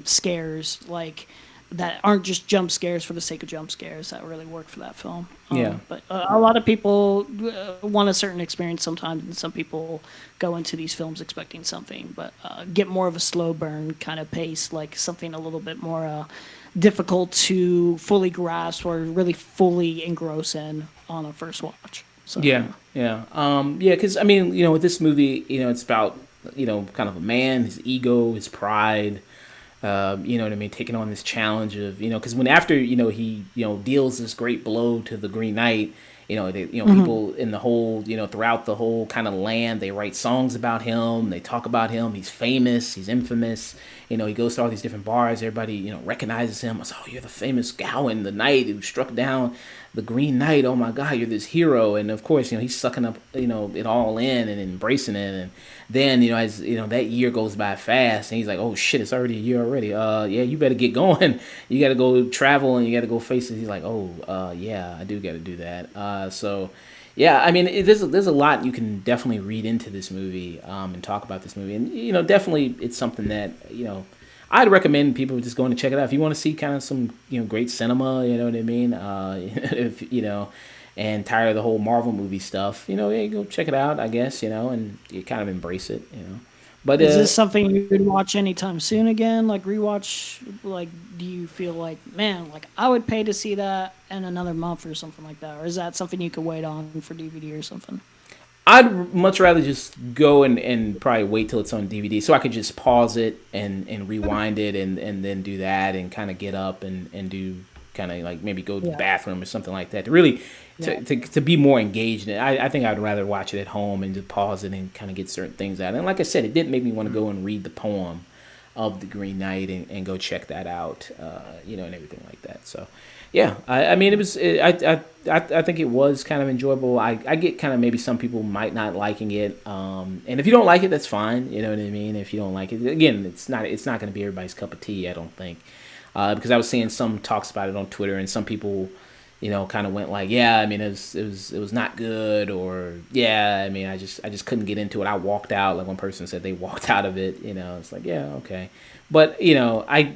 scares, like that aren't just jump scares for the sake of jump scares, that really work for that film. But a lot of people want a certain experience sometimes, and some people go into these films expecting something, but get more of a slow burn kind of pace, like something a little bit more difficult to fully grasp or really fully engross in on a first watch. So, because I mean, with this movie, it's about kind of a man, his ego, his pride. You know what I mean? Taking on this challenge of, because when after, he, deals this great blow to the Green Knight, people in the whole, throughout the whole kind of land, they write songs about him. They talk about him. He's famous. He's infamous. He goes to all these different bars. Everybody, recognizes him. It's, oh, you're the famous Gawain, the knight who struck down the Green Knight. Oh my God, you're this hero. And of course, he's sucking up, it all in and embracing it. And then, as that year goes by fast, and he's like, oh shit, it's already a year already. You better get going. You got to go travel and you got to go face it. He's like, I do got to do that. I mean, there's a lot you can definitely read into this movie and talk about this movie. And, definitely it's something that, I'd recommend people just going to check it out. If you want to see kind of some, great cinema, you know what I mean? If, and tired of the whole Marvel movie stuff, go check it out, I guess, and you kind of embrace it, But is this something you would watch anytime soon again? Like rewatch? Like, do you feel like, man, like I would pay to see that in another month or something like that? Or is that something you could wait on for DVD or something? I'd much rather just go and probably wait till it's on DVD so I could just pause it and rewind it and then do that and kind of get up and do kind of like maybe go to the bathroom or something like that to really to be more engaged in it. I think I'd rather watch it at home and just pause it and kind of get certain things out. And like I said, it didn't make me want to go and read the poem of the Green Knight and go check that out, and everything like that. So, I mean, it was. I think it was kind of enjoyable. I get kind of maybe some people might not liking it, and if you don't like it, that's fine. You know what I mean? If you don't like it, again, it's not going to be everybody's cup of tea. I don't think, because I was seeing some talks about it on Twitter, and some people, kind of went like, I mean, it was not good, or I mean, I just couldn't get into it. I walked out. Like one person said, they walked out of it. It's like, okay, but I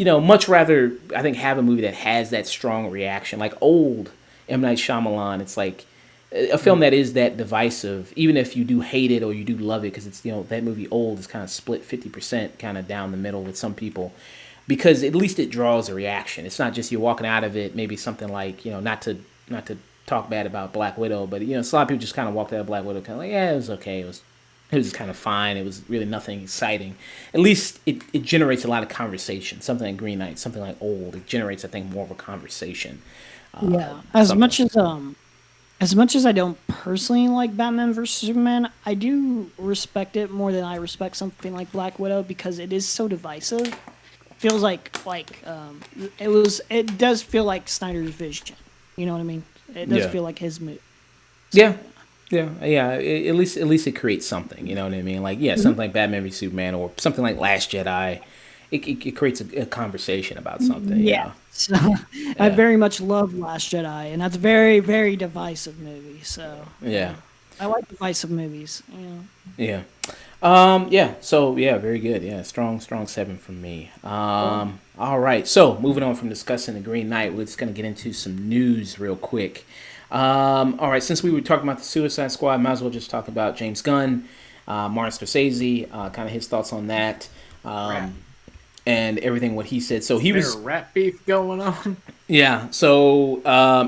much rather, I think, have a movie that has that strong reaction, like old M. Night Shyamalan. It's like a film that is that divisive, even if you do hate it or you do love it, because it's, that movie Old is kind of split 50% kind of down the middle with some people, because at least it draws a reaction. It's not just you're walking out of it, maybe something like, not to talk bad about Black Widow, but, so a lot of people just kind of walked out of Black Widow kind of like, it was okay, it was kind of fine. It was really nothing exciting. At least it generates a lot of conversation. Something like Green Knight, something like Old, it generates, I think, more of a conversation. Yeah. As much as I don't personally like Batman vs Superman, I do respect it more than I respect something like Black Widow because it is so divisive. Feels it does feel like Snyder's vision. You know what I mean? It does Yeah. feel like his move. Yeah, yeah. At least it creates something. You know what I mean? Like something like Batman v Superman or something like Last Jedi. It creates a conversation about something. Yeah. So, I very much love Last Jedi, and that's a very, very divisive movie. So Yeah. I like divisive movies. You know. Yeah. Yeah. So yeah, very good. Yeah, strong 7 from me. All right. So moving on from discussing the Green Knight, we're just gonna get into some news real quick. All right. Since we were talking about the Suicide Squad, might as well just talk about James Gunn, Martin Scorsese, kind of his thoughts on that, and everything what he said. So he was There a rap beef going on? Yeah. So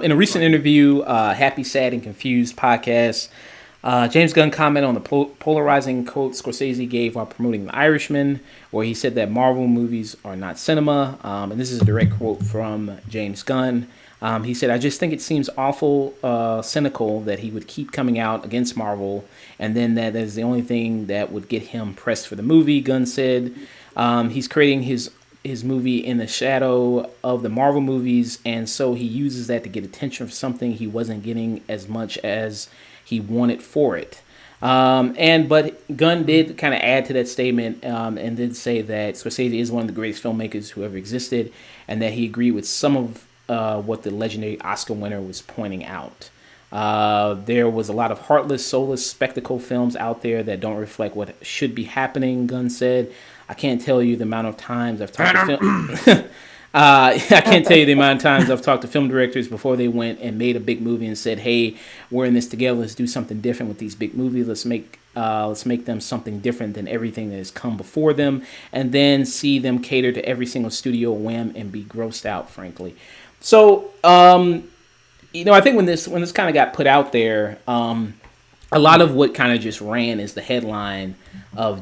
in a recent interview, Happy, Sad, and Confused podcast, James Gunn commented on the polarizing quote Scorsese gave while promoting The Irishman, where he said that Marvel movies are not cinema. And this is a direct quote from James Gunn. He said, "I just think it seems awful cynical that he would keep coming out against Marvel, and then that is the only thing that would get him pressed for the movie." Gunn said he's creating his movie in the shadow of the Marvel movies, and so he uses that to get attention for something he wasn't getting as much as he wanted for it. But Gunn did kind of add to that statement and did say that Scorsese is one of the greatest filmmakers who ever existed, and that he agreed with some of what the legendary Oscar winner was pointing out. There was a lot of heartless, soulless spectacle films out there that don't reflect what should be happening, Gunn said. I can't tell you the amount of times I've talked to film. I can't tell you the amount of times I've talked to film directors before they went and made a big movie and said, "Hey, we're in this together. Let's do something different with these big movies. Let's make them something different than everything that has come before them." And then see them cater to every single studio whim and be grossed out, frankly. So, I think when this kind of got put out there, a lot of what kind of just ran is the headline of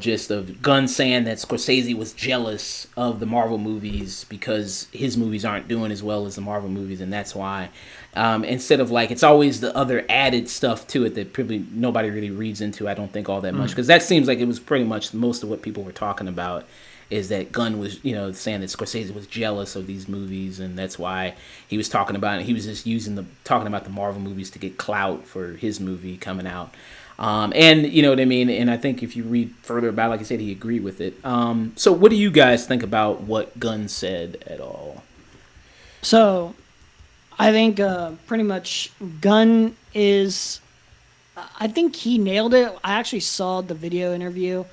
Gunn saying that Scorsese was jealous of the Marvel movies because his movies aren't doing as well as the Marvel movies, and that's why. Instead of it's always the other added stuff to it that probably nobody really reads into, I don't think all that much, because that seems like it was pretty much most of what people were talking about, is that Gunn was, saying that Scorsese was jealous of these movies, and that's why he was talking about it. He was just talking about the Marvel movies to get clout for his movie coming out. And you know what I mean? And I think if you read further about it, like I said, he agreed with it. So what do you guys think about what Gunn said at all? So, I think pretty much Gunn I think he nailed it. I actually saw the video interview.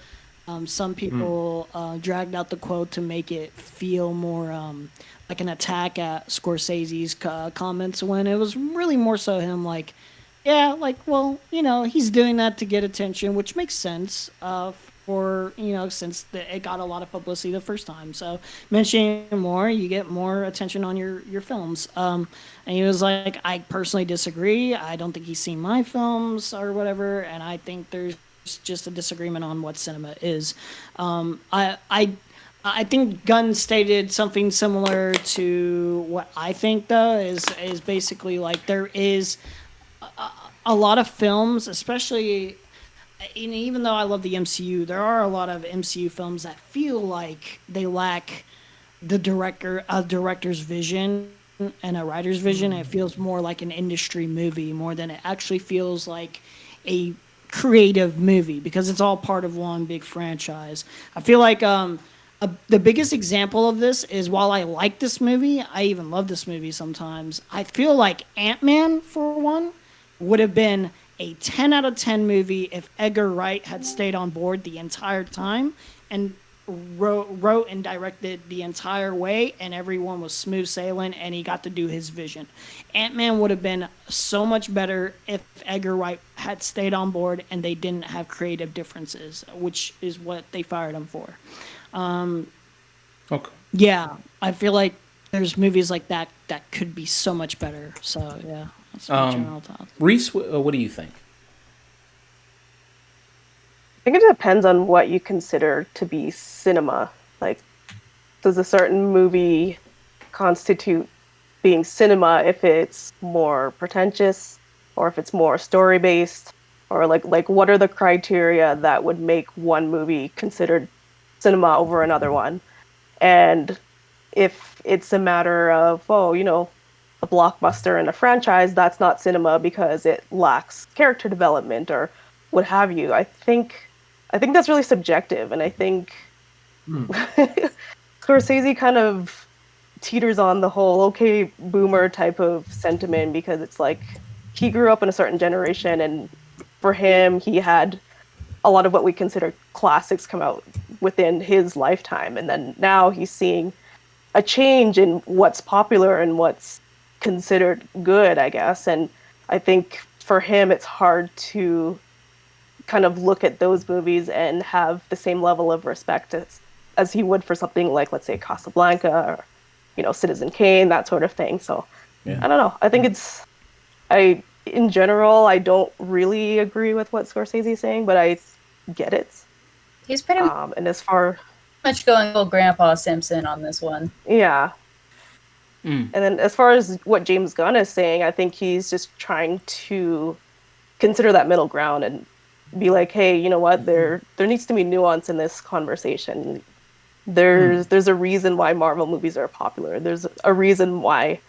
Some people dragged out the quote to make it feel more like an attack at Scorsese's comments, when it was really more so him he's doing that to get attention, which makes sense since it got a lot of publicity the first time. So mentioning more, you get more attention on your films. And he was like, "I personally disagree. I don't think he's seen my films or whatever, and I think there's just a disagreement on what cinema is." I think Gunn stated something similar to what I think, though, is basically there is a lot of films, especially, and even though I love the MCU, there are a lot of MCU films that feel like they lack a director's vision and a writer's vision. It feels more like an industry movie more than it actually feels like a creative movie, because it's all part of one big franchise. I feel like the biggest example of this is, while I like this movie, I even love this movie sometimes, I feel like Ant-Man, for one, would have been a 10 out of 10 movie if Edgar Wright had stayed on board the entire time and wrote and directed the entire way, and everyone was smooth sailing and he got to do his vision. Ant-Man would have been so much better if Edgar Wright had stayed on board and they didn't have creative differences, which is what they fired him for. Okay. Yeah, I feel like there's movies like that that could be so much better. So yeah, that's my general thoughts. Reese, what do you think? I think it depends on what you consider to be cinema. Does a certain movie constitute being cinema if it's more pretentious or if it's more story based, or like what are the criteria that would make one movie considered cinema over another one. And if it's a matter of, oh, a blockbuster and a franchise, that's not cinema because it lacks character development or what have you. I think that's really subjective, and I think Scorsese kind of teeters on the whole okay boomer type of sentiment, because it's like he grew up in a certain generation, and for him he had a lot of what we consider classics come out within his lifetime, and then now he's seeing a change in what's popular and what's considered good, I guess. And I think for him it's hard to kind of look at those movies and have the same level of respect as he would for something like, let's say, Casablanca or Citizen Kane, that sort of thing. So I don't know. I think in general, I don't really agree with what Scorsese's saying, but I get it. He's pretty and as far much going full Grandpa Simpson on this one. Yeah. And then as far as what James Gunn is saying, I think he's just trying to consider that middle ground and be like, hey, you know what? There needs to be nuance in this conversation. There's a reason why Marvel movies are popular. There's a reason why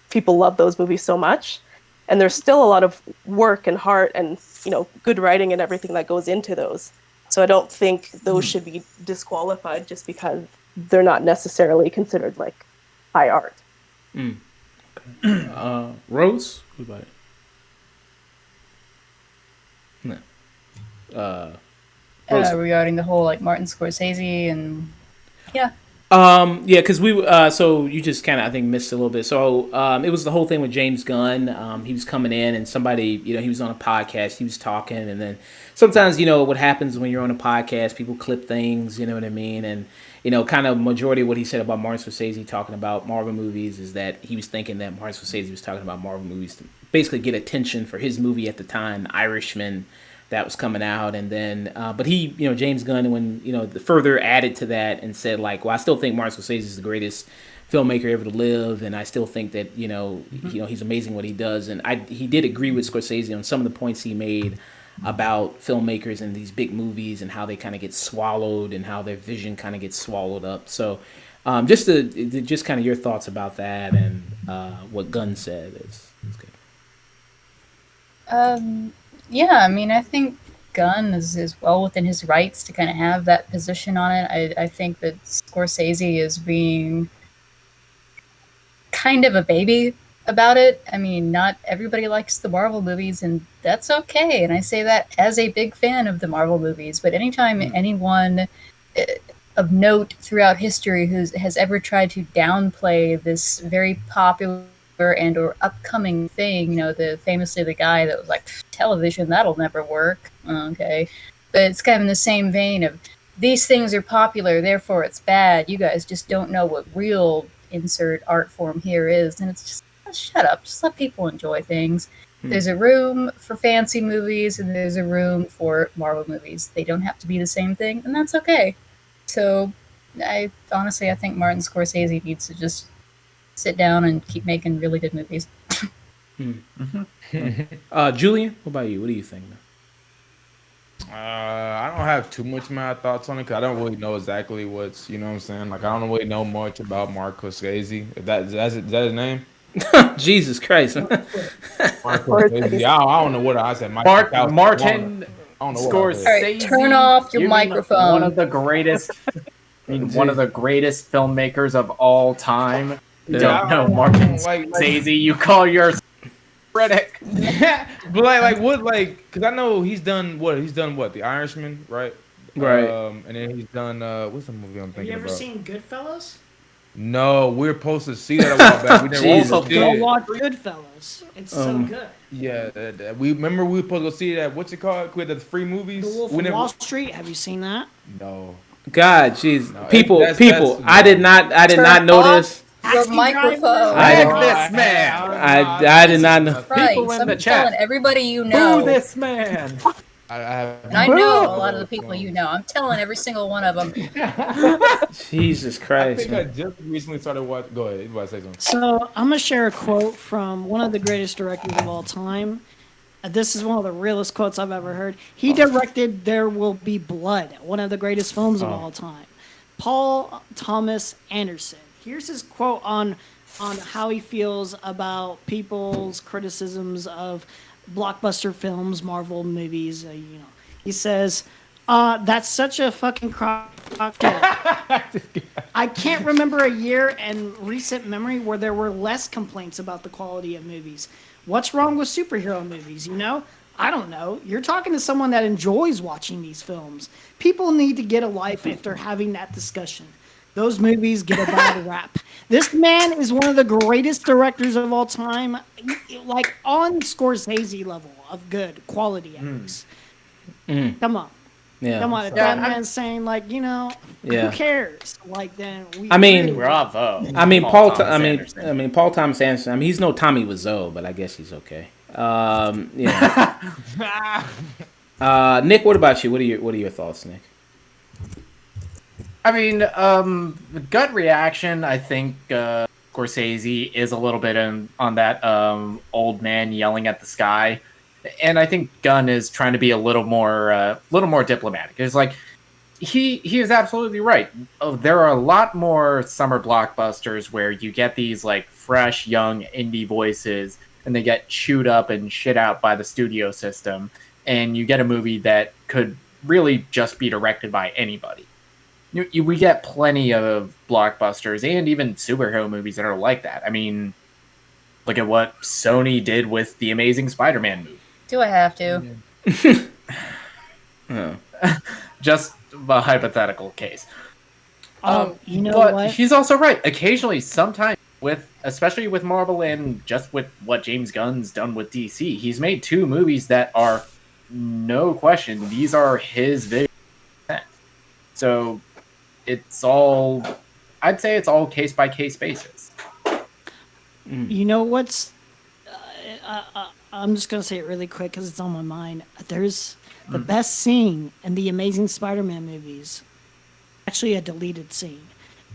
people love those movies so much. And there's still a lot of work and heart and, good writing and everything that goes into those. So I don't think those should be disqualified just because they're not necessarily considered like high art. Okay. Rose, what about it? No. Regarding the whole like Martin Scorsese and because we so you just kind of I think missed a little bit. So it was the whole thing with James Gunn. He was coming in and somebody, he was on a podcast, he was talking, and then sometimes what happens when you're on a podcast, people clip things, you know what I mean, and kind of majority of what he said about Martin Scorsese talking about Marvel movies is that he was thinking that Martin Scorsese was talking about Marvel movies to basically get attention for his movie at the time, The Irishman, that was coming out. And then but he James Gunn, when further added to that and said like, well, I still think Martin Scorsese is the greatest filmmaker ever to live, and I still think that he's amazing what he does. And he did agree with Scorsese on some of the points he made about filmmakers and these big movies and how they kind of get swallowed and how their vision kind of gets swallowed up. So just kind of your thoughts about that and what Gunn said is good. Yeah, I mean, I think Gunn is well within his rights to kind of have that position on it. I think that Scorsese is being kind of a baby about it. I mean, not everybody likes the Marvel movies, and that's okay. And I say that as a big fan of the Marvel movies. But anytime anyone of note throughout history who has ever tried to downplay this very popular and or upcoming thing, famously the guy that was like, television, that'll never work. Okay. But it's kind of in the same vein of, these things are popular, therefore it's bad. You guys just don't know what real insert art form here is. And it's just, shut up. Just let people enjoy things. There's a room for fancy movies and there's a room for Marvel movies. They don't have to be the same thing, and that's okay. So I think Martin Scorsese needs to just sit down and keep making really good movies. Julian, what about you? What do you think? I don't have too much of my thoughts on it because I don't really know exactly what's, what I'm saying? Like, I don't really know much about Mark Scorsese. Is that his name? Jesus Christ. Scorsese. I don't know what I said. Martin Scorsese. All right, turn off your microphone. One of the greatest, one of the greatest filmmakers of all time. Don't know Martin Scorsese. You call yours critic. But because I know he's done what? The Irishman, right? Right. And then he's done what's the movie I'm thinking about? Have you ever seen Goodfellas? No, we were supposed to see that a while back. We never Go watch Goodfellas. It's so good. Yeah, we were supposed to go see that. What's it called? With the free movies. The Wolf of Wall Street. Have you seen that? No. God, jeez, No, people. that's I did not notice. Your microphone. This man. I did not know. Right, People in the telling chat. everybody you know. Boo this man. I have. And I know a lot of the people you know. I'm telling every single one of them. Jesus I Christ. think I just recently started watching. Go ahead. You about to say something? So I'm gonna share a quote from one of the greatest directors of all time. This is one of the realest quotes I've ever heard. He directed There Will Be Blood, one of the greatest films of all time. Paul Thomas Anderson. Here's his quote on how he feels about people's criticisms of blockbuster films, Marvel movies. He says, "That's such a fucking cocktail." I can't remember a year in recent memory where there were less complaints about the quality of movies. What's wrong with superhero movies? I don't know. You're talking to someone that enjoys watching these films. People need to get a life if they're having that discussion. Those movies get a bad rap. This man is one of the greatest directors of all time, like on Scorsese level of good quality at least. Come on. Yeah. Come on. If that man's saying who cares? Like then we. I mean, Bravo. I mean, Paul Paul. Thomas I mean, Anderson. I mean, Paul Thomas Anderson. I mean, he's no Tommy Wiseau, but I guess he's okay. Nick, what about you? What are your thoughts, Nick? I mean, gut reaction, I think Scorsese is a little bit on that old man yelling at the sky. And I think Gunn is trying to be a little more diplomatic. It's like he is absolutely right. There are a lot more summer blockbusters where you get these like fresh young indie voices and they get chewed up and shit out by the studio system, and you get a movie that could really just be directed by anybody. We get plenty of blockbusters and even superhero movies that are like that. I mean, look at what Sony did with the Amazing Spider-Man movie. Do I have to? Just a hypothetical case. You know but what? he's also right. Occasionally, sometimes especially with Marvel and just with what James Gunn's done with DC, he's made 2 movies that are no question. These are his vision. So I'd say it's all case by case basis. You know what's? I'm just gonna say it really quick because it's on my mind. There's the best scene in the Amazing Spider-Man movies. Actually, a deleted scene,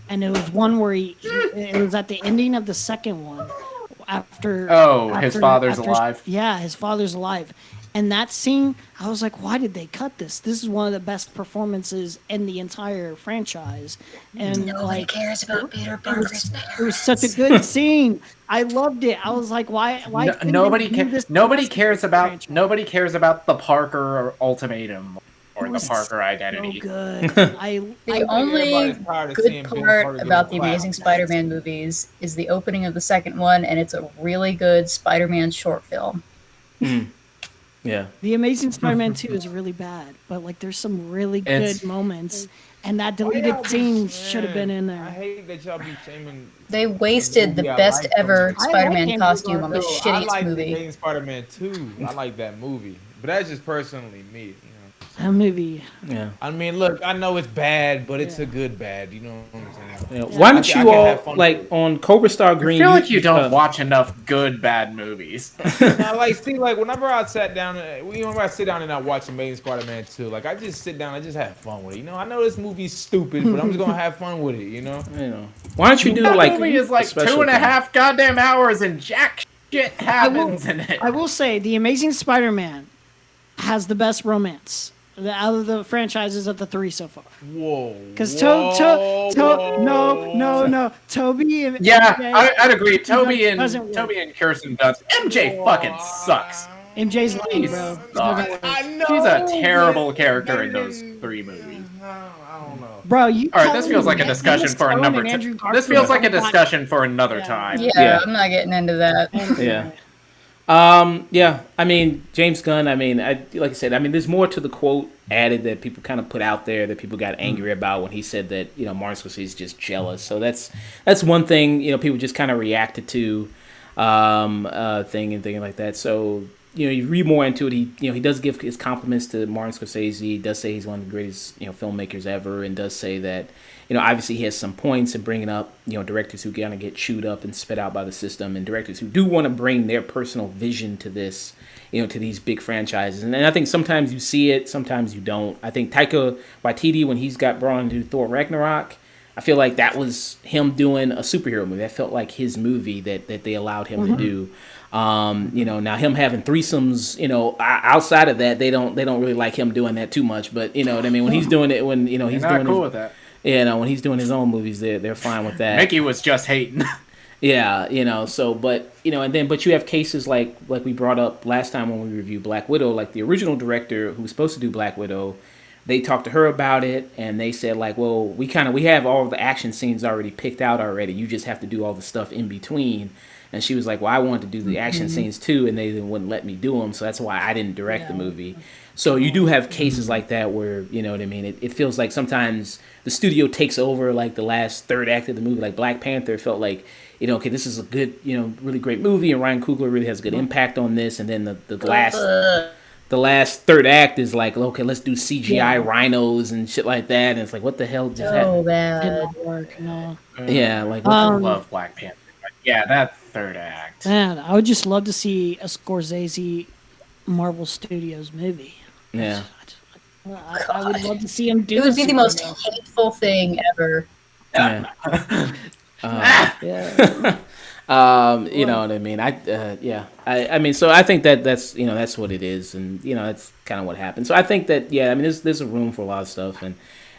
and it was one where it was at the ending of the second one. His father's alive. Yeah, his father's alive. And that scene, I was like, why did they cut this? This is one of the best performances in the entire franchise. And Nobody cares about Peter Parker's it was such a good scene. I loved it. I was like, why Nobody cares about the Parker ultimatum or the Parker identity. So good. The only good part about the Amazing Spider-Man movies is the opening of the second one, and it's a really good Spider-Man short film. Yeah. The Amazing Spider-Man 2 is really bad, but like there's some really good moments, and that deleted scene should have been in I there. hate that y'all be shaming. They wasted the best ever Spider-Man costume on the I shittiest like movie. Amazing Spider-Man 2. I like that movie, but that's just personally me. That movie. Yeah. I mean, look, I know it's bad, but it's a good bad. You know what I'm saying? Yeah. Why don't I you can all have fun like with it. on Cobra Star Green? I feel like you don't watch enough good bad movies. Now, like whenever I sat down, whenever I sit down and I watch Amazing Spider-Man 2, like I just sit down, I just have fun with it. I know this movie's stupid, but I'm just gonna have fun with it. Why don't you do That like movie is like a special 2.5 goddamn hours and jack shit happens in it. I will say the Amazing Spider-Man has the best romance out of the franchises of the 3 so far. Whoa. Because Toby and Yeah, MJ, I'd agree. Toby doesn't work. and Kirsten Dunst. MJ fucking sucks. MJ's lame, bro. I know. She's a terrible character in those 3 movies. I don't know. Bro, you. All right, this feels like a discussion for another time. This feels like a discussion for another time. Yeah, I'm not getting into that. Yeah. I mean, James Gunn, like I said, there's more to the quote added that people kind of put out there that people got angry about when he said that, Martin Scorsese is just jealous. So that's one thing, people just kind of reacted to, thing and things like that. So, you read more into it, he does give his compliments to Martin Scorsese. He does say he's one of the greatest filmmakers ever, and does say that obviously he has some points in bringing up directors who kind of get chewed up and spit out by the system, and directors who do want to bring their personal vision to this, to these big franchises. And I think sometimes you see it, sometimes you don't. I think Taika Waititi, when he's got brought into Thor Ragnarok, I feel like that was him doing a superhero movie. That felt like his movie that they allowed him to do. Now him having threesomes, outside of that, they don't really like him doing that too much. But you know what I mean? When he's doing it, when he's doing cool with that. When he's doing his own movies, they're fine with that. Mickey was just hating. Yeah, so but you have cases like we brought up last time when we reviewed Black Widow, like the original director who was supposed to do Black Widow. They talked to her about it, and they said, like, well, we have all the action scenes already picked out already. You just have to do all the stuff in between. And she was like, well, I wanted to do the action scenes too, and they wouldn't let me do them, so that's why I didn't direct the movie. So you do have cases like that where, you know what I mean, it feels like sometimes the studio takes over, like, the last third act of the movie. Like Black Panther felt like, okay, this is a good, really great movie, and Ryan Coogler really has a good impact on this, and then the last third act is like, okay, let's do CGI rhinos and shit like that, and it's like, what the hell just happened? Bad. Didn't work, no. Yeah, like I love Black Panther. Yeah, that third act. Man, I would just love to see a Scorsese Marvel Studios movie. Yeah. I would love to see him do It would be the most superhero. hateful thing ever. Yeah. Yeah. You know what I mean? I mean, so I think that's that's what it is, and that's kind of what happened. So I think that I mean, there's a room for a lot of stuff, and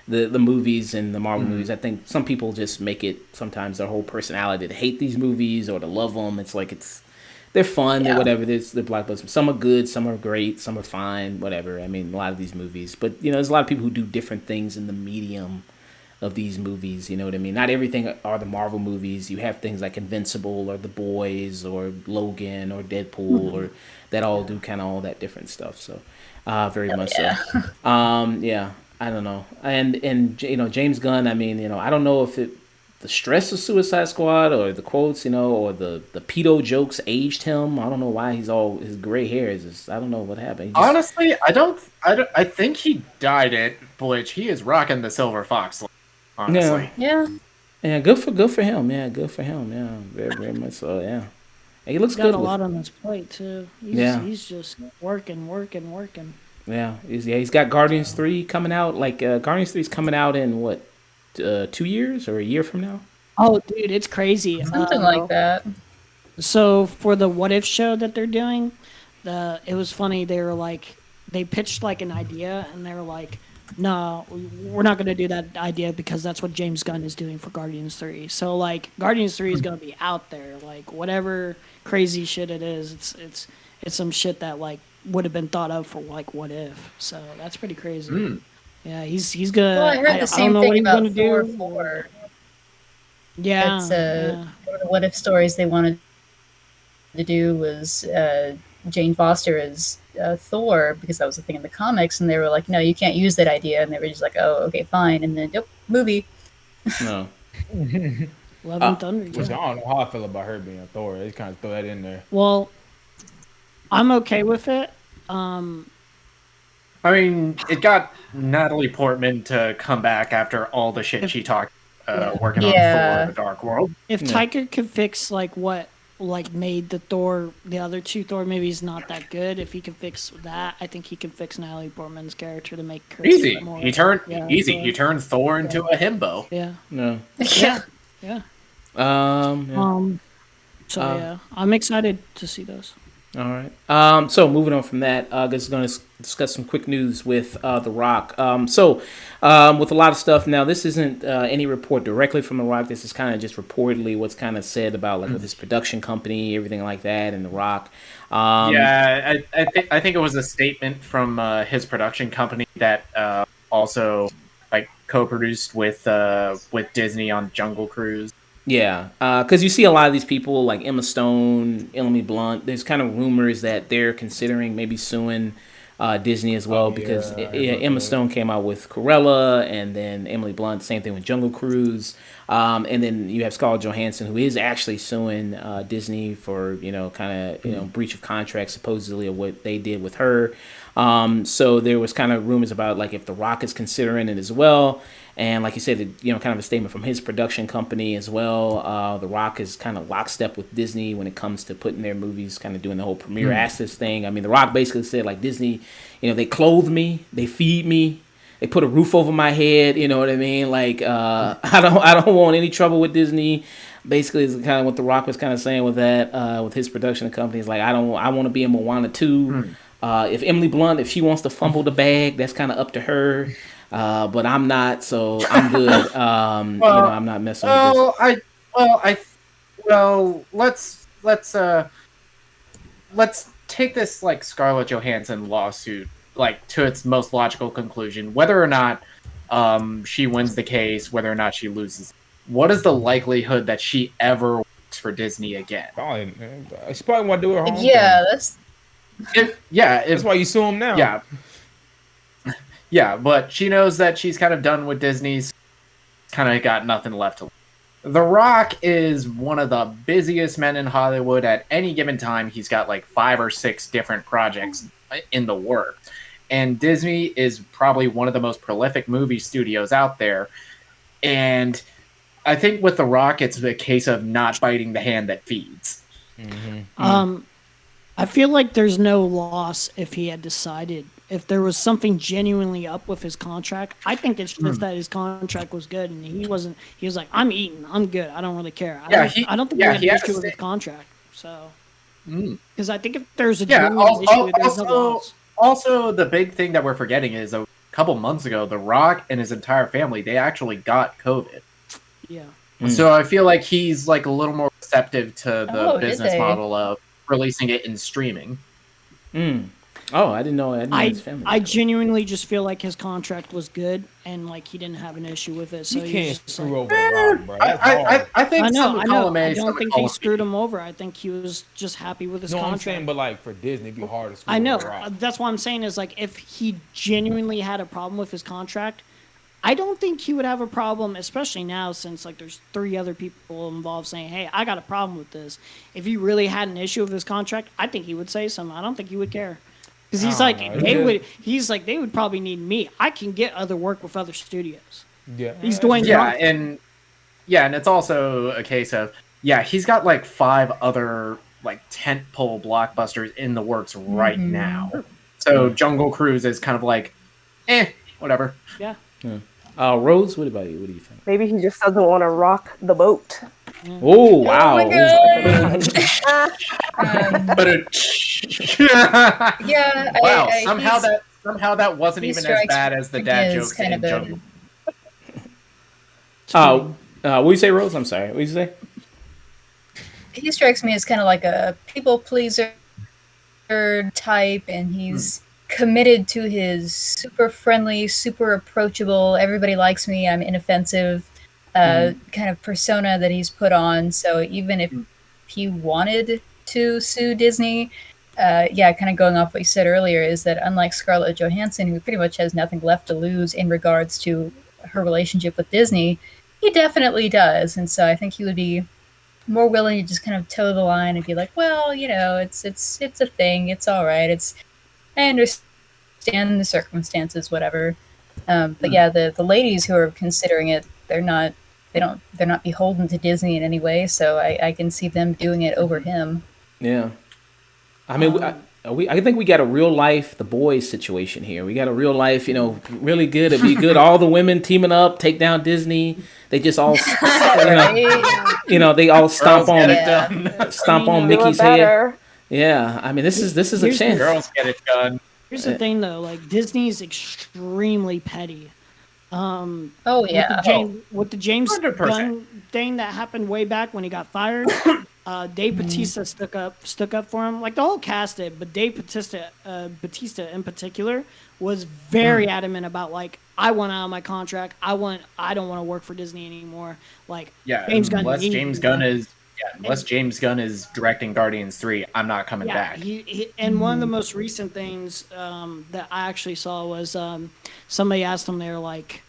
the movies and the Marvel movies. I think some people just make it sometimes their whole personality to hate these movies or to love them. It's like they're fun, they're whatever. They're blockbusters. Some are good, some are great, some are fine, whatever. I mean, a lot of these movies, but there's a lot of people who do different things in the medium of these movies, you know what I mean? Not everything are the Marvel movies. You have things like Invincible or The Boys or Logan or Deadpool or that all do kind of all that different stuff. So very much so. I don't know. And James Gunn, I mean, I don't know if the stress of Suicide Squad or the quotes, or the pedo jokes aged him. I don't know why his gray hair is just, I don't know what happened. Honestly, I think he dyed it, which he is rocking the silver fox. Honestly. Yeah. Yeah, good for him. Yeah, good for him. Yeah, very, very much so. Yeah, and he looks He's good. got a lot on his plate too. He's just working. Yeah, he's got Guardians 3 coming out. Like Guardians 3 is coming out in what, 2 years or a year from now? Oh, dude, it's crazy. Something like that. So for the What If show that they're doing, it was funny. They were like, they pitched like an idea, and they were like, no, we're not going to do that idea because that's what James Gunn is doing for Guardians 3. So, like, Guardians 3 is going to be out there. Like, whatever crazy shit it is, it's some shit that, like, would have been thought of for, like, What If. So, that's pretty crazy. Yeah, he's going to... Well, I heard the same thing about Thor 4. Yeah. One of the What If stories they wanted to do was Jane Foster as Thor, because that was the thing in the comics, and they were like, no, you can't use that idea, and they were just like, oh, okay, fine, and then movie. No. Love and Thunder. Which I don't know how I feel about her being a Thor. They kind of throw that in there. Well, I'm okay with it. I mean, it got Natalie Portman to come back after all the shit she talked working on Thor: The Dark World. If Taika could fix like what made the other two Thor movies not that good, if he could fix that, I think he can fix Natalie Portman's character to make her Easy. more. He turned He turned Thor into a himbo. Yeah. No. Yeah. Yeah. I'm excited to see those. All right. So moving on from that, I guess we're going to discuss some quick news with The Rock. With a lot of stuff now, this isn't any report directly from The Rock. This is kind of just reportedly what's kind of said about like with his production company, everything like that, and The Rock. I think it was a statement from his production company that also like co-produced with Disney on Jungle Cruise. Yeah, because you see a lot of these people like Emma Stone, Emily Blunt. There's kind of rumors that they're considering maybe suing Disney as well because Emma Stone came out with Cruella, and then Emily Blunt, same thing with Jungle Cruise. And then you have Scarlett Johansson, who is actually suing Disney for kind of breach of contract, supposedly, of what they did with her. So there was kind of rumors about like if The Rock is considering it as well. And like you said, kind of a statement from his production company as well. The Rock is kind of lockstep with Disney when it comes to putting their movies, kind of doing the whole premiere access thing. I mean, The Rock basically said like Disney, they clothe me, they feed me, they put a roof over my head. You know what I mean? Like I don't want any trouble with Disney. Basically, is kind of what The Rock was kind of saying with that, with his production company. Is like I want to be in Moana 2. If Emily Blunt, if she wants to fumble the bag, that's kind of up to her. But I'm not, so I'm good. I'm not messing with this. Let's take this like Scarlett Johansson lawsuit like to its most logical conclusion. Whether or not she wins the case, whether or not she loses, what is the likelihood that she ever works for Disney again? She probably want to do her home Yeah, thing. That's why you sue him now. Yeah, but she knows that she's kind of done with Disney's, kind of got nothing left to. The Rock is one of the busiest men in Hollywood. At any given time, he's got like 5 or 6 different projects in the works. And Disney is probably one of the most prolific movie studios out there. And I think with The Rock, it's a case of not biting the hand that feeds. I feel like there's no loss if he had decided. If there was something genuinely up with his contract, I think it's just that his contract was good and he wasn't. He was like, "I'm eating, I'm good. I don't really care." I don't think he had an issue with his contract. So, because I think if there's a genuine issue, there's no loss. Also, the big thing that we're forgetting is a couple months ago, The Rock and his entire family, they actually got COVID. Yeah. So I feel like he's like a little more receptive to the business model of releasing it in streaming. Oh, I didn't know. His family. I genuinely just feel like his contract was good and like he didn't have an issue with it. So you can't screw over The Rock, bro. That's hard. I think I know. A, I don't think he screwed him over. I think he was just happy with his contract. I'm saying, but like for Disney, it'd be hard to screw I know. over Rock. That's what I'm saying is like if he genuinely had a problem with his contract, I don't think he would have a problem, especially now since like there's 3 other people involved saying, "Hey, I got a problem with this." If he really had an issue with his contract, I think he would say something. I don't think he would care. Because he's like, they would probably need me. I can get other work with other studios. Yeah. He's Dwayne Johnson. And it's also a case of, he's got like 5 other like tentpole blockbusters in the works right now. So Jungle Cruise is kind of like, whatever. Yeah. Rose, what about you? What do you think? Maybe he just doesn't want to rock the boat. Oh, wow. Oh my God. Wow. Somehow that wasn't even as bad as the dad jokes in Jungle. What do you say, Rose? I'm sorry. What do you say? He strikes me as kind of like a people pleaser type, and he's committed to his super friendly, super approachable, everybody likes me, I'm inoffensive kind of persona that he's put on. So even if he wanted to sue Disney, kind of going off what you said earlier, is that unlike Scarlett Johansson, who pretty much has nothing left to lose in regards to her relationship with Disney, he definitely does. And so I think he would be more willing to just kind of toe the line and be like, well, it's a thing, it's all right, I understand the circumstances, whatever. But the ladies who are considering it, they're not beholden to Disney in any way, so I can see them doing it over him. Yeah, I mean, I think we got a real life The Boys situation here. We got a real life, really good. It'd be good. All the women teaming up, take down Disney. They just all, they all stomp on Mickey's head. Yeah, I mean, this is a chance. Girls get it done. Here's the thing, though. Like, Disney's extremely petty. With the James 100%. Gunn thing that happened way back when he got fired, Dave Bautista stuck up for him. Like the whole cast did, but Dave Bautista in particular was very adamant about like, I want out of my contract. I don't want to work for Disney anymore. Like James Gunn. Unless James Gunn is directing Guardians 3, I'm not coming back. And one of the most recent things that I actually saw was somebody asked him, they're like,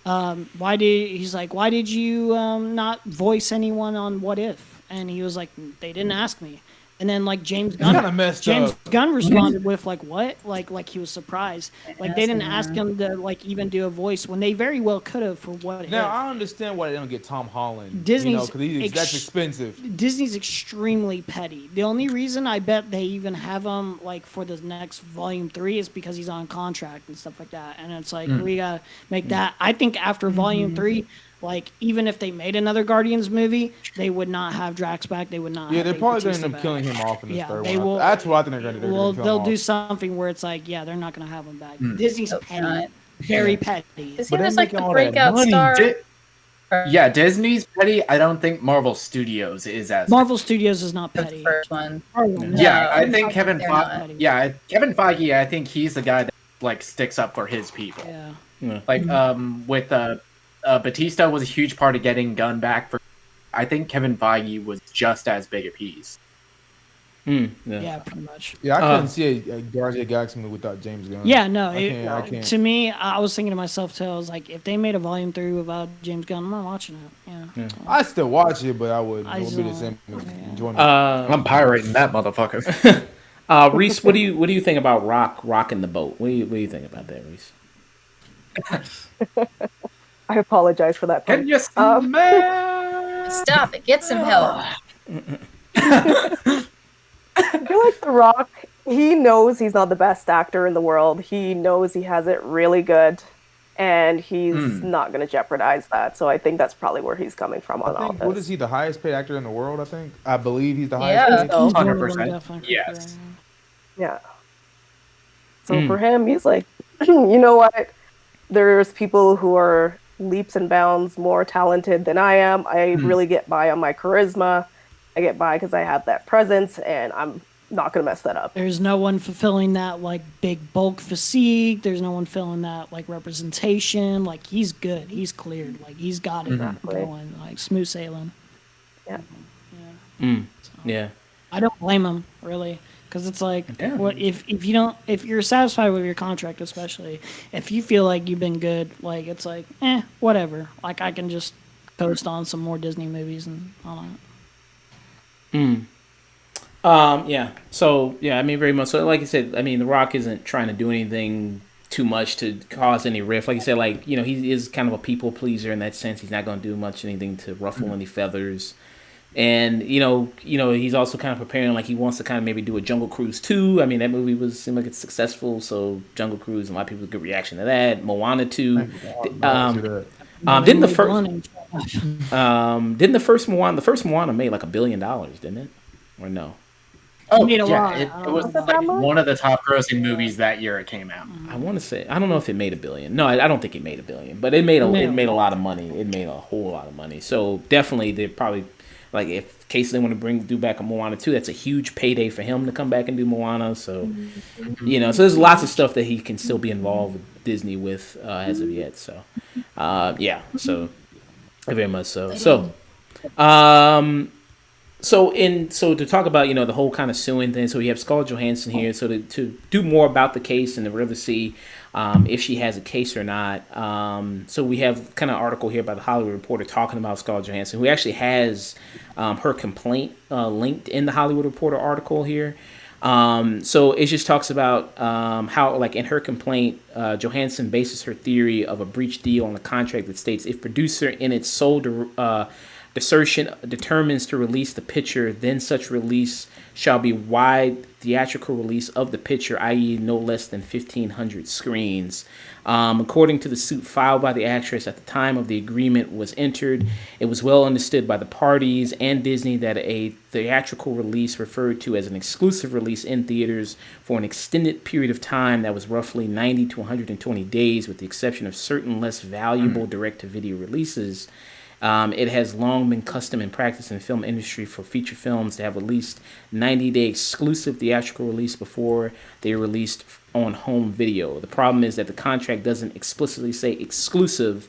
why did you not voice anyone on What If? And he was like, they didn't ask me. And then like James Gunn responded with like, what? Like he was surprised. Like they didn't ask him to like even do a voice when they very well could have for What Now If. I understand why they don't get Tom Holland. Disney's because that's expensive. Disney's extremely petty. The only reason I bet they even have him like for the next Volume 3 is because he's on contract and stuff like that. And it's like we gotta make that. I think after Volume 3, like even if they made another Guardians movie, they would not have Drax back. They would not. Yeah, have they're Dave probably going to Bautista end up killing him off in this third they one. will. That's what I think they're going to do. Well, they'll do something where it's like, yeah, they're not going to have him back. Disney's petty, very petty. Because he was like the breakout star. Yeah, Disney's petty. I don't think Marvel Studios is as Marvel Studios is not petty. The first one. Yeah, I think Kevin they're Feige. not. Yeah, Kevin Feige. I think he's the guy that like sticks up for his people. Yeah. Like with Batista was a huge part of getting Gunn back. I think Kevin Feige was just as big a piece. Yeah, pretty much. Yeah, I couldn't see a Guardians of the Galaxy movie without James Gunn. Yeah, no. I can't. To me, I was thinking to myself too. I was like, if they made a Volume 3 without James Gunn, I'm not watching it. Yeah. I'd still watch it, but I wouldn't. It would be the same enjoyment. I'm pirating that motherfucker. Reese, what do you think about rocking the boat? What do you think about that, Reese? I apologize for that. Can you smell? Stop it. Get some help. I feel like The Rock, he knows he's not the best actor in the world. He knows he has it really good, and he's not going to jeopardize that. So I think that's probably where he's coming from on all this. What is he, the highest paid actor in the world, I think? I believe he's the highest paid. 100%. Yes. Yeah. So for him, he's like, you know what? There's people who are leaps and bounds more talented than I am. I really get by on my charisma. I get by because I have that presence, and I'm not going to mess that up. There's no one fulfilling that like big bulk physique. There's no one filling that like representation. Like he's good. He's cleared. Like he's got it going. Like smooth sailing. Yeah. Yeah. I don't blame him really, because it's like, what if you're satisfied with your contract, especially if you feel like you've been good, like it's like whatever. Like I can just coast on some more Disney movies and all that. Yeah. So yeah, I mean, very much so. Like I said, I mean, The Rock isn't trying to do anything too much to cause any rift. Like you said, like he is kind of a people pleaser in that sense. He's not going to do much anything to ruffle any feathers. And he's also kind of preparing, like he wants to kind of maybe do a Jungle Cruise 2. I mean, that movie seemed like it's successful, so Jungle Cruise, and a lot of people good reaction to that. Moana 2. Didn't the first Moana made like $1 billion, didn't it? Or no? Oh, made a lot. It was like one of the top grossing movies that year it came out. I want to say, I don't know if it made $1 billion. No, I don't think it made $1 billion, but it made a lot of money. It made a whole lot of money. So definitely, they're probably like, if case they want to do back a Moana 2, that's a huge payday for him to come back and do Moana. So so there's lots of stuff that he can still be involved with Disney with as of yet. So so very much so. So to talk about the whole kind of suing thing. So we have Scarlett Johansson here. So to do more about the case and to really see if she has a case or not. So we have kind of article here by the Hollywood Reporter talking about Scarlett Johansson, who actually has her complaint linked in the Hollywood Reporter article here. So it just talks about how, like, in her complaint, Johansson bases her theory of a breach deal on a contract that states if producer in its sole assertion determines to release the picture, then such release shall be wide theatrical release of the picture, i.e. no less than 1,500 screens. According to the suit filed by the actress at the time of the agreement was entered, it was well understood by the parties and Disney that a theatrical release referred to as an exclusive release in theaters for an extended period of time that was roughly 90 to 120 days, with the exception of certain less valuable direct-to-video releases. It has long been custom and practice in the film industry for feature films to have at least 90-day exclusive theatrical release before they are released on home video. The problem is that the contract doesn't explicitly say exclusive,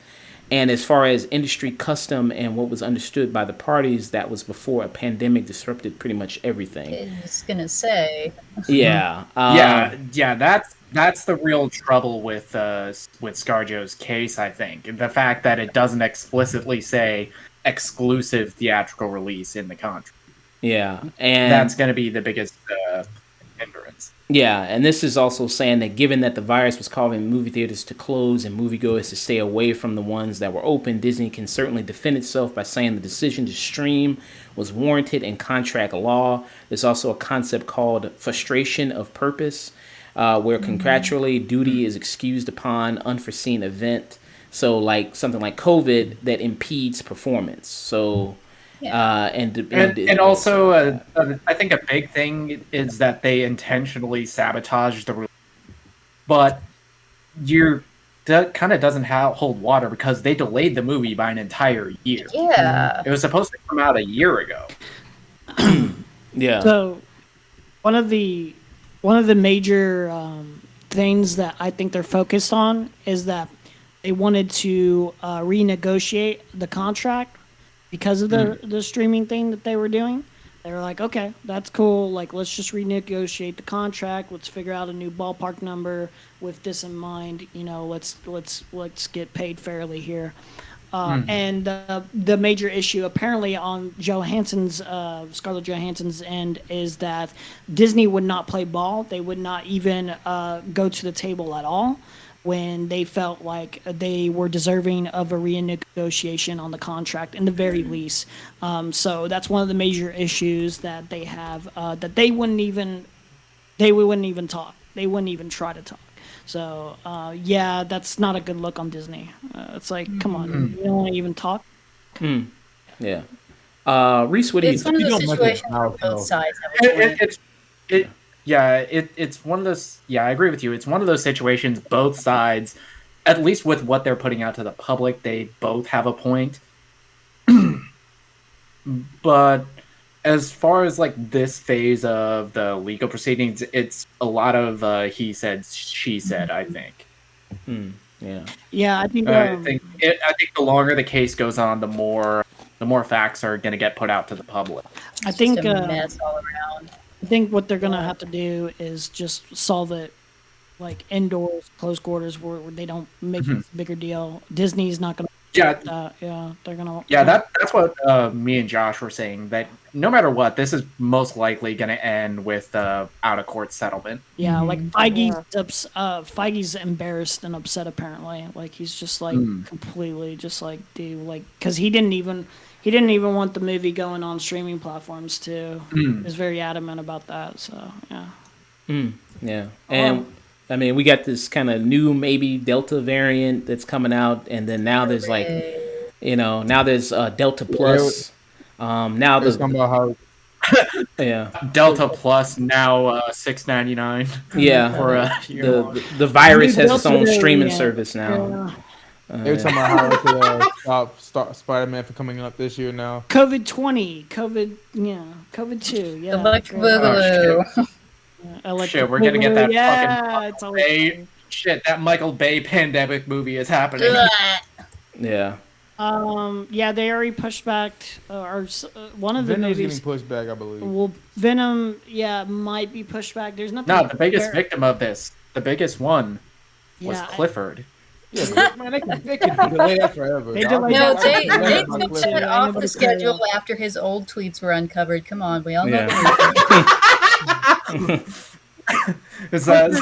and as far as industry custom and what was understood by the parties, that was before a pandemic disrupted pretty much everything. I was gonna say. Yeah. that's the real trouble with ScarJo's case, I think. The fact that it doesn't explicitly say exclusive theatrical release in the contract. Yeah, and that's going to be the biggest hindrance. Yeah, and this is also saying that given that the virus was causing movie theaters to close and moviegoers to stay away from the ones that were open, Disney can certainly defend itself by saying the decision to stream was warranted in contract law. There's also a concept called frustration of purpose, where contractually duty is excused upon unforeseen event. So like something like COVID that impedes performance. So... Yeah. And also, I think a big thing is that they intentionally sabotage the release. But that kind of doesn't hold water because they delayed the movie by an entire year. Yeah. It was supposed to come out a year ago. Yeah. So one of the major things that I think they're focused on is that they wanted to renegotiate the contract because of the streaming thing that they were doing. They were like, okay, that's cool. Like, let's just renegotiate the contract. Let's figure out a new ballpark number with this in mind. You know, let's get paid fairly here. And the major issue apparently on Scarlett Johansson's end is that Disney would not play ball. They would not even go to the table at all when they felt like they were deserving of a renegotiation on the contract, in the very least. So that's one of the major issues that they have, that they wouldn't even talk. They wouldn't even try to talk. So, yeah, that's not a good look on Disney. It's like, come on, you don't want to even talk? Yeah. Reese, what do you It's one of those situations where both sides have a point. It's one of those. Yeah, I agree with you. It's one of those situations. Both sides, at least with what they're putting out to the public, they both have a point. But as far as like this phase of the legal proceedings, it's a lot of he said, she said. I think. Yeah, I think. I think the longer the case goes on, the more facts are going to get put out to the public. I think Just a mess all around. I think what they're gonna have to do is just solve it, like indoors, close quarters, where they don't make this a bigger deal. Disney's not gonna. They're gonna. Yeah, that's what me and Josh were saying. That no matter what, this is most likely going to end with out of court settlement. Yeah, like Feige's embarrassed and upset. Apparently, like he's just like completely just like dude, like because he didn't even want the movie going on streaming platforms too. He was very adamant about that. So yeah. Yeah, and I mean we got this kind of new maybe Delta variant that's coming out, and then now there's like, now there's Delta Plus. Now there's Delta Plus now $6.99. Yeah, for the virus has its own streaming service now. They were talking about how to stop Spider-Man for coming up this year now. COVID-2, yeah. Electric Boogaloo. Shit, we're gonna get that fucking Bay. Shit, that Michael Bay pandemic movie is happening. Yeah. Yeah, they already pushed back one of the Venom's movies. getting pushed back, I believe. Well, Venom, might be pushed back. There's nothing. No, the biggest victim of this, the biggest one, was Clifford. Yeah, man, they can delay that forever. They took it off the schedule after his old tweets were uncovered. Come on, we all know. He said,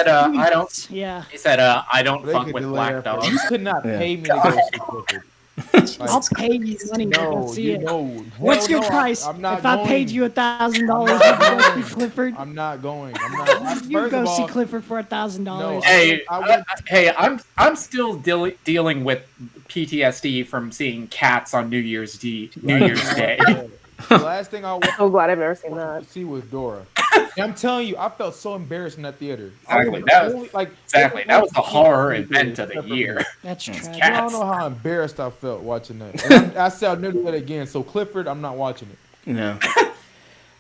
I don't. Yeah. He said, I don't fuck with black dogs. You could not pay me to go see Clifford. I'll pay you money to go see it. What's your price? I'm not if going. I paid you $1,000 to go see Clifford, I'm not going. you go see Clifford for $1,000. Hey, I'm still dealing with PTSD from seeing cats on New Year's Day. The last thing I I'm so glad I've never seen that. to see was Dora. And I'm telling you, I felt so embarrassed in that theater. Exactly. That was the horror event of the year. That's true. I don't know how embarrassed I felt watching that. And I said I'll never do that again. So Clifford, I'm not watching it. No.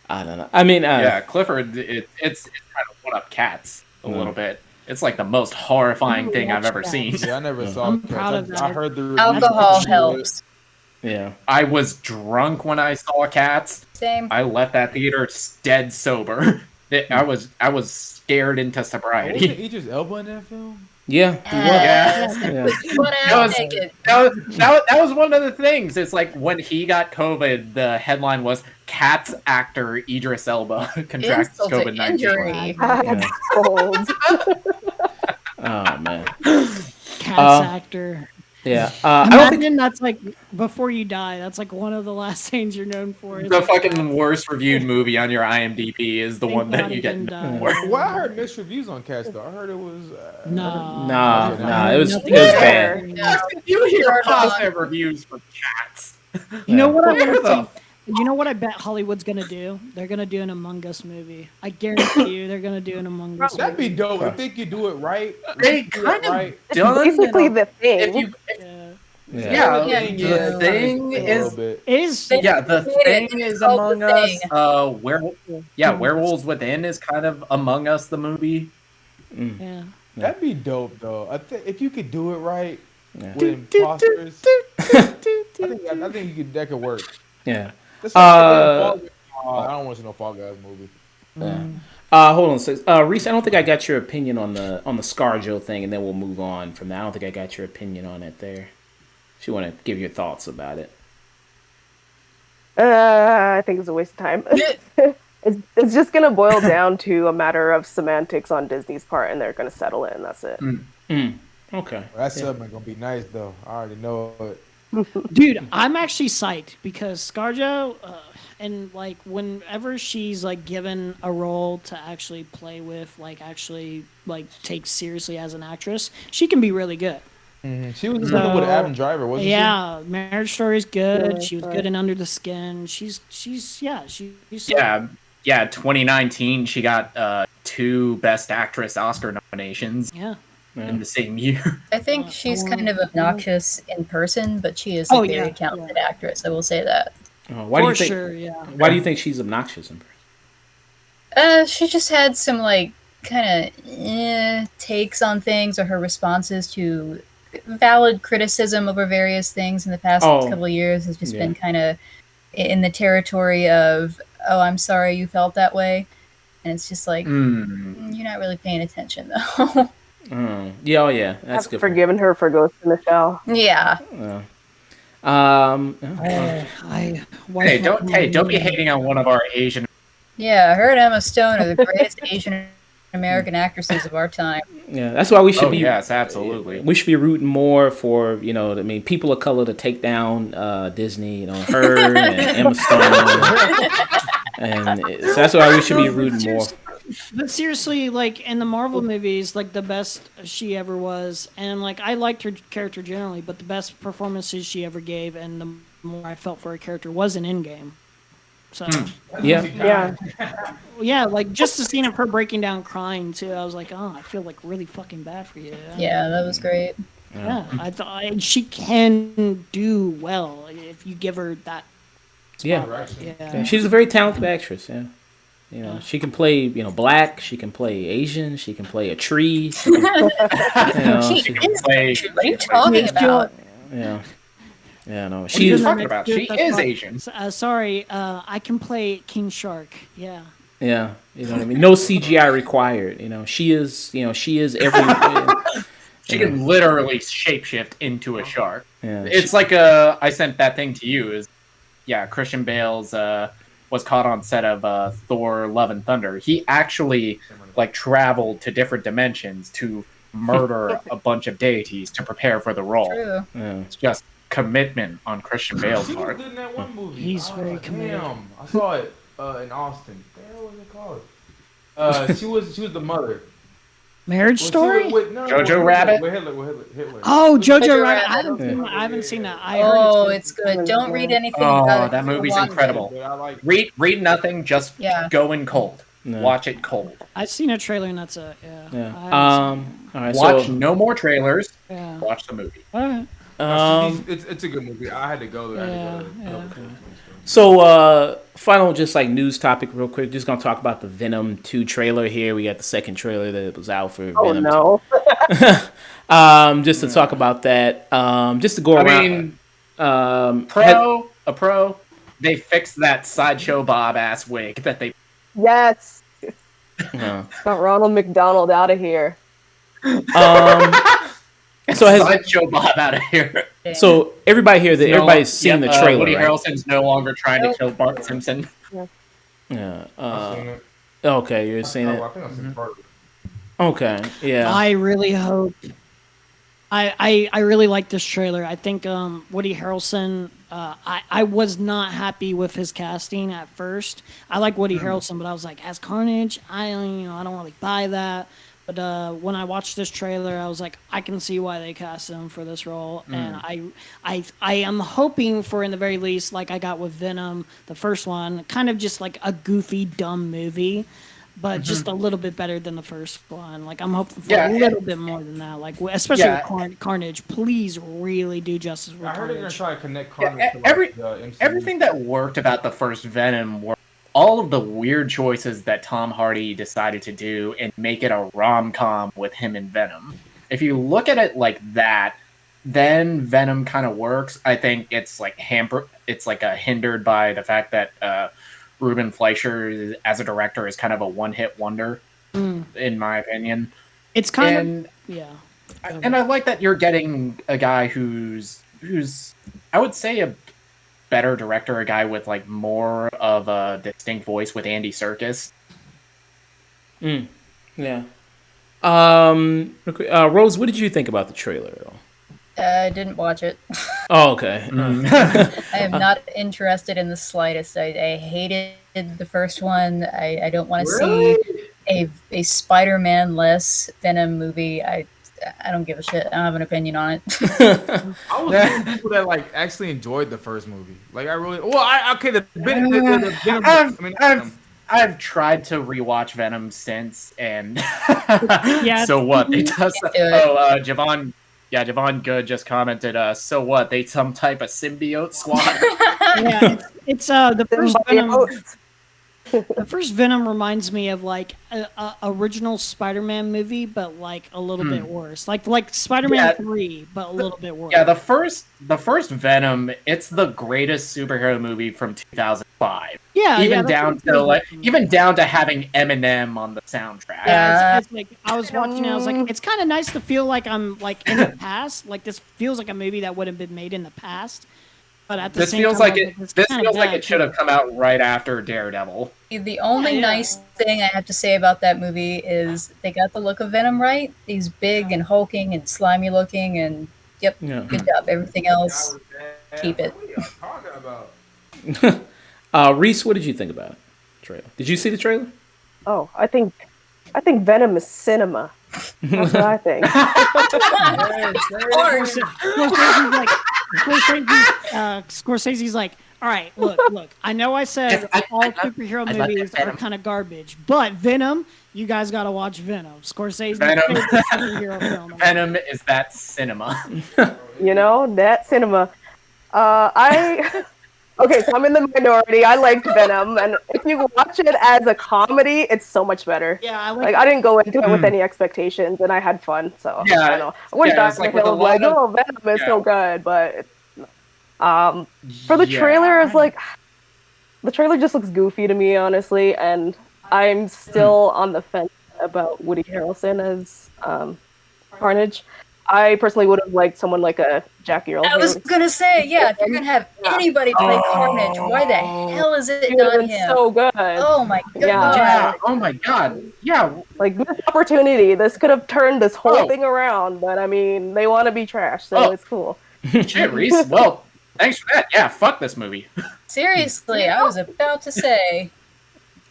I don't know. I mean, Clifford, it's kind of one up cats a little bit. It's like the most horrifying thing I've ever seen. Yeah, I never saw Cats. I heard the reviews. Alcohol helps. Yeah. I was drunk when I saw Cats. Same. I left that theater dead sober. I was scared into Wasn't sobriety. Idris Elba in that film? Yeah. Yeah. Take it. That was one of the things. It's like when he got COVID, the headline was "Cats actor Idris Elba contracts Insult to COVID-19." injury. That's cold. Oh man. Cats actor. Yeah. I don't think. Imagine that's like before you die. That's like one of the last things you're known for. is The like fucking worst reviewed movie on your IMDb is the Thank one that God you he get. didn't die. Well, I heard mixed reviews on Cats though. I heard it was. No. Nah. It was Nothing bad. Yeah, you hear positive reviews for Cats. You know what I Where want the to see? You know what I bet Hollywood's gonna do? They're gonna do an Among Us movie. I guarantee you, they're gonna do an Among Us. That'd be movie. dope. I think you do it right. They You do kind it of right. done Basically, it. the thing. If you, Yeah. yeah, Yeah, the thing a little is, bit. It is. yeah, the thing It's is called Among The Thing. Us. Werewolves Within is kind of Among Us the movie. Yeah. That'd be dope though. If you could do it right Yeah. with imposters, I think that could work. Yeah. That's like I don't want to see no Fall Guys movie. Yeah. Hold on, so, Reese. I don't think I got your opinion on the ScarJo thing, and then we'll move on from that. I don't think I got your opinion on it there. If you want to give your thoughts about it. I think it's a waste of time. It's just gonna boil down to a matter of semantics on Disney's part, and they're gonna settle it, and that's it. Okay. Well, that segment gonna be nice though. I already know it. Dude, I'm actually psyched because ScarJo, and like whenever she's like given a role to actually play with, like actually like take seriously as an actress, she can be really good. She was in with Adam Driver, wasn't Yeah, Marriage Story is good. Yeah, She was right. good in Under the Skin. She's 2019 she got 2 Best Actress Oscar nominations yeah. in the same year. I think she's kind of obnoxious in person, but she is Oh, a very yeah, talented actress. I will say that. Why do For you think? sure, yeah. Why do you think she's obnoxious in person? She just had some like kind of takes on things, or her responses to valid criticism over various things in the past couple of years has just been kind of in the territory of, oh, I'm sorry you felt that way, and it's just like you're not really paying attention though. Yeah, oh yeah, that's I've good. forgiven her for Ghost in the Shell. Yeah. Hey, don't be hating on one of our Asian. Yeah, her and Emma Stone are the greatest Asian American actresses of our time. Yeah, that's why we should be. Yes, absolutely. We should be rooting more for people of color to take down Disney. Her and Emma Stone, and so that's why we should be rooting more. But seriously, like in the Marvel movies, like the best she ever was, and like I liked her character generally, but the best performances she ever gave, and the more I felt for her character was in Endgame. So Yeah. yeah, like just the scene of her breaking down crying too, I was like, oh, I feel like really fucking bad for you. Yeah, that was great. Yeah, I thought she can do well if you give her that. Yeah. Yeah. She's a very talented actress. Yeah. She can play, black. She can play Asian. She can play a tree. She can, What are you talking about? Yeah. Yeah, no. She is She's talking about. She is Asian. Sorry, I can play King Shark. Yeah. Yeah, you know what I mean. No CGI required. She is. She is every. She can literally shapeshift into a shark. Yeah, It's like I sent that thing to you. Christian Bale's was caught on set of Thor: Love and Thunder. He actually traveled to different dimensions to murder a bunch of deities to prepare for the role. True. Yeah. It's just commitment on Christian Bale's He was part. good in that one movie. He's very committed. Damn, I saw it in Austin. What was it called? She was the mother. Marriage Story? Jojo Rabbit? With Hitler. Oh, Jojo Jojo Rabbit. Rabbit. I haven't seen that. Oh, it's good. Don't read anything about it. That movie's Watch it. incredible. But I like Read nothing, just go in cold. No. Watch it cold. I've seen a trailer and that's it. Yeah. Yeah. I haven't All right. Watch So. no more trailers. Yeah. Watch the movie. Alright. it's a good movie. I had to go there. So, final just news topic real quick. Just gonna talk about the Venom 2 trailer here. We got the second trailer that was out for Oh Venom. no. Just to talk about that. Just to go around. Pro. They fixed that Sideshow Bob ass wig that they. Yes. Got Ronald McDonald out of here. So has Sideshow Bob out of here. so everybody here that everybody's seen the trailer, Woody right? Harrelson's no longer trying to kill Bart Simpson. Yeah. I've seen it. Okay, you're seeing it. I think I've seen part of it. Okay. Yeah. I really hope. I really like this trailer. I think Woody Harrelson. I was not happy with his casting at first. I like Woody Harrelson, but I was like, as Carnage, I don't really buy that. But when I watched this trailer, I was like, I can see why they cast him for this role, and I am hoping for, in the very least, like I got with Venom, the first one, kind of just like a goofy, dumb movie, but just a little bit better than the first one. Like I'm hoping for a little bit more than that. Like especially with Carnage, please really do justice with I heard they're gonna Carnage. try to connect Carnage to like, the MCU. Everything that worked about the first Venom were all of the weird choices that Tom Hardy decided to do and make it a rom-com with him and Venom. If you look at it like that, then Venom kind of works. I think it's like hindered by the fact that Ruben Fleischer as a director is kind of a one-hit wonder, in my opinion. It's kind of And I like that you're getting a guy who's I would say a better director, a guy with like more of a distinct voice with Andy Serkis. Yeah. Rose, what did you think about the trailer? I didn't watch it. Oh, okay. I am not interested in the slightest. I hated the first one. I don't want to see a Spider-Man less Venom movie. I don't give a shit. I don't have an opinion on it. I was one of the people that like actually enjoyed the first movie. Like I really I've tried to rewatch Venom since, and So what? They does. Javon Good just commented. So what? They some type of symbiote squad. It's the first Venom. The first Venom reminds me of like a original Spider-Man movie, but like a little bit worse. Like Spider-Man 3, but a little bit worse. Yeah, the first Venom, it's the greatest superhero movie from 2005. Even down to having Eminem on the soundtrack. Yeah, it's like I was watching it, I was like, it's kind of nice to feel like I'm like in the past. Like this feels like a movie that would have been made in the past. But at the same time, this feels like it should have come out right after Daredevil. The only nice thing I have to say about that movie is they got the look of Venom right. He's big and hulking and slimy looking, and good job. Everything else, keep it. Reese, what did you think about the trailer? Did you see the trailer? Oh, I think Venom is cinema. That's what I think. Scorsese's like, all right, look. I know I said all superhero movies are kind of garbage, but Venom, you guys got to watch Venom. Scorsese's favorite superhero film. Venom is that cinema. That cinema. Okay, so I'm in the minority. I liked Venom, and if you watch it as a comedy, it's so much better. Yeah, I didn't go into it with any expectations, and I had fun. So I don't know. I wouldn't die on the hill of like, Venom is so good, but for the trailer, it's like the trailer just looks goofy to me, honestly, and I'm still on the fence about Woody Harrelson as Carnage. I personally would have liked someone like a Jackie Earle. I was gonna say, if you're gonna have anybody play Carnage, why the hell is it not him? So good. Oh my god. Yeah. Oh my god. Yeah. Like this opportunity, this could have turned this whole thing around. But I mean, they want to be trash, so it's cool. Shit, Reese. Well, thanks for that. Yeah, fuck this movie. Seriously, I was about to say.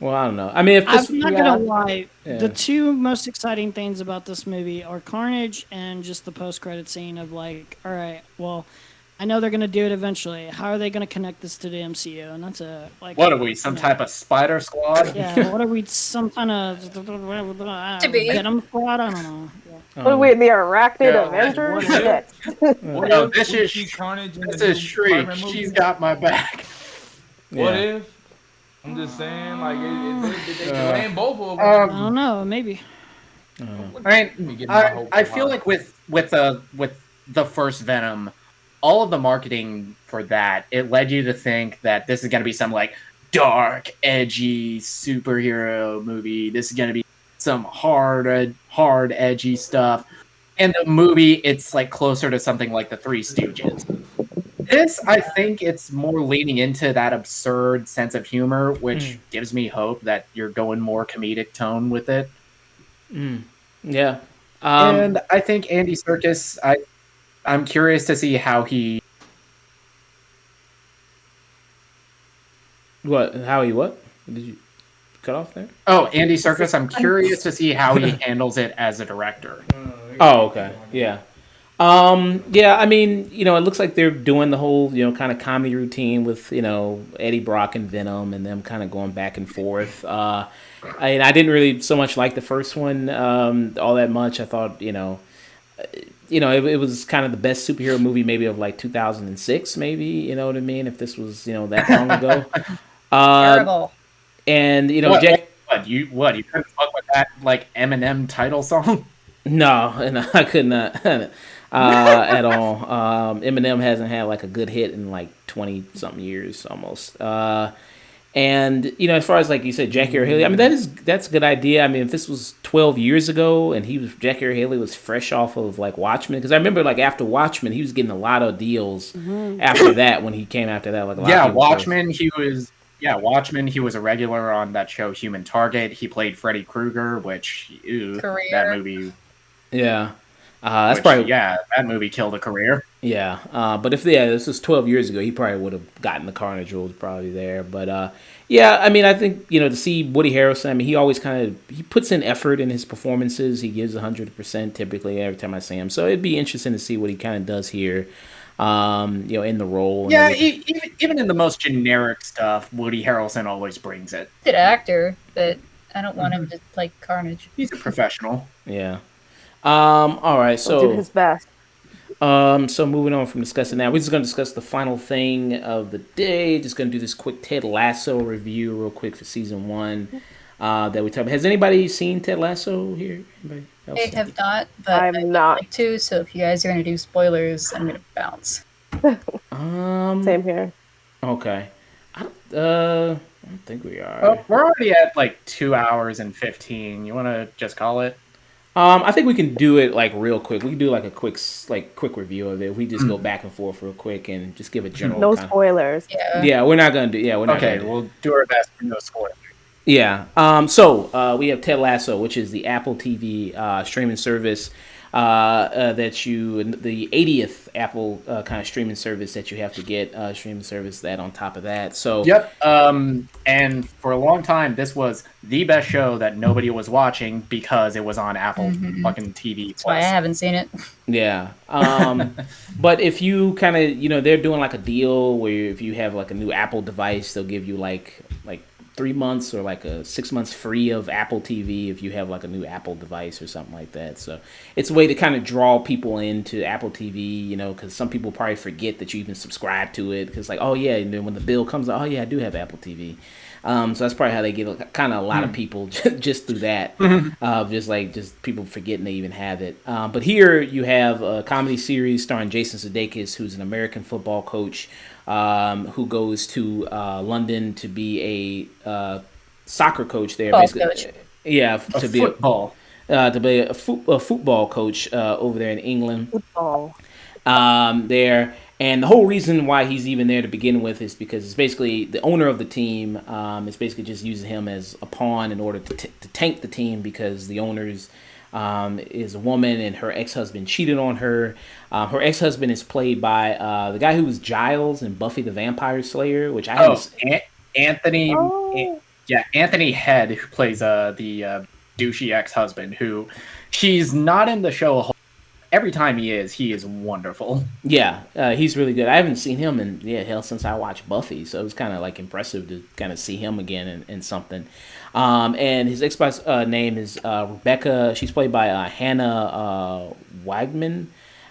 Well, I don't know. I mean, if this, I'm not gonna lie. The two most exciting things about this movie are Carnage and just the post-credit scene of like, all right, well, I know they're gonna do it eventually. How are they gonna connect this to the MCU? And that's what are we? Some type of Spider Squad? Yeah. What are we? Some kind of Venom Squad? I don't know. What are we? The Arachnid Avengers? No, this is Shriek. She's got my back. What if? I'm just saying, like, they land both of them. I don't know, maybe. I feel like with the first Venom, all of the marketing for that, it led you to think that this is going to be some like dark, edgy superhero movie. This is gonna be some hard, edgy stuff. And the movie, it's like closer to something like the Three Stooges. This, I think, it's more leaning into that absurd sense of humor, which gives me hope that you're going more comedic tone with it. Yeah. And I think Andy Serkis, I'm curious to see how he... What? Did you cut off there? Oh, Andy Serkis, I'm curious to see how he handles it as a director. Oh, okay. Yeah. Yeah, I mean, it looks like they're doing the whole, kind of comedy routine with, Eddie Brock and Venom and them kind of going back and forth. I didn't really so much like the first one all that much. I thought, it was kind of the best superhero movie maybe of like 2006, maybe, you know what I mean? If this was, that long ago. Terrible. And, Jack... You couldn't fuck with that, like, Eminem title song? No, and I could not at all. Eminem hasn't had like a good hit in like 20-something years almost. And as far as like you said, Jackie Earle Haley, I mean that's a good idea. I mean, if this was 12 years ago and Jackie Earle Haley was fresh off of like Watchmen, because I remember like after Watchmen he was getting a lot of deals after that when he came after that. Like Watchmen, Watchmen, he was a regular on that show Human Target. He played Freddy Krueger, which that movie. Yeah. That movie killed a career. Yeah. But if this was 12 years ago, he probably would have gotten the Carnage roles probably there. But I mean, I think, to see Woody Harrelson, I mean, he always he puts in effort in his performances. He gives 100% typically every time I see him. So it'd be interesting to see what he kind of does here. In the role. Yeah, even in the most generic stuff, Woody Harrelson always brings it. Good actor, but I don't want him to play Carnage. He's a professional. Yeah. All right, so do his best. So moving on from discussing that, we're just going to discuss the final thing of the day. Just going to do this quick Ted Lasso review real quick for season 1 that we talked about. Has anybody seen Ted Lasso here? Anybody else? I have not, but I'd not. like to. So if you guys are going to do spoilers, I'm going to bounce. Same here. Okay. I don't think we are. Oh, we're already at like 2 hours and 15. You want to just call it? I think we can do it like real quick. We can do like a quick review of it. We just go back and forth real quick and just give a general. No spoilers. Yeah, we're not gonna do. Yeah, we're not. Okay, we'll do our best for no spoilers. Yeah. So we have Ted Lasso, which is the Apple TV streaming service the 80th Apple kind of streaming service that you have to get streaming service that on top of that. So yep. And for a long time, this was the best show that nobody was watching because it was on Apple fucking TV. That's why I haven't seen it. Yeah. But if you kind of they're doing like a deal where if you have like a new Apple device, they'll give you like 3 months or like 6 months free of Apple TV if you have like a new Apple device or something like that. So it's a way to kind of draw people into Apple TV, because some people probably forget that you even subscribe to it because like, oh yeah, and then when the bill comes out, oh yeah, I do have Apple TV. So that's probably how they get kind of a lot of people just through that, just people forgetting they even have it. But here you have a comedy series starring Jason Sudeikis, who's an American football coach who goes to London to be a soccer coach there. Basically. Yeah, to be a football coach over there in England. Football. There. And the whole reason why he's even there to begin with is because it's basically the owner of the team is basically just using him as a pawn in order to tank the team because the owner's is a woman and her ex-husband cheated on her. Her ex-husband is played by the guy who was Giles in Buffy the Vampire Slayer, which I Anthony. Oh. Anthony Head, who plays the douchey ex-husband, who he's not in the show a whole. Every time he is wonderful. Yeah, he's really good. I haven't seen him since I watched Buffy, so it was kind of like impressive to kind of see him again in something. And his ex-wife's name is Rebecca. She's played by Hannah Wagman.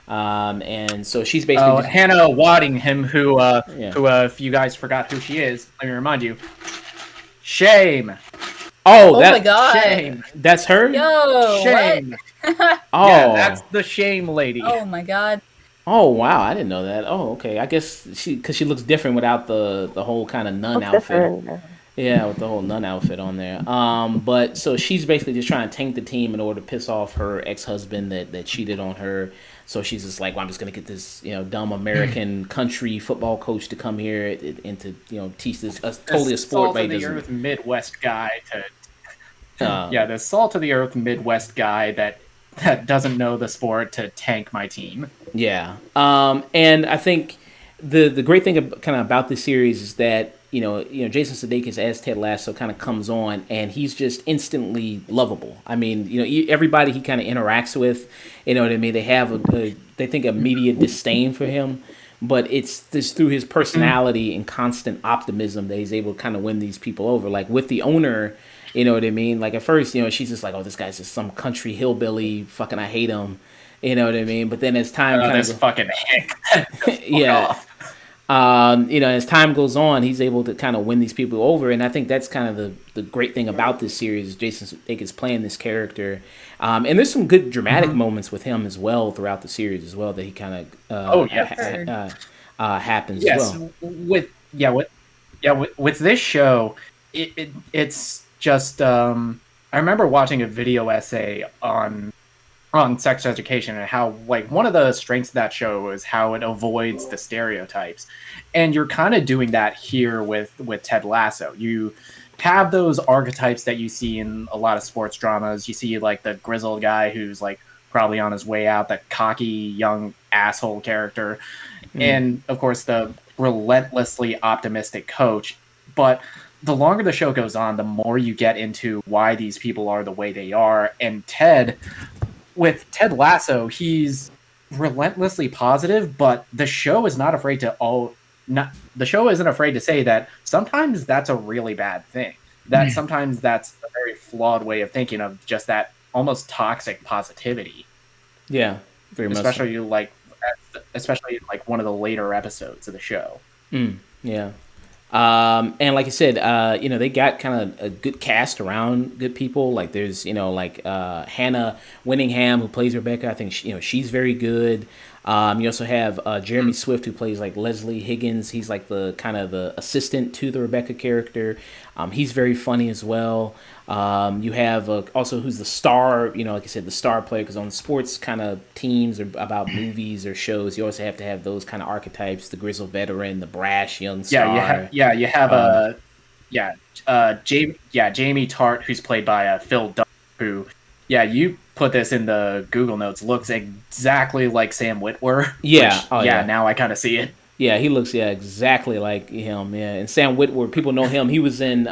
And so she's basically Hannah Waddingham, who if you guys forgot who she is, let me remind you. Shame. Oh my god! Shame. That's her. Yo, Shame. What? Oh, yeah, that's the Shame lady. Oh my god. Oh wow, I didn't know that. Oh, okay. I guess because she looks different without the whole kind of nun outfit. Different. Yeah, with the whole nun outfit on there. But so she's basically just trying to tank the team in order to piss off her ex husband that cheated on her. So she's just like, well, I'm just gonna get this, dumb American country football coach to come here and to, teach this totally a sport, Salt but of he the doesn't. earth Midwest guy to Uh, yeah, the salt of the earth Midwest guy that doesn't know the sport to tank my team. Yeah, and I think the great thing kind of about this series is that Jason Sudeikis as Ted Lasso kind of comes on and he's just instantly lovable. I mean, everybody he kind of interacts with, you know what I mean. They have they think immediate disdain for him, but it's this through his personality and constant optimism that he's able to kind of win these people over. Like with the owner. You know what I mean? Like at first, she's just like, "Oh, this guy's just some country hillbilly. Fucking, I hate him." You know what I mean? But then as time kind This of fucking hick. yeah, as time goes on, he's able to kind of win these people over, and I think that's kind of the great thing about this series. Jason Sudeikis playing this character, and there's some good dramatic moments with him as well throughout the series as well that he kind of happens Yes, as well. with this show, it's just I remember watching a video essay on sex education and how like one of the strengths of that show is how it avoids the stereotypes, and you're kind of doing that here with Ted Lasso. You have those archetypes that you see in a lot of sports dramas. You see like the grizzled guy who's like probably on his way out, the cocky young asshole character, and of course the relentlessly optimistic coach. But the longer the show goes on, the more you get into why these people are the way they are. And with Ted Lasso, he's relentlessly positive, but the show is not afraid the show isn't afraid to say that sometimes that's a really bad thing. That sometimes that's a very flawed way of thinking of just that almost toxic positivity. Yeah, very much. Especially like one of the later episodes of the show. Yeah. And like I said, they got kind of a good cast around good people. Like there's, Hannah Winningham who plays Rebecca. I think she's very good. You also have Jeremy Swift who plays like Leslie Higgins. He's like the kind of the assistant to the Rebecca character. He's very funny as well. You have also who's the star, like I said, the star player, because on sports kind of teams or about movies or shows, you also have to have those kind of archetypes: the grizzled veteran, the brash young star. You have Jamie Tart, who's played by Phil Dunn, who, you put this in the Google Notes, looks exactly like Sam Witwer. Now I kind of see it. Yeah, he looks exactly like him. Yeah, and Sam Witwer, people know him. He was in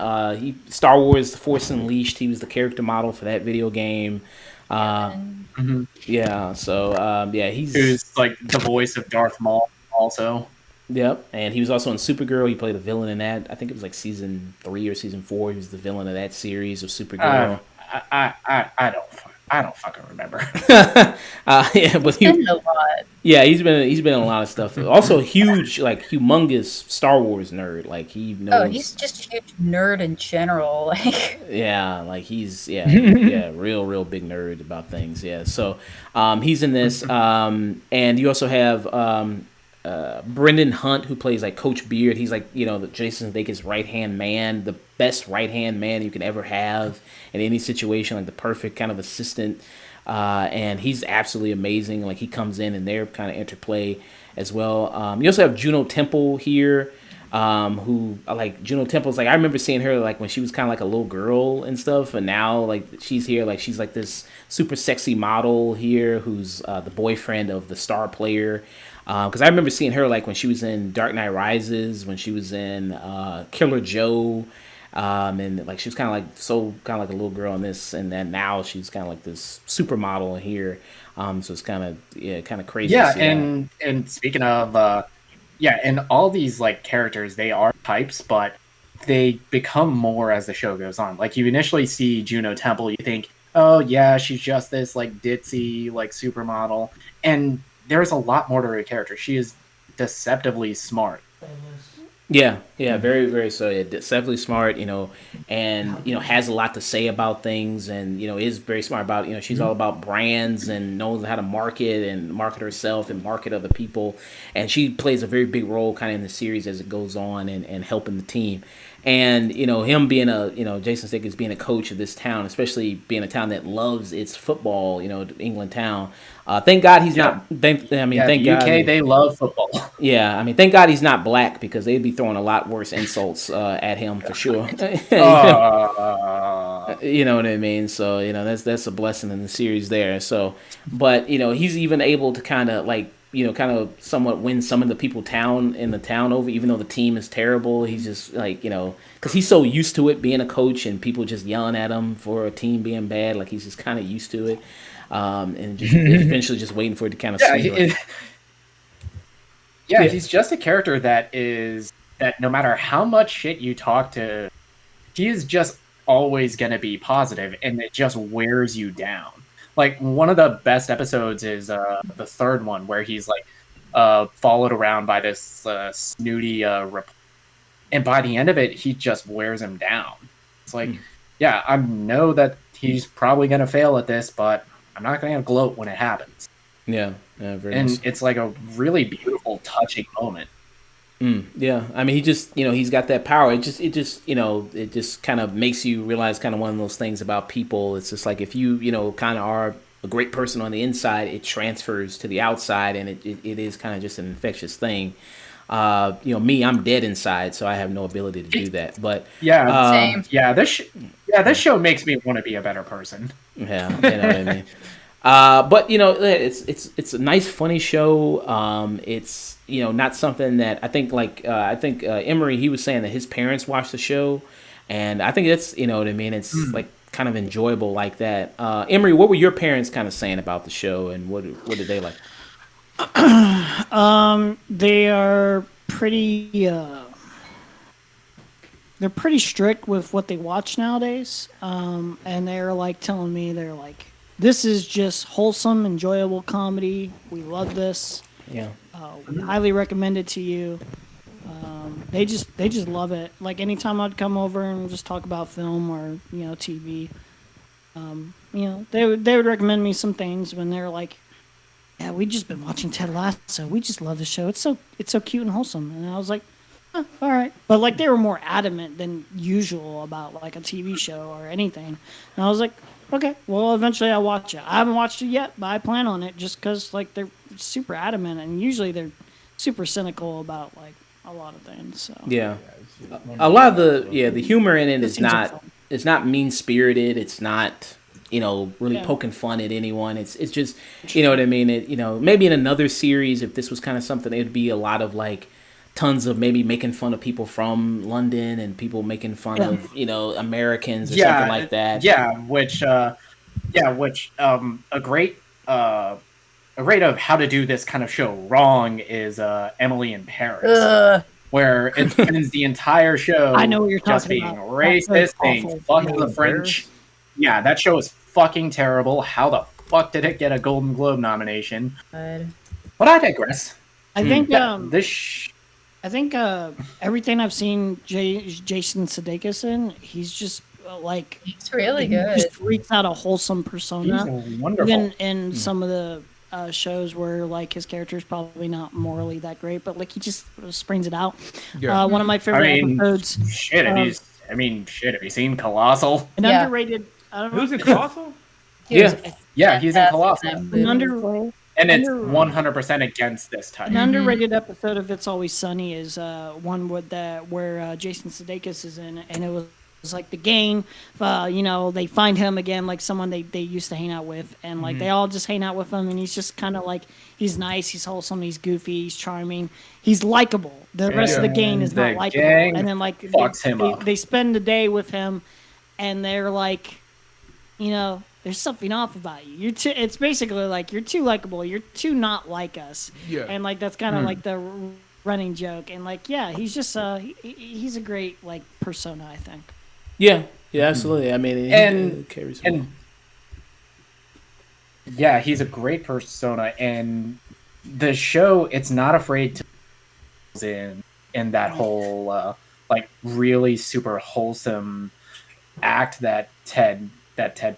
Star Wars: The Force Unleashed. He was the character model for that video game. Yeah, so he's who's like the voice of Darth Maul also. Yep, and he was also in Supergirl. He played a villain in that. I think it was like season 3 or season 4. He was the villain of that series of Supergirl. I don't fucking remember. But he's been in a lot. Yeah, he's been in a lot of stuff. Also, humongous Star Wars nerd. Like he knows. Oh, he's just a huge nerd in general. Like he's real big nerd about things. Yeah, so he's in this, and you also have Brendan Hunt who plays like Coach Beard. He's like the Jason Sudeikis right hand man, the best right hand man you can ever have in any situation, like the perfect kind of assistant. And he's absolutely amazing. Like he comes in and their kind of interplay as well. You also have Juno Temple here, who like Juno Temple's like I remember seeing her like when she was kind of like a little girl and stuff, and now like she's here like she's like this super sexy model here who's the boyfriend of the star player. Because I remember seeing her like when she was in Dark Knight Rises, when she was in Killer Joe. And like she was kind of like a little girl in this, and then now she's kind of like this supermodel here. So it's kind of crazy. Yeah, and speaking of and all these like characters, they are types, but they become more as the show goes on. Like you initially see Juno Temple, you think, oh yeah, she's just this like ditzy like supermodel, and there's a lot more to her character. She is deceptively smart. Yeah, very, very so. Yeah, deceptively smart, and has a lot to say about things, and is very smart about she's all about brands and knows how to market herself and market other people, and she plays a very big role kind of in the series as it goes on and helping the team. And him being Jason Sudeikis being a coach of this town, especially being a town that loves its football, England town. Thank God he's not. Thank the God. UK, they love football. Yeah, I mean, thank God he's not black, because they'd be throwing a lot worse insults at him for sure. You know what I mean? So that's a blessing in the series there. So, but he's even able to kind of kind of somewhat win some of the people in the town over, even though the team is terrible. He's just because he's so used to it being a coach and people just yelling at him for a team being bad. Like, he's just kind of used to it, and just eventually just waiting for it to kind of swing. He's just a character that no matter how much shit you talk to, he is just always going to be positive, and it just wears you down. Like, one of the best episodes is the third one, where he's followed around by this snooty and by the end of it, he just wears him down. It's like, I know that he's probably going to fail at this, but I'm not going to gloat when it happens. Yeah, very and nice. It's like a really beautiful, touching moment. Yeah, I mean, he just he's got that power. It just kind of makes you realize kind of one of those things about people. It's just like, if you kind of are a great person on the inside, it transfers to the outside, and it is kind of just an infectious thing. Me, I'm dead inside, so I have no ability to do that. But same. This show makes me want to be a better person. Yeah, you know what I mean. But it's a nice, funny show. It's not something that I think Emery, he was saying that his parents watched the show, and I think that's what I mean. It's like kind of enjoyable like that. Emery, what were your parents kind of saying about the show, and what did they like? They are pretty. They're pretty strict with what they watch nowadays, and they're telling me this is just wholesome, enjoyable comedy. We love this. Yeah. We highly recommend it to you. They just love it. Like, anytime I'd come over and just talk about film or TV, they would recommend me some things when they're like, "Yeah, we just been watching Ted Lasso. We just love the show. It's so cute and wholesome." And I was like, all right. But they were more adamant than usual about a TV show or anything. And I was like, okay, well, eventually I'll watch it. I haven't watched it yet, but I plan on it, just because they're super adamant, and usually they're super cynical about a lot of things. So yeah, a lot of the humor in it is not mean spirited. It's not really poking fun at anyone. It's just what I mean. Maybe in another series, if this was kind of something, it'd be a lot of tons of maybe making fun of people from London and people making fun of Americans or something like that. Which a great of how to do this kind of show wrong is Emily in Paris, where it spends the entire show I know what you're just talking being about. racist, being fucking the French. Yeah, that show is fucking terrible. How the fuck did it get a Golden Globe nomination? But I digress. I think I think everything I've seen Jason Sudeikis in, he's just he's really good. He just freaks out a wholesome persona. He's wonderful. Even in some of the shows where his character is probably not morally that great, but he just springs it out. Yeah. One of my favorite episodes. Have you seen Colossal? An underrated. Who's in Colossal? He's in Colossal. And it's 100% against this type. An underrated episode of It's Always Sunny is one where Jason Sudeikis is in, and it was the gang. They find him again, someone they used to hang out with, and they all just hang out with him, and he's just kind of he's nice, he's wholesome, he's goofy, he's charming, he's likable. The rest of the gang is not likable, and then fucks him up. They spend the day with him, and they're there's something off about you. It's basically you're too likable. You're too not like us. Yeah. And that's kind of the running joke. And he's just he's a great persona, I think. Yeah, absolutely. I mean, he carries well. Yeah, he's a great persona, and the show, it's not afraid to in that whole really super wholesome act that Ted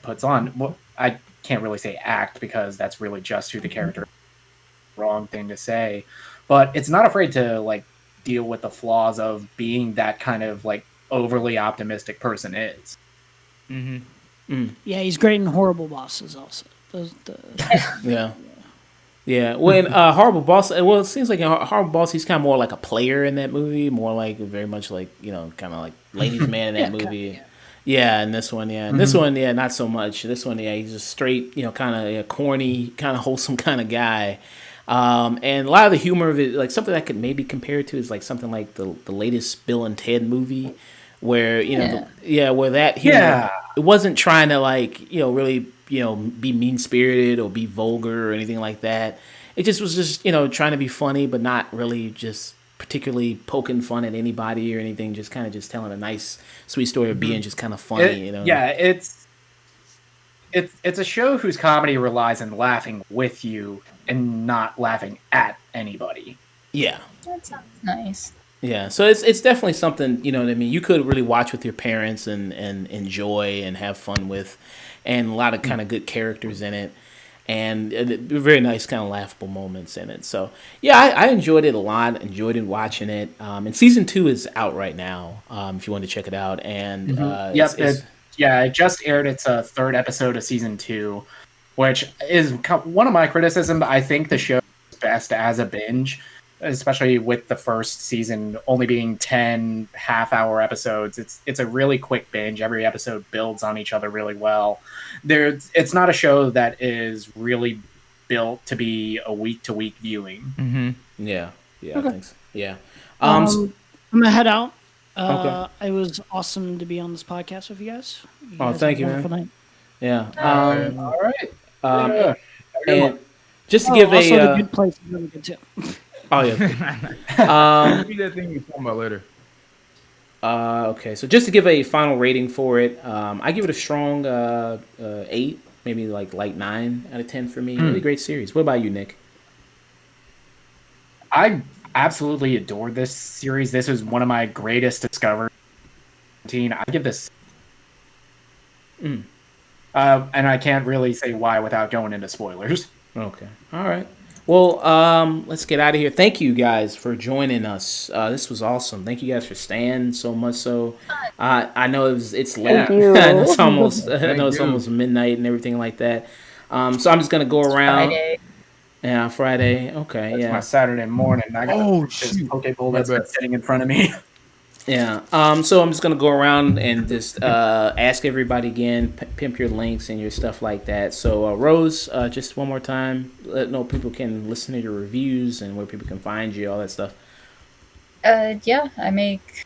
puts on. Well, I can't really say act, because that's really just who the character is. Wrong thing to say, but it's not afraid to deal with the flaws of being that kind of overly optimistic person is. Yeah, he's great in Horrible Bosses also. Yeah. Well, in Horrible Boss, well, it seems like in Horrible Boss, he's kind of more like a player in that movie, more like very much like, kind of like ladies' man in that movie. Yeah, and this one, and this one, not so much. This one, he's a straight, kind of corny, kind of wholesome kind of guy. And a lot of the humor of it, like something I could maybe compare it to is like something like the latest Bill and Ted movie, where where that humor, it wasn't trying to like really be mean spirited or be vulgar or anything like that. It just was trying to be funny, but not really just particularly poking fun at anybody or anything. Just kind of just telling a nice, sweet story of being just kind of funny. Yeah, it's a show whose comedy relies on laughing with you and not laughing at anybody. Yeah, that sounds nice. Yeah, so it's definitely something, what I mean, you could really watch with your parents and enjoy and have fun with, and a lot of kind of good characters in it, and very nice kind of laughable moments in it. So yeah, I enjoyed it a lot, enjoyed it watching it, and season 2 is out right now, if you want to check it out. And it just aired its third episode of season 2, which is one of my criticisms. I think the show is best as a binge, especially with the first season only being 10 half-hour episodes. It's a really quick binge. Every episode builds on each other really well. It's not a show that is really built to be a week-to-week viewing. Yeah, okay. I think so. Yeah. I'm gonna head out. It was awesome to be on this podcast with you guys. Thank you, man. Night. Yeah. All right. And just to give also the Good Place is really good too. Oh yeah. Maybe that thing you're talking about later. Okay, so just to give a final rating for it, I give it a strong 8, maybe like 9 out of 10 for me. Really great series. What about you, Nick? I absolutely adored this series. This was one of my greatest discoveries. I give this, and I can't really say why without going into spoilers. Okay, all right. Well, let's get out of here. Thank you guys for joining us. This was awesome. Thank you guys for staying so much. So, I know it's late. It's almost almost midnight and everything like that. So I'm just gonna go around. Friday. Yeah, Friday. Okay, That's my Saturday morning. I got this poke bowl that's been sitting in front of me. Yeah. So I'm just gonna go around and just ask everybody again, pimp your links and your stuff like that. So Rose, just one more time, let people can listen to your reviews and where people can find you, all that stuff. Yeah, I make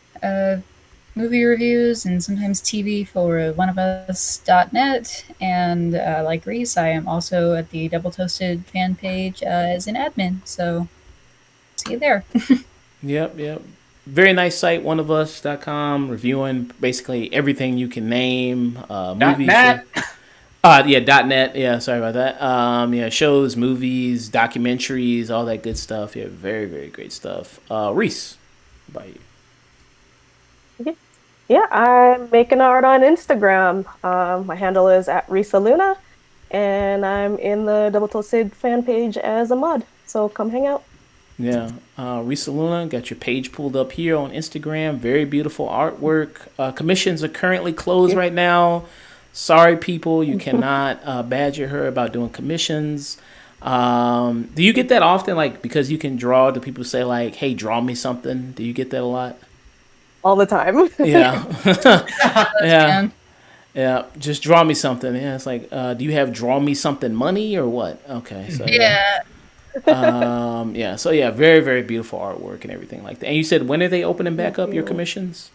movie reviews and sometimes TV for oneofus.net, and like Reese, I am also at the Double Toasted fan page as an admin. So see you there. Yep. Very nice site, oneofus.com, reviewing basically everything you can name. Movies. .net. .net. Yeah, sorry about that. Shows, movies, documentaries, all that good stuff. Yeah, very, very great stuff. Reese, what about you? Yeah, I'm making art on Instagram. My handle is @RisaLuna, and I'm in the Double Toasted fan page as a mod. So come hang out. Yeah, Reese Luna, got your page pulled up here on Instagram. Very beautiful artwork. Commissions are currently closed right now. Sorry, people, you cannot badger her about doing commissions. Do you get that often? Like, because you can draw, do people say like, hey, draw me something? Do you get that a lot? All the time. Yeah. Yeah, just draw me something. Yeah, it's like, do you have draw me something money or what? Okay, so Yeah. So very, very beautiful artwork and everything like that. And you said, when are they opening back up your commissions?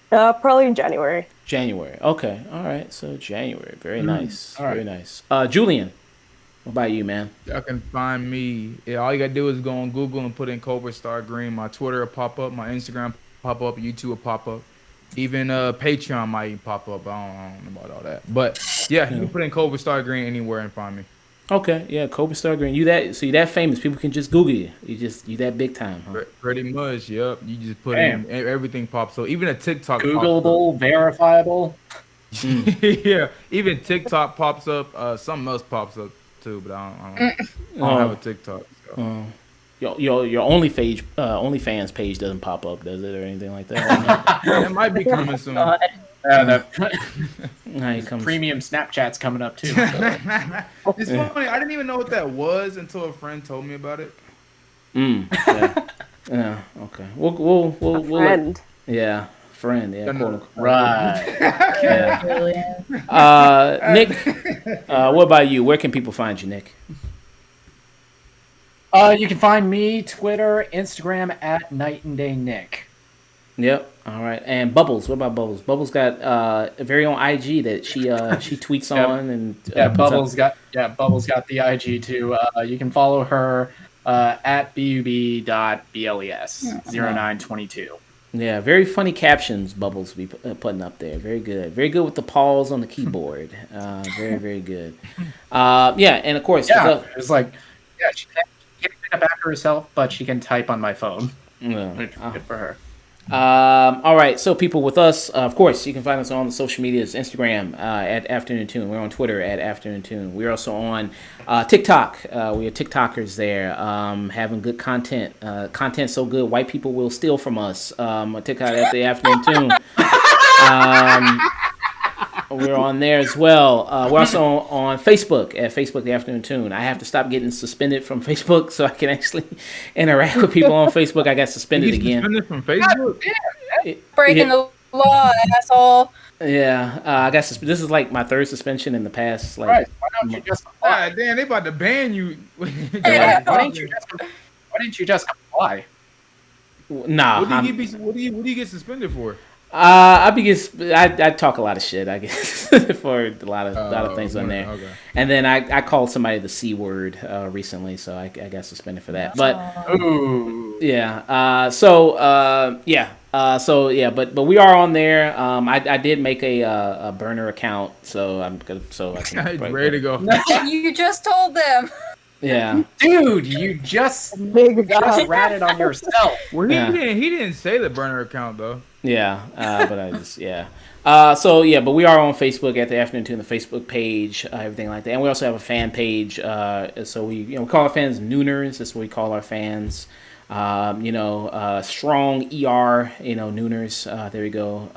Probably in January. January. Okay. All right. So January. Very nice. All right. Very nice. Julian, what about you, man? Y'all can find me. Yeah, all you gotta do is go on Google and put in CobraStarGreen. My Twitter will pop up. My Instagram pop up. YouTube will pop up. Even Patreon might pop up. I don't know about all that. But yeah, you can put in CobraStarGreen anywhere and find me. Okay, yeah, CobraStarGreen. You that famous? People can just Google you. You that big time, huh? Pretty much, yep. You just put in, everything pops up. Even a TikTok Googleable, verifiable. Yeah, even TikTok pops up. Something else pops up too, but I don't have a TikTok. So. your OnlyFans page doesn't pop up, does it, or anything like that? It might be coming soon. God. Premium Snapchat's coming up too. It's funny. I didn't even know what that was until a friend told me about it. Yeah. Okay. We'll Friend. yeah. Friend. Yeah. Quote unquote. Right. Yeah. Julian. Nick, what about you? Where can people find you, Nick? You can find me Twitter, Instagram at Night and Day Nick. Yep. All right. And Bubbles. What about Bubbles? Bubbles got a very own IG that she tweets on and Bubbles got the IG too. You can follow her at bub.bles0922. Yeah, very funny captions Bubbles be putting up there. Very good. Very good with the paws on the keyboard. Very, very good. Yeah, and of course... it's like, she can't pick up after herself, but she can type on my phone. Yeah. Good for her. All right, so people with us, of course, you can find us on the social medias, Instagram at Afternoon Tune. We're on Twitter at Afternoon Tune. We're also on TikTok. We are TikTokers there, having good content. Content so good, white people will steal from us. TikTok at the Afternoon Tune. We're on there as well. We're also on Facebook at Facebook The Afternoon Tune. I have to stop getting suspended from Facebook so I can actually interact with people on Facebook. I got suspended again. Suspended from Facebook? Breaking the law, asshole. Yeah, I got this is like my third suspension in the past. Like, Right. Why don't you just comply? God damn, they about to ban you. Why didn't you just comply? Nah, What do you get suspended for? I talk a lot of shit, I guess, for a lot of things on there. Okay. And then I called somebody the C word recently, so I got suspended for that. But yeah, but we are on there. I did make a burner account, so I can Ready to go. You just told them. Yeah, Dude, you just ratted on yourself. Well, he didn't say the burner account though. yeah, but I just but we are on Facebook at the Afternoon Tune, the Facebook page, everything like that, and we also have a fan page. So we call our fans Nooners. That's what we call our fans. Strong ER, Nooners. There we go.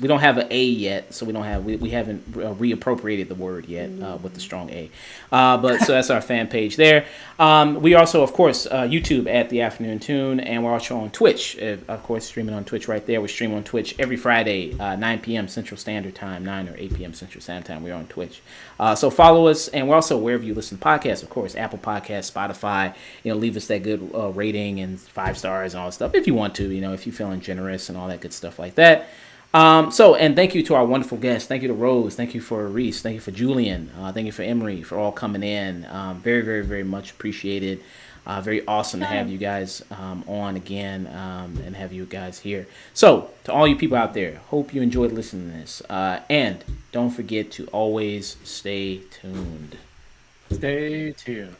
We don't have an A yet, so we haven't reappropriated the word yet with the strong A. But so that's our fan page there. We also, of course, YouTube at the Afternoon Tune, and we're also on Twitch. Of course, streaming on Twitch right there. We stream on Twitch every Friday, 9 p.m. Central Standard Time, 9 or 8 p.m. Central Standard Time. We're on Twitch. So follow us, and we're also wherever you listen to podcasts, of course, Apple Podcasts, Spotify. Leave us that good rating and 5 stars and all that stuff if you want to. If you're feeling generous and all that good stuff like that. And thank you to our wonderful guests. Thank you to Rose. Thank you for Reese. Thank you for Julian. Thank you for Emery for all coming in. Very, very, very much appreciated. Very awesome to have you guys on again and have you guys here. So, to all you people out there, hope you enjoyed listening to this. And don't forget to always stay tuned. Stay tuned.